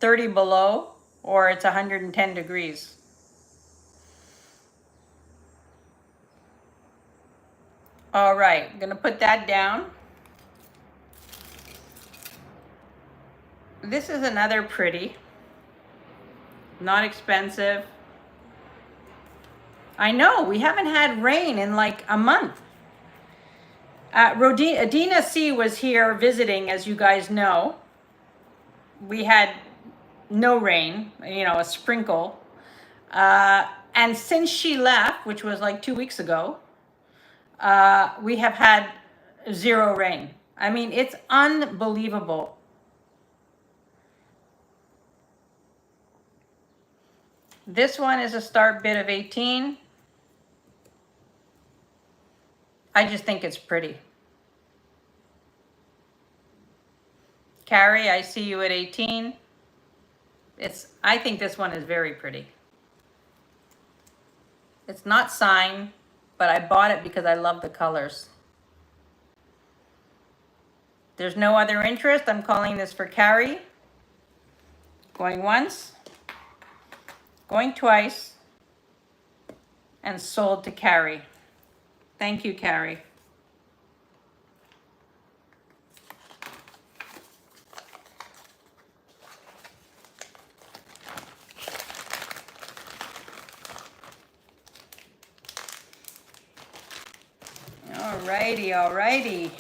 30 below or it's 110 degrees. All right, I'm gonna put that down. This is another pretty, not expensive. I know, we haven't had rain in like a month. Adina C was here visiting, as you guys know. We had no rain, a sprinkle. And since she left, which was like 2 weeks ago, we have had 0 rain. I mean, it's unbelievable. This one is a start bid of 18. I just think it's pretty. Carrie, I see you at 18. I think this one is very pretty. It's not signed, but I bought it because I love the colors. There's no other interest. I'm calling this for Carrie. Going once. Going twice. and sold to Carrie. Thank you, Carrie. Alrighty, alrighty.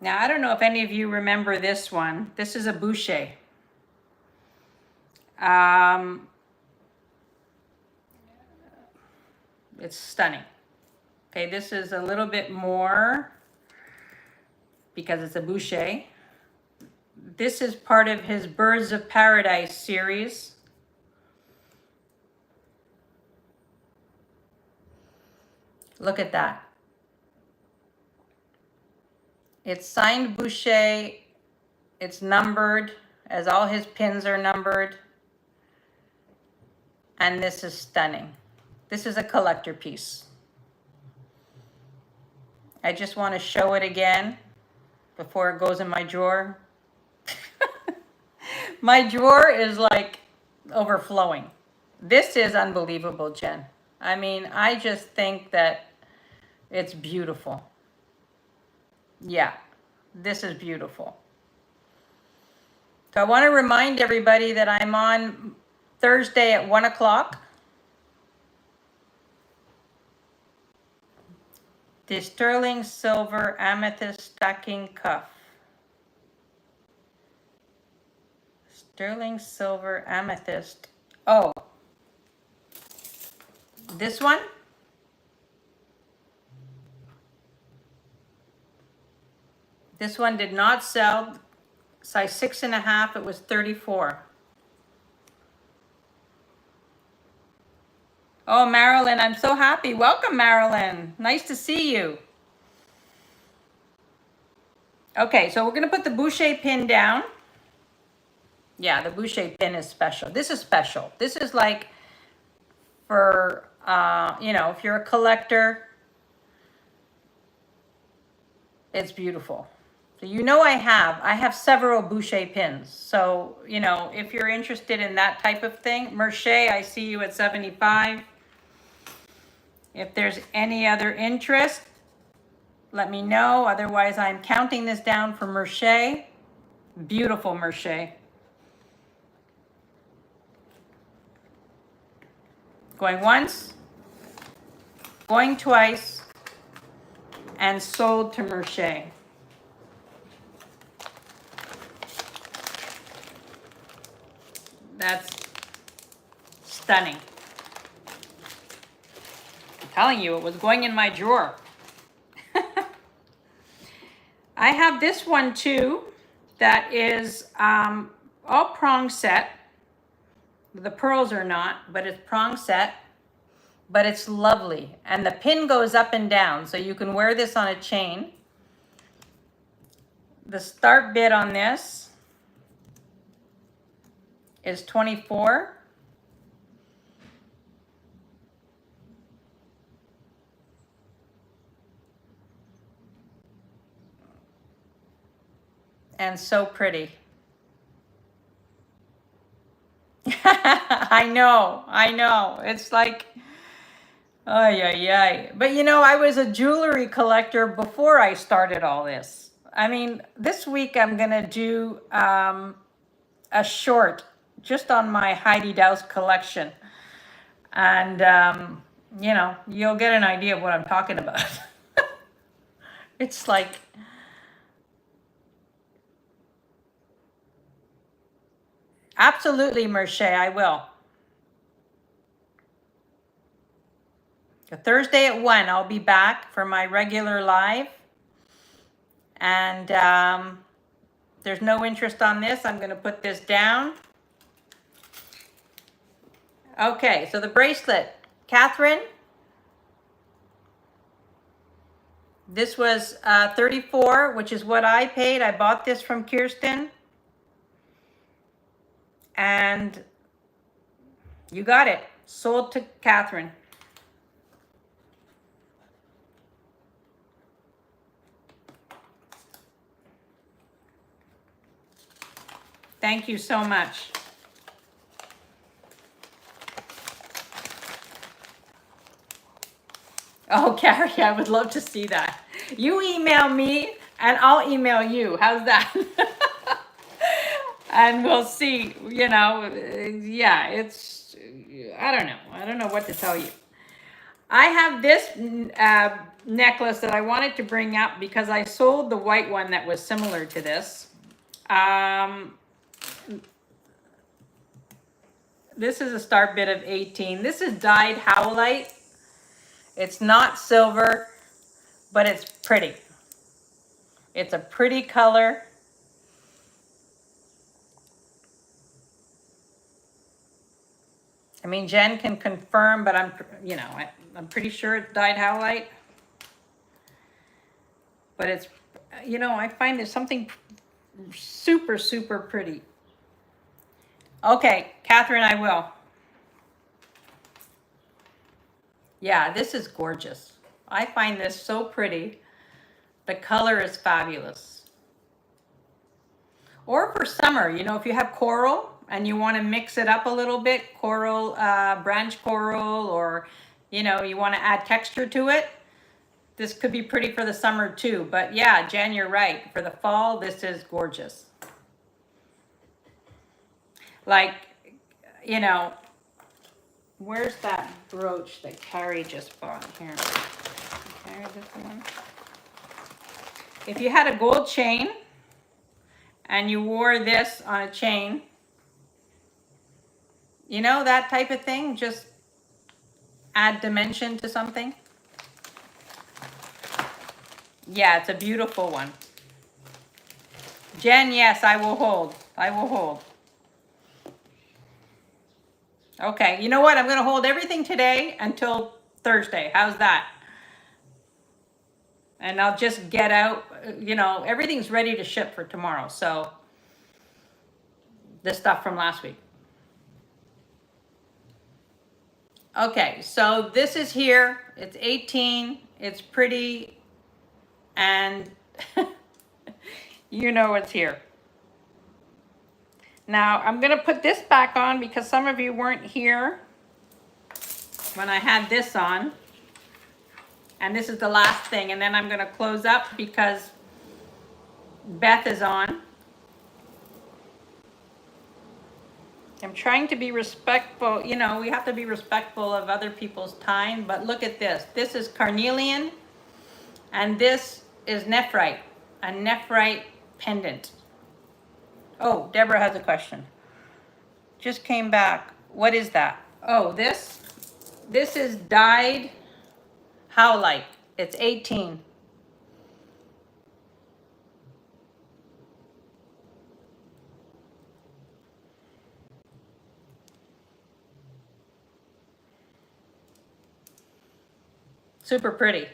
Now, I don't know if any of you remember this one. This is a Boucher. It's stunning. Okay, this is a little bit more because it's a Boucher. This is part of his Birds of Paradise series. Look at that. It's signed Boucher. It's numbered, as all his pins are numbered. And this is stunning. This is a collector piece. I just want to show it again before it goes in my drawer. My drawer is like overflowing. This is unbelievable, Jen. I mean, I just think that it's beautiful. Yeah, this is beautiful. So I want to remind everybody that I'm on Thursday at 1 o'clock. The sterling silver amethyst stacking cuff. Sterling silver amethyst. Oh, this one? This one did not sell. Size 6.5, it was 34. Oh, Marilyn, I'm so happy. Welcome, Marilyn. Nice to see you. Okay, so we're going to put the Boucher pin down. Yeah, the Boucher pin is special. This is special. This is like for, you know, if you're a collector, it's beautiful. So you know I have several Boucher pins. So, you know, if you're interested in that type of thing, Merce, I see you at 75. If there's any other interest, let me know. Otherwise, I'm counting this down for Merce. Beautiful Merce. Going once, going twice, and sold to Merce. That's stunning. I'm telling you, it was going in my drawer. I have this one too, that is all prong set. The pearls are not, but it's prong set, but it's lovely. And the pin goes up and down, so you can wear this on a chain. The start bid on this is 24. And so pretty. I know. It's like, ay, ay, ay. But you know, I was a jewelry collector before I started all this. I mean, this week I'm gonna do a short just on my Heidi Daus collection. And, you know, you'll get an idea of what I'm talking about. It's like, absolutely, Merce, I will. Thursday at 1, I'll be back for my regular live. And there's no interest on this. I'm going to put this down. Okay, so the bracelet. Catherine, this was 34, which is what I paid. I bought this from Kirsten. And you got it. Sold to Catherine. Thank you so much. Oh, Carrie, I would love to see that. You email me and I'll email you. How's that? And we'll see, you know, yeah, it's, I don't know. I don't know what to tell you. I have this necklace that I wanted to bring up because I sold the white one that was similar to this. This is a star bit of 18. This is dyed howlite. It's not silver, but it's pretty. It's a pretty color. I mean, Jen can confirm, but I'm pretty sure it's dyed howlite. But it's, I find there's something super, super pretty. Okay, Catherine, I will. Yeah, this is gorgeous. I find this so pretty. The color is fabulous. Or for summer, if you have coral and you want to mix it up a little bit, coral, branch coral, or, you want to add texture to it, this could be pretty for the summer too. But yeah, Jen, you're right. For the fall, this is gorgeous. Like, where's that brooch that Carrie just bought here? Carrie, this one. If you had a gold chain and you wore this on a chain, that type of thing, just add dimension to something. Yeah, it's a beautiful one. Jen, yes, I will hold. I will hold. Okay, you know what? I'm going to hold everything today until Thursday. How's that? And I'll just get out, everything's ready to ship for tomorrow. So, the stuff from last week. Okay, so this is here. It's 18. It's pretty. And you know it's here. Now, I'm going to put this back on because some of you weren't here when I had this on. And this is the last thing. And then I'm going to close up because Beth is on. I'm trying to be respectful. We have to be respectful of other people's time. But look at this. This is Carnelian. And this is Nephrite. A Nephrite pendant. Oh, Deborah has a question. Just came back. What is that? Oh, this is dyed howlite. It's 18. Super pretty.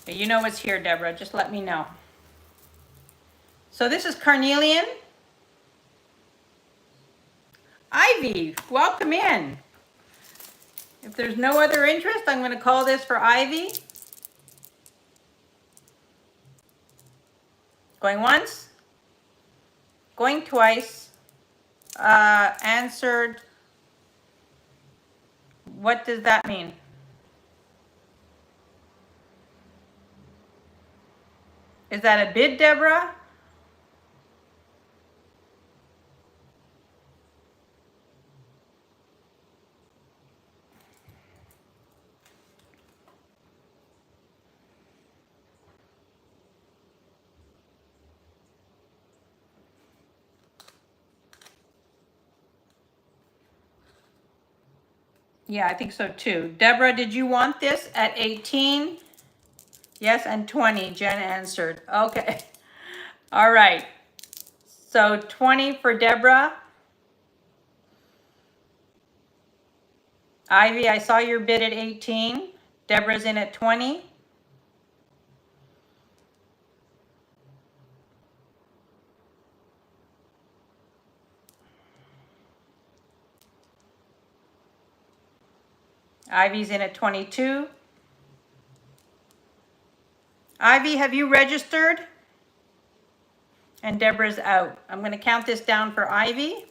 But you know what's here, Deborah. Just let me know. So this is Carnelian. Ivy, welcome in. If there's no other interest, I'm going to call this for Ivy. Going once. Going twice. Answered. What does that mean? Is that a bid, Deborah? Yeah, I think so too. Deborah, did you want this at 18? Yes, and 20, Jen answered. Okay. All right. So 20 for Deborah. Ivy, I saw your bid at 18. Deborah's in at 20. Ivy's in at 22. Ivy, have you registered? And Deborah's out. I'm going to count this down for Ivy.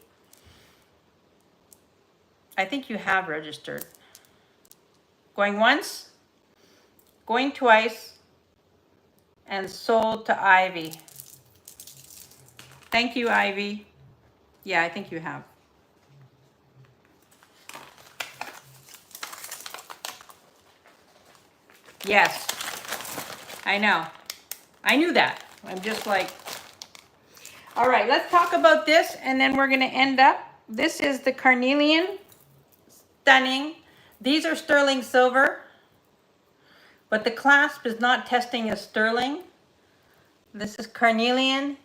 I think you have registered. Going once, going twice, and sold to Ivy. Thank you, Ivy. Yeah, I think you have. Yes, I know. I knew that. I'm just like, all right, let's talk about this and then we're going to end up. This is the Carnelian. Stunning. These are sterling silver, but the clasp is not testing as sterling. This is Carnelian,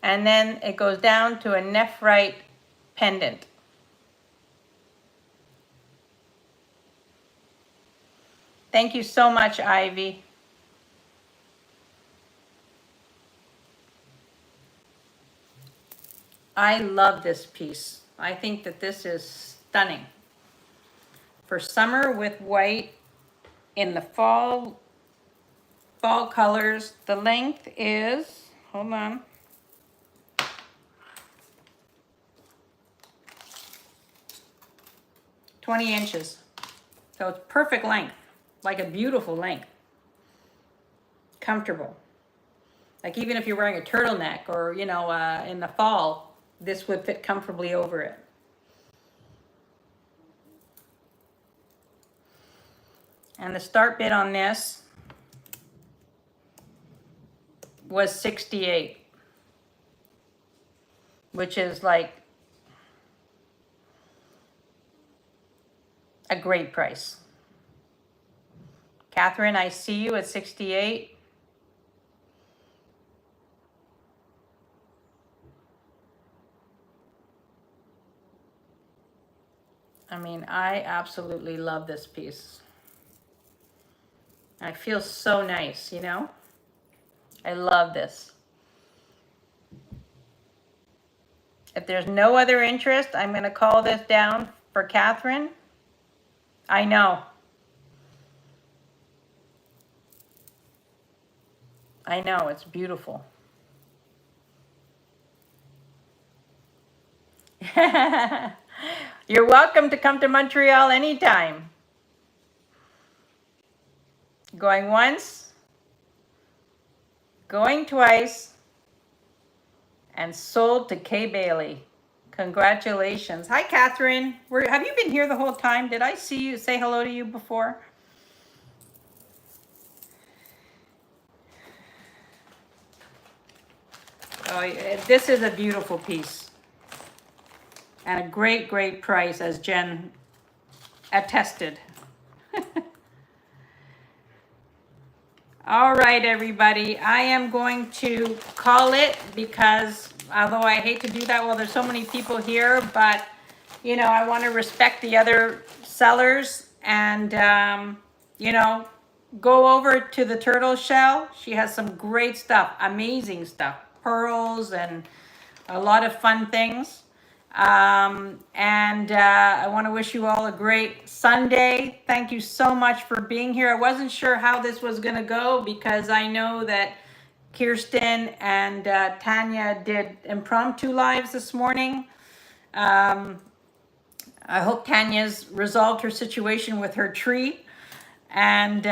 and then it goes down to a Nephrite pendant. Thank you so much, Ivy. I love this piece. I think that this is stunning. For summer with white in the fall colors, the length is, hold on, 20 inches. So it's perfect length, like a beautiful length. Comfortable. Like even if you're wearing a turtleneck or, you know, in the fall, this would fit comfortably over it. And the start bid on this was 68, which is like a great price. Catherine, I see you at 68. I mean, I absolutely love this piece. I feel so nice, you know? I love this. If there's no other interest, I'm going to call this down for Catherine. I know. I know, it's beautiful. You're welcome to come to Montreal anytime. Going once, going twice, and sold to Kay Bailey. Congratulations. Hi, Catherine. Have you been here the whole time? Did I see you, say hello to you before? Oh, this is a beautiful piece. And a great, great price, as Jen attested. All right, everybody. I am going to call it because although I hate to do that while there's so many people here, but, you know, I want to respect the other sellers and, you know, go over to the turtle shell. She has some great stuff, amazing stuff, pearls and a lot of fun things. I want to wish you all a great Sunday. Thank you so much for being here. I wasn't sure how this was going to go because I know that Kirsten and Tanya did impromptu lives this morning. I hope Tanya's resolved her situation with her tree. And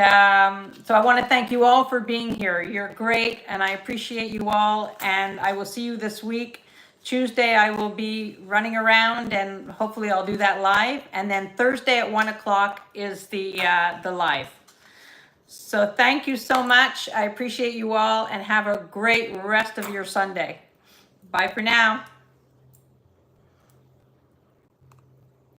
so I want to thank you all for being here. You're great, and I appreciate you all. And I will see you this week. Tuesday, I will be running around, and hopefully I'll do that live. And then Thursday at 1 o'clock is the live. So thank you so much. I appreciate you all, and have a great rest of your Sunday. Bye for now.